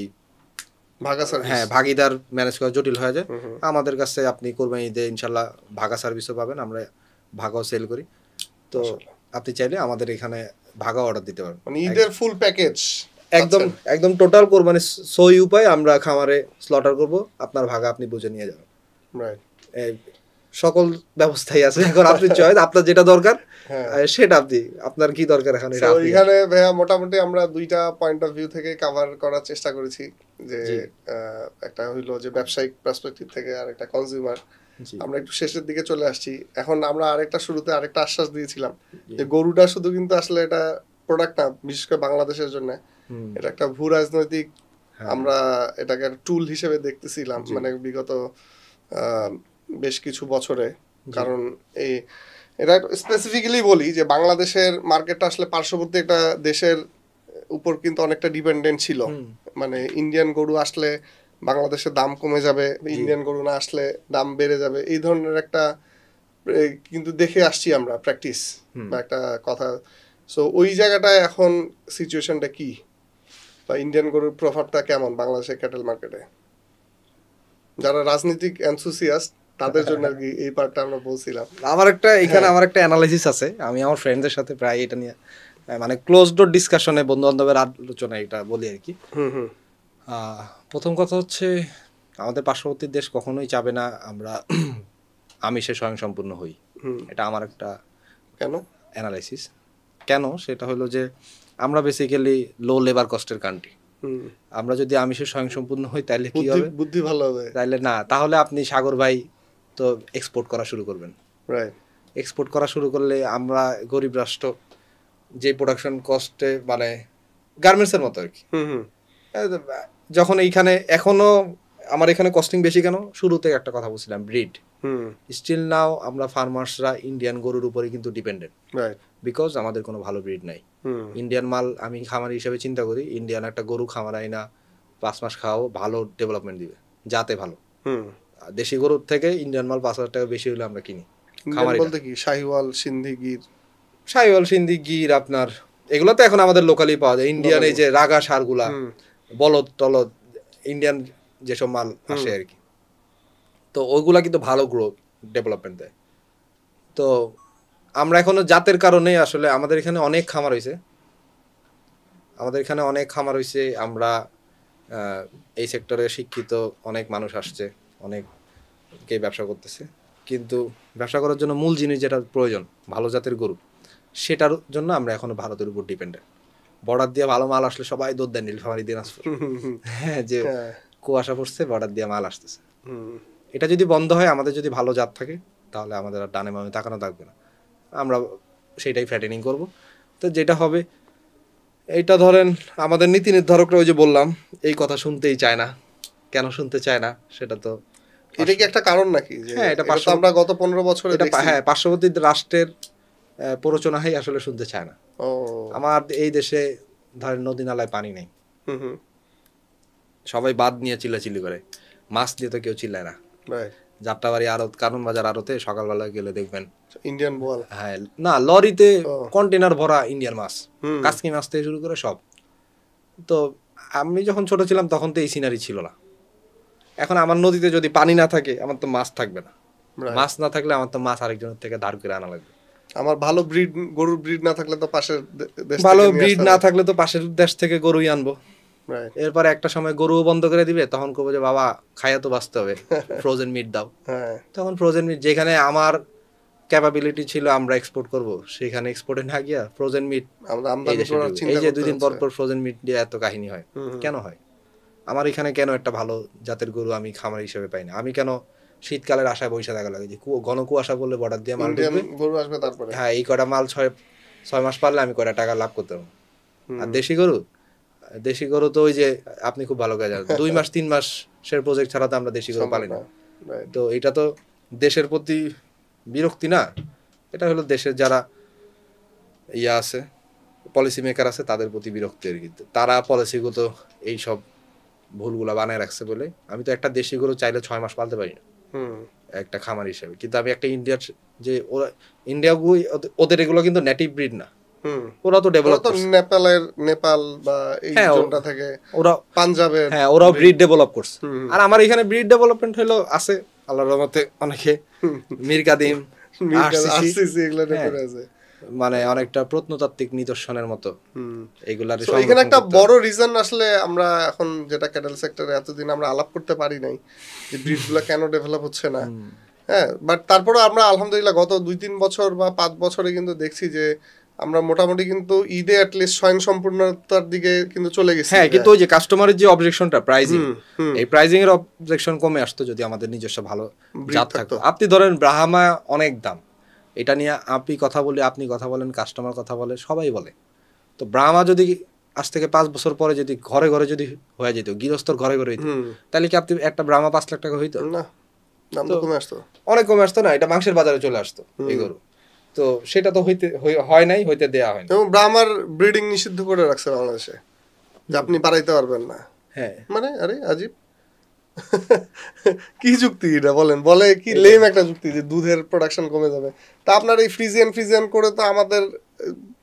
ভাগিদার ম্যানেজ করা জটিল হয়ে যায়, আমাদের কাছে আপনি কোরবানি ঈদে ইনশাল্লাহ ভাগা সার্ভিসও পাবেন, আমরা ভাগাও সেল করি। তো আপনি চাইলে আমাদের এখানে ভাগা অর্ডার দিতে পারেন, মানে ঈদের ফুল প্যাকেজ একদম একদম টোটাল কোরবানি সই উপায় আমরা খামারে স্লটার করব, আপনার ভাগা আপনি বুঝে নিয়ে যাবেন। সকল ব্যবস্থাই আছে, এখন আপনি চয়েস আপনার যেটা দরকার সেটা আপনি, আপনার কি দরকার এখানে। এখানে ভাইয়া মোটামুটি আমরা দুইটা পয়েন্ট অফ ভিউ থেকে কভার করার চেষ্টা করেছি, যে একটা হইলো যে ব্যবসায়িক পার্সপেক্টিভ থেকে আর একটা কনজিউমার। আমরা একটু শেষের দিকে চলে আসছি, এখন আমরা আরেকটা শুরুতে আরেকটা আশ্বাস দিয়েছিলাম যে গরুটা শুধু কিন্তু আসলে এটা প্রোডাক্ট না, বিশেষ করে বাংলাদেশের জন্য এটা একটা ভূ রাজনৈতিক, আমরা এটাকে টুল হিসেবে দেখতেছিলাম মানে বিগত বেশ কিছু বছরে। কারণ এই এটা স্পেসিফিক্যালি বলি যে বাংলাদেশের মার্কেটটা আসলে পার্শ্ববর্তী একটা দেশের উপর কিন্তু অনেকটা ডিপেন্ডেন্ট ছিল, মানে ইন্ডিয়ান গরু আসলে বাংলাদেশের দাম কমে যাবে, ইন্ডিয়ান গরু না আসলে দাম বেড়ে যাবে, এই ধরনের একটা কিন্তু দেখে আসছি আমরা প্র্যাকটিস বা একটা কথা। সো ওই জায়গাটায় এখন সিচুয়েশনটা কি, বা ইন্ডিয়ান গরুর প্রভাবটা কেমন বাংলাদেশের ক্যাটেল মার্কেটে? যারা রাজনৈতিক এনথুসিয়াস্ট তাদের জন্য আর কি এই পার্টটা আমরা বলছিলাম। আমার একটা অ্যানালাইসিস আছে, আমি আমার ফ্রেন্ডদের সাথে প্রায় এটা নিয়ে মানে ক্লোজ ডোর ডিসকাশনে, বন্ধু বান্ধবের আলোচনায় এটা বলি আর কি। প্রথম কথা হচ্ছে আমাদের পার্শ্ববর্তী দেশ কখনোই চাবে না আমরা আমিষে স্বয়ংসম্পূর্ণ হই, এটা আমার একটা অ্যানালাইসিস। কেন? সেটা হলো যে আমরা বেসিক্যালি লো লেবার কস্টের কান্ট্রি, আমরা যদি আমিষে স্বয়ংসম্পূর্ণ হই তাহলে কি হবে, বুদ্ধি ভালো হবে, তাহলে না, তাহলে আপনি সাগর ভাই তো এক্সপোর্ট করা শুরু করবেন। এক্সপোর্ট করা শুরু করলে আমরা গরিব রাষ্ট্র, যে প্রোডাকশন কস্টে মানে গার্মেন্টসের মতো আর কি, যখন এইখানে এখনো আমার এখানে কস্টিং বেশি কেন? শুরুতে একটা কথা বলছিলাম, ব্রিড। স্টিল নাও আমরা ফার্মার্সরা ইন্ডিয়ান গরুর উপরে কিন্তু ডিপেন্ডেন্ট, বিকজ আমাদের কোনো ভালো ব্রিড নাই। ইন্ডিয়ান মাল আমি খামারি হিসেবে চিন্তা করি, ইন্ডিয়ান একটা গরু খামার আইনা 5 মাস খাওয়াও ভালো ডেভেলপমেন্ট দিবে, যাতে ভালো। দেশি গরুর থেকে ইন্ডিয়ান মাল 5,000 টাকা বেশি হলে আমরা কিনি। খামারি বলতে কি শাহিওয়াল, সিন্ধি গির আপনার এগুলো তো এখন আমাদের লোকালি পাওয়া যায়। ইন্ডিয়ান এই যে রাগা সারগুলা, বলদ টলদ, ইন্ডিয়ান যেসব মাল আসে আর কি, তো ওইগুলা কিন্তু ভালো গ্রোথ ডেভেলপমেন্ট দেয়। তো আমরা এখনো জাতের কারণে আসলে আমাদের এখানে অনেক খামার হয়েছে, আমরা এই সেক্টরে শিক্ষিত অনেক মানুষ আসছে, অনেককে ব্যবসা করতেছে, কিন্তু ব্যবসা করার জন্য মূল জিনিস যেটা প্রয়োজন ভালো জাতের গরু, সেটার জন্য আমরা এখনো ভারতের উপর ডিপেন্ডেন্ট। বর্ডার দিয়ে ভালো মাল আসলে সবাই দৌড় দেয় নীলফামারী, দিনাজপুর, হ্যাঁ, যে কুয়াশা পড়ছে, বর্ডার দিয়ে মাল আসতেছে। এটা যদি বন্ধ হয়, আমাদের যদি ভালো জাত থাকে, তাহলে আমাদের আর ডানে বামে তাকানো থাকবে না, আমরা সেটাই ফ্যাটেনিং করব। তো যেটা হবে, এইটা ধরেন আমাদের নীতি নির্ধারকরা ওই যে বললাম এই কথা শুনতেই চায় না। কেন শুনতে চায় না সেটা তো, এটা কি একটা কারণ নাকি? হ্যাঁ, এটা আমরা গত 15 বছরে দেখছি, হ্যাঁ, পার্শ্ববর্তী রাষ্ট্রের প্ররোচনাই আসলে শুনতে চায় না। আমার এই দেশে ধরেন নদী নালায় পানি নেই, সবাই বাঁধ নিয়ে চিল্লাচিল্লি করে, মাছ দিয়ে তো কেউ চিল্লায় না। যাত্রাবাড়ি আড়ত, কারণ বাজার আড়তে সকালবেলা গেলে দেখবেন ইন্ডিয়ান বোয়াল, হ্যাঁ, না, লরিতে কন্টেনার ভরা ইন্ডিয়ান মাছ, কাসকি মাছ থেকে শুরু করে সব। তো আমি যখন ছোট ছিলাম তখন তো এই সিনারি ছিল না। এখন আমার নদীতে যদি পানি না থাকে, আমার তো মাছ থাকবে না, মাছ না থাকলে আমার তো মাছ আরেকজনের থেকে ধার করে আনা লাগবে। আমার ভালো ব্রিড, গরুর ব্রিড না থাকলে তো পাশের দেশ থেকে গরুই আনবো। এরপরে একটা সময় গরুও বন্ধ করে দিবে, তখন করবো যে বাবা খাইয়া তো বাঁচতে হবে, ফ্রোজেন মিট দাও। তখন ফ্রোজেন মিট, যেখানে আমার ক্যাপাবিলিটি ছিল আমরা এক্সপোর্ট করব, সেখানে এক্সপোর্টে না গিয়া ফ্রোজেন মিট এই যে 2 দিন পর পর ফ্রোজেন মিট দিয়ে এত কাহিনী হয়, কেন হয়? আমার এখানে কেন একটা ভালো জাতের গরু আমি খামার হিসেবে পাই না? আমি কেন শীতকালের আশায় বৈশা থাকা লাগে যে ঘন কুয়াশা পড়লে বর্ডার দিয়ে মাল গরু আসবে, তারপরে হ্যাঁ, এই কটা মাল 6 মাস পারলে আমি কটা টাকা লাভ করতে পারবো। আর দেশি গরু তো ওই যে আপনি খুব ভালো কাজ জানেন, 2 মাস 3 মাসের প্রজেক্ট ছাড়া তো আমরা দেশি গরু পালি না। তো এটা তো দেশের প্রতি বিরক্তি না, এটা হলো দেশের যারা পলিসি মেকার আছে তাদের প্রতি বিরক্তি আর কি। তারা পলিসিগত এইসব ভুলগুলা বানায় রাখছে বলে। আমি তো একটা দেশি গরু চাইলে 6 মাস পালতে পারি না একটা খামার হিসেবে, কিন্তু আমি একটা ইন্ডিয়ার যে ওরা ইন্ডিয়া ওদের এগুলো কিন্তু নেটিভ ব্রিড না, ওরা তো ডেভেলপ নেপাল বা এই জোনটা থেকে ওরা পাঞ্জাবের, হ্যাঁ ওরা ব্রিড ডেভেলপ করছে। আর আমার এখানে ব্রিড ডেভেলপমেন্ট হলো আছে আল্লাহর রহমতে, অনেকে মীর কাদিম আরসিসি এগুলো করে আছে, মানে অনেকটা প্রত্নতাত্ত্বিক নিদর্শনের মতো এইগুলার। এখানে একটা বড় রিজন আসলে আমরা এখন যেটা ক্যাটেল সেক্টরে এতদিন আমরা আলাপ করতে পারি নাই যে ব্রিডগুলো কেন ডেভেলপ হচ্ছে না। হ্যাঁ, বাট তারপরে আমরা আলহামদুলিল্লাহ গত 2-3 বছর বা 5 বছরে কিন্তু দেখছি যে আমরা মোটামুটি কিন্তু ঈদে অ্যাটলিস্ট স্বয়ং সম্পূর্ণতার দিকে কিন্তু চলে গেছি। হ্যাঁ, কিন্তু ওই যে কাস্টমারের যে অবজেকশনটা প্রাইজিং, এই প্রাইজিং এর অবজেকশন কমে আসতো যদি আমাদের নিজস্ব ভালো জাত থাকতো। আপনি ধরেন ব্রাহ্মা অনেক দাম, এটা নিয়ে আপনি কথা বলি, আপনি কথা বলেন, কাস্টমার কথা বলে, সবাই বলে। তো ব্রাহ্মা যদি আজ থেকে 5 বছর পরে যদি ঘরে ঘরে যদি হয়ে যেত, গৃহস্থর ঘরে ঘরে হইতো, তাহলে কি আপনি একটা ব্রাহ্মা 5 লাখ টাকা হইতো না? দাম তো কমে আসতো, অনেক কমে আসতো না, এটা মাংসের বাজারে চলে আসতো এই গরু। তো সেটা তো হয় নাই, হইতে দেয়া হয় না। এবং ব্রাহ্মার ব্রিডিং নিষিদ্ধ করে রাখছে বাংলাদেশে, যে আপনি বাড়াইতে পারবেন না। হ্যাঁ, মানে আরে আজীব কি যুক্তি এটা বলেন, বলে কি লেম একটা যুক্তি যে দুধের প্রোডাকশন কমে যাবে। তা আপনার এই ফ্রিজিয়ান করে তো আমাদের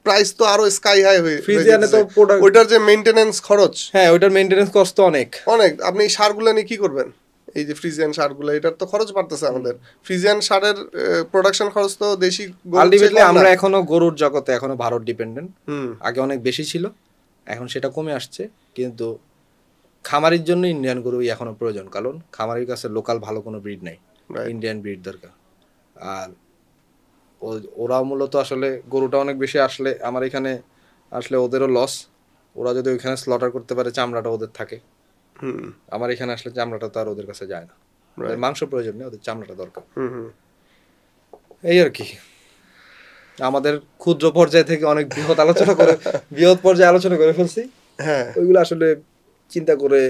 প্রাইস তো আরো স্কাই হাই হয়ে ফ্রিজিয়ানে তো ওইটার যে মেইনটেনেন্স খরচ, হ্যাঁ ওইটার মেইনটেনেন্স কস্ট তো অনেক। আপনি এই সারগুলো নিয়ে কি করবেন? এই যে ফ্রিজিয়ান সারগুলো, এটার তো খরচ বাড়তেছে আমাদের। ফ্রিজিয়ান সারের প্রোডাকশন খরচ তো দেশি আলটিমেটলি আমরা এখনো গরুর জগতে এখনো ভারত ডিপেন্ডেন্ট। আগে অনেক বেশি ছিল, এখন সেটা কমে আসছে। কিন্তু খামারির জন্য ইন্ডিয়ান গরুই এখনো প্রয়োজন, কারণ খামারির কাছে লোকাল ভালো কোনো ব্রিড নাই, ইন্ডিয়ান ব্রিড দরকার। আর ওরা মূলত আসলে গরুটা অনেক বেশি আসলে আমার এখানে আসলে ওদেরও লস। ওরা যদি ওইখানে স্লটার করতে পারে, চামড়াটা ওদের থাকে। আমার এখানে আসলে চামড়াটা তো আর ওদের কাছে যায় না, মাংস প্রয়োজন নেই, ওদের চামড়াটা দরকার। এই আর কি, আমাদের ক্ষুদ্র পর্যায় থেকে অনেক বৃহৎ পর্যায়ে আলোচনা করে ফেলছি। হ্যাঁ, ওইগুলো আসলে চিন্তা করে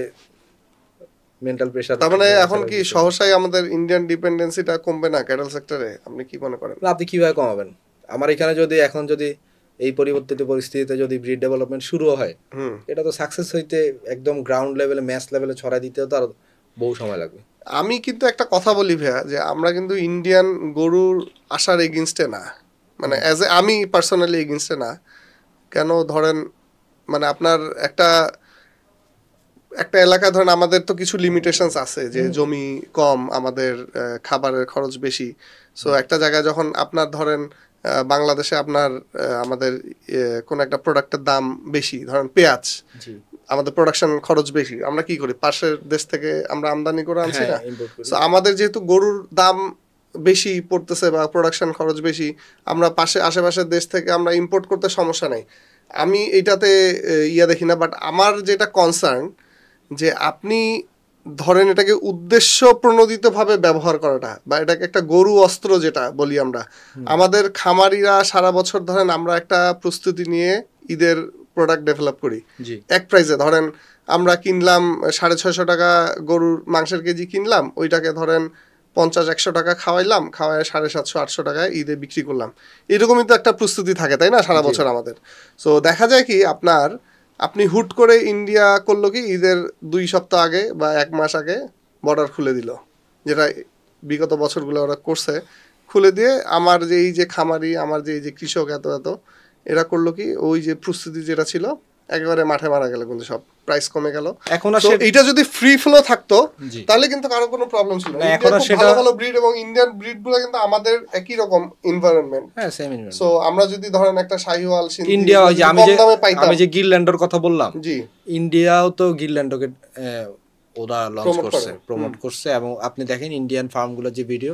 মেন্টাল প্রেসার। তার মানে এখন কি সহসাই আমাদের ইন্ডিয়ান ডিপেন্ডেন্সিটা কমবে না ক্যাটেল সেক্টরে? আপনি কি মনে করেন? আপনি কিভাবে কমাবেন? আমার এখানে যদি এখন যদি এই পরিবর্তিত পরিস্থিতিতে যদি ব্রিড ডেভেলপমেন্ট শুরু হয়, এটা তো সাকসেস হইতে একদম গ্রাউন্ড লেভেলে, ম্যাচ লেভেলে ছড়াই দিতে তো আর বহু সময় লাগবে। আমি কিন্তু একটা কথা বলি ভাইয়া, যে আমরা কিন্তু ইন্ডিয়ান গরুর আসার এগেইনস্টে না, মানে আমি পার্সোনালি এগেইনস্টে না। কেন ধরেন, মানে আপনার একটা এলাকায় ধরেন আমাদের তো কিছু লিমিটেশনস আছে, যে জমি কম, আমাদের খাবারের খরচ বেশি। সো একটা জায়গায় যখন আপনার ধরেন বাংলাদেশে আপনার আমাদের কোন একটা প্রোডাক্টের দাম বেশি, ধরেন পেঁয়াজ, আমাদের প্রোডাকশন খরচ বেশি, আমরা কি করি? পাশের দেশ থেকে আমরা আমদানি করে আনছি না? সো আমাদের যেহেতু গরুর দাম বেশি পড়তেছে বা প্রোডাকশন খরচ বেশি, আমরা আশেপাশের দেশ থেকে আমরা ইম্পোর্ট করতে সমস্যা নেই। আমি এটাতে দেখি না। বাট আমার যেটা কনসার্ন, যে আপনি ধরেন এটাকে উদ্দেশ্য প্রণোদিতভাবে ব্যবহার করাটা, বা এটাকে একটা গরু অস্ত্র যেটা বলি আমরা, আমাদের খামারিরা সারা বছর ধরেন আমরা একটা প্রস্তুতি নিয়ে ঈদের প্রোডাক্ট ডেভেলপ করি এক প্রাইসে। ধরেন আমরা কিনলাম 650 টাকা গরুর মাংসের কেজি কিনলাম, ওইটাকে ধরেন 50-100 টাকা খাওয়াইলাম, খাওয়ায় 750-800 টাকায় ঈদে বিক্রি করলাম। এরকমই তো একটা প্রস্তুতি থাকে, তাই না, সারা বছর আমাদের। সো দেখা যায় কি, আপনি হুট করে ইন্ডিয়া করলো কি, ঈদের 2 সপ্তাহ আগে বা 1 মাস আগে বর্ডার খুলে দিল, যেটা বিগত বছরগুলো ওরা করছে। খুলে দিয়ে আমার যে এই যে খামারি, আমার যে এই যে কৃষক এত এরা করলো কি, ওই যে প্রস্তুতি যেটা ছিল একেবারে মাঠে মারা গেল, কিন্তু সব প্রাইস কমে গেল। এখন এইটা যদি ফ্রি ফ্লো থাকতো তাহলে কিন্তু কারো কোনো প্রবলেম ছিল না। এখন সেটা ভালো ব্রিড, এবং ইন্ডিয়ান ব্রিডগুলো কিন্তু আমাদের একই রকম এনভায়রনমেন্ট। হ্যাঁ, সেম এনভায়রনমেন্ট। সো আমরা যদি ধরেন একটা শাহিওয়াল ইন্ডিয়া, আমি যে গিরল্যান্ডের কথা বললাম, জি, ইন্ডিয়াও তো গিরল্যান্ডকে ওরা লঞ্চ করছে, প্রমোট করছে। এবং আপনি দেখেন ইন্ডিয়ান ফার্মগুলো যে ভিডিও,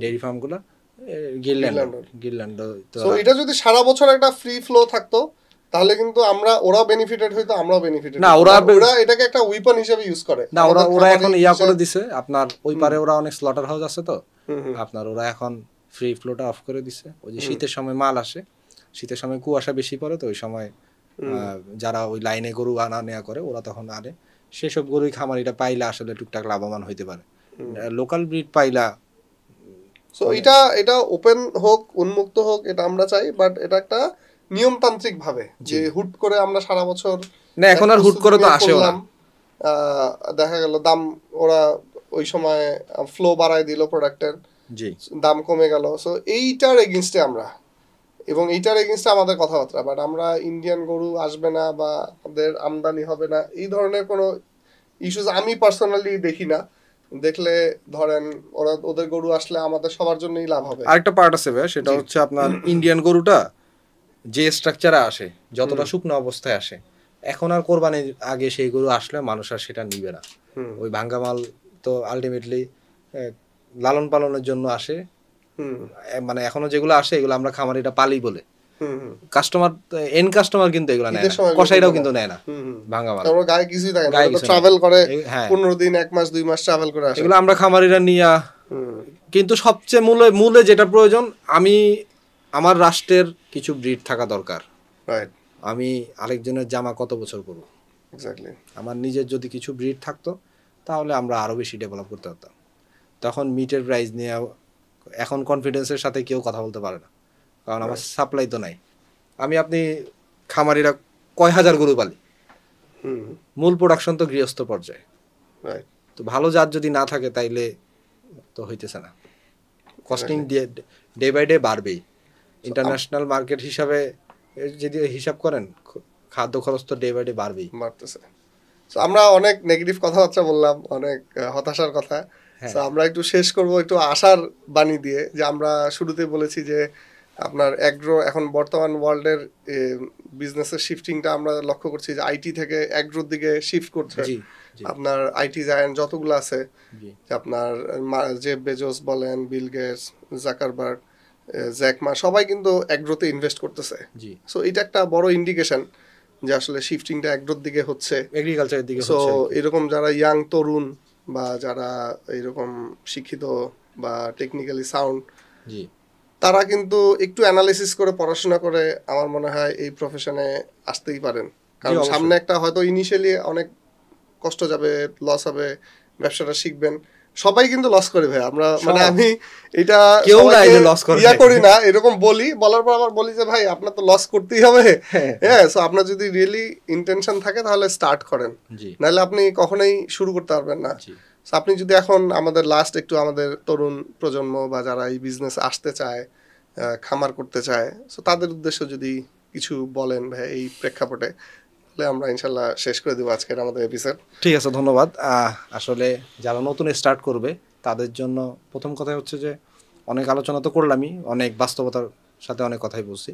ডেইরি ফার্মগুলো, গিরল্যান্ড। সো এটা যদি সারা বছর একটা ফ্রি ফ্লো থাকতো, তাহলে কিন্তু ওরা বেনিফিটেড হইতো, আমরাও বেনিফিটেড। না, ওরা এটাকে একটা উইপন হিসেবে ইউজ করে। না, ওরা এখন করে দিছে আপনার ওই পারে, ওরা অনেক স্লটার হাউস আছে, তো আপনার ওরা এখন ফ্রি ফ্লোটা অফ করে দিছে। ওই যে শীতের সময় মাল আসে, শীতের সময় কুয়াশা বেশি পড়ে, তো ওই সময় যারা ওই লাইনে গরু আনা নেওয়া করে, ওরা তখন আনে। সেসব গরুই খামারিটা পাইলে আসলে টুকটাক লাভবান হইতে পারে। লোকাল ব্রিড পাইলা, সো এটা ওপেন হোক, উন্মুক্ত হোক, এটা আমরা চাই। বাট এটা একটা নিয়মতান্ত্রিক ভাবে, যে হুট করে আমরা সারা বছর না, এখন আর হুট করে তো আসেও না। দেখা গেল দাম ওরা ওই সময় ফ্লো বাড়ায় দিল প্রোডাক্টের, জি দাম কমে গেল। সো এইটার এগেনস্টে আমরা, এবং এইটার এগেনস্টে আমাদের কথাবার্তা, বাট আমরা ইন্ডিয়ান গরু আসবে না বা আমাদের আমদানি হবে না এই ধরনের কোনো ইস্যুস আমি পার্সোনালি দেখি না। দেখলে ধরেন ওদের গরু আসলে আমাদের সবার জন্যই লাভ হবে। আরেকটা পার্ট আছে ভাই, সেটা হচ্ছে আপনার ইন্ডিয়ান গরুটা যে স্ট্রাকচারে আসে, যতটা শুকনো অবস্থায় আসে, এখন আর কোরবানির আগে সেই গরু আসলে মানুষ আর সেটা নিবে না। ওই ভাঙ্গা মাল তো আলটিমেটলি লালন পালনের জন্য আসে, মানে এখনো যেগুলো আসে এগুলো আমরা খামারিটা পালি বলে, কাস্টমার এন্ড কাস্টমার কিন্তু এগুলো নেয় না, কসাইরাও কিন্তু নেয় না ভাঙ্গা মাল। আমরা গায়ে কিছুই থাকে না, ট্রাভেল করে 15 দিন 1 মাস 2 মাস ট্রাভেল করে আসে, এগুলো আমরা খামারিরা নিয়া। কিন্তু সবচেয়ে মূলে যেটা প্রয়োজন, আমার রাষ্ট্রের কিছু ব্রিড থাকা দরকার। রাইট। আমি আরেকজনের জামা কত বছর পরব? এক্স্যাক্টলি। আমার নিজের যদি কিছু ব্রিড থাকতো তাহলে আমরা আরো বেশি ডেভেলপ করতে পারতাম। তখন মিটের প্রাইস নিয়ে এখন কনফিডেন্সের সাথে কেউ কথা বলতে পারে না, কারণ আমার সাপ্লাই তো নাই। আপনি খামারিরা কয় হাজার গরু পালি, মূল প্রোডাকশন তো গৃহস্থ পর্যায়ে। তো ভালো জাত যদি না থাকে তাইলে তো হইতেছে না। কস্টিং ডে বাই ডে বাড়বেই। ইন্টারন্যাশনাল মার্কেট হিসাবে যদি হিসাব করেন, খাদ্য খরচ তো ডে বাই ডে বাড়বেই, বাড়তেছে। সো আমরা অনেক নেগেটিভ কথাবার্তা বললাম, অনেক হতাশার কথা। সো আমরা একটু শেষ করব একটু আশার বাণী দিয়ে, যে আমরা শুরুতে বলেছি যে আপনার অ্যাগ্রো এখন বর্তমান ওয়ার্ল্ডের বিজনেসের শিফটিংটা আমরা লক্ষ্য করছি যে আইটি থেকে অ্যাগ্রোর দিকে শিফট করছে। আপনার আইটি জায়ান্ট যতগুলো আছে, আপনার জেফ বেজোস বলেন, Bill Gates, Zuckerberg, Jack Ma, সবাই কিন্তু অ্যাগ্রোতে ইনভেস্ট করতেছে। সো এটা একটা বড় ইন্ডিকেশন যে আসলে শিফটিংটা অ্যাগ্রোর দিকে হচ্ছে, এগ্রিকালচারের দিকে। সো এরকম যারা ইয়াং তরুণ বা যারা এরকম শিক্ষিত বা টেকনিক্যালি সাউন্ড, তারা কিন্তু একটু অ্যানালিসিস করে পড়াশোনা করে আমার মনে হয় এই প্রফেশনে আসতেই পারেন। কারণ সামনে একটা হয়তো ইনিশিয়ালি অনেক কষ্ট যাবে, লস হবে, ব্যবসাটা শিখবেন, সবাই কিন্তু লস করে ভাই। আমরা মানে আমি এটা কেউ না যে লস করে ইয়া করি না, এরকম বলার পর আবার বলি যে ভাই আপনার তো লস করতেই হবে। হ্যাঁ, সো আপনার যদি রিয়েলি ইন্টেনশন থাকে তাহলে স্টার্ট করেন, নাহলে আপনি কখনোই শুরু করতে পারবেন না। আপনি যদি এখন আমাদের একটু আমাদের তরুণ প্রজন্ম বা যারা এই বিজনেস আসতে চায়, খামার করতে চায়, সো তাদের উদ্দেশ্য যদি কিছু বলেন ভাই এই প্রেক্ষাপটে, তাহলে আমরা ইনশাল্লাহ শেষ করে দেবো আজকের আমাদের এপিসোড। ঠিক আছে, ধন্যবাদ। আসলে যারা নতুন স্টার্ট করবে তাদের জন্য প্রথম কথা হচ্ছে যে অনেক আলোচনা তো করলামই, অনেক বাস্তবতার সাথে অনেক কথাই বলছি।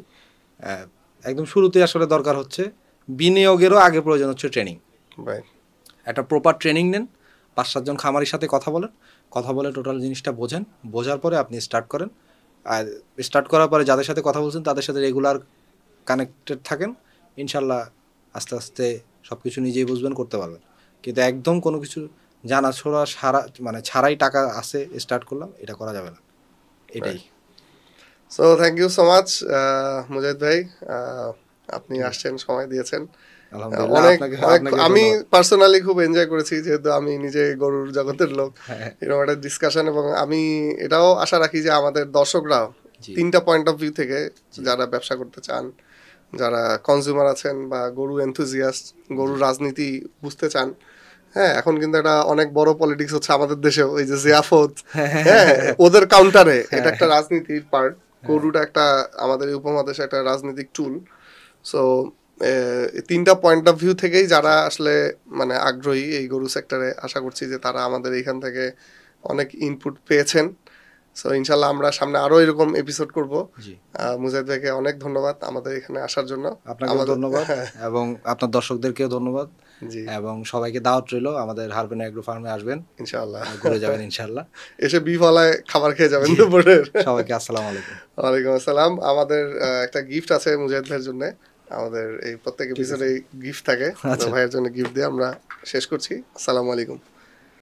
একদম শুরুতে আসলে দরকার হচ্ছে বিনিয়োগেরও আগে প্রয়োজন হচ্ছে ট্রেনিং। একটা প্রপার ট্রেনিং নেন, 5-7 জন খামারির সাথে কথা বলে টোটাল জিনিসটা বোঝার পরে আপনি স্টার্ট করেন। আর স্টার্ট করার পরে যাদের সাথে কথা বলছেন তাদের সাথে রেগুলার কানেক্টেড থাকেন, ইনশাল্লাহ আস্তে আস্তে সব কিছু নিজেই বুঝবেন, করতে পারবেন। কিন্তু একদম কোনো কিছু জানাশোনা ছাড়াই টাকা আসে স্টার্ট করলাম, এটা করা যাবে না। এটাই। So thank you so much Mujahid ভাই, আপনি আসছেন, সময় দিয়েছেন। আমি পার্সোনালি খুব এনজয় করেছি, যেহেতু আমি নিজে গরুর জগতের লোক, এরকম একটা ডিসকাশন। এবং আমি এটাও আশা রাখি যে আমাদের দর্শকরাও 3টা পয়েন্ট অফ ভিউ থেকে, যারা ব্যবসা করতে চান, যারা কনজিউমার আছেন, বা গরু এনথুজিয়াস্ট, গরুর রাজনীতি বুঝতে চান। হ্যাঁ, এখন কিন্তু একটা অনেক বড় পলিটিক্স হচ্ছে আমাদের দেশেও, এই যে জিয়াফত, হ্যাঁ, ওদের কাউন্টারে এটা একটা রাজনীতির পার্ট। গরুটা একটা আমাদের এই উপমহাদেশে একটা রাজনৈতিক টুল। সো 3টা পয়েন্ট অফ ভিউ থেকেই যারা আসলে মানে আগ্রহী এই গরু সেক্টরে, আশা করছি যে তারা আমাদের এইখান থেকে অনেক ইনপুট পেয়েছেন। সো ইনশাল্লাহ আমরা সামনে আরো এরকম এপিসোড করব। মুজাহিদ ভাইকে অনেক ধন্যবাদ আমাদের এখানে আসার জন্য। আপনাকে ধন্যবাদ, এবং আপনার দর্শকদেরকেও ধন্যবাদ, এবং সবাইকে দাওয়াত রইল আমাদের হারবেন এগ্রো ফার্মে আসবেন, ইনশাআল্লাহ ঘুরে যাবেন, ইনশাআল্লাহ এসে বিফলায় খাবার খেয়ে যাবেন দুপুরের। সবাইকে আসসালামু আলাইকুম। ওয়ালাইকুম আসসালাম। আমাদের একটা গিফট আছে মুজাহিদ ভাইয়ের জন্য, আমাদের এই প্রত্যেক এপিসোডে গিফট থাকে, ভাইয়ের জন্য গিফট দিয়ে আমরা শেষ করছি। আসসালামু আলাইকুম।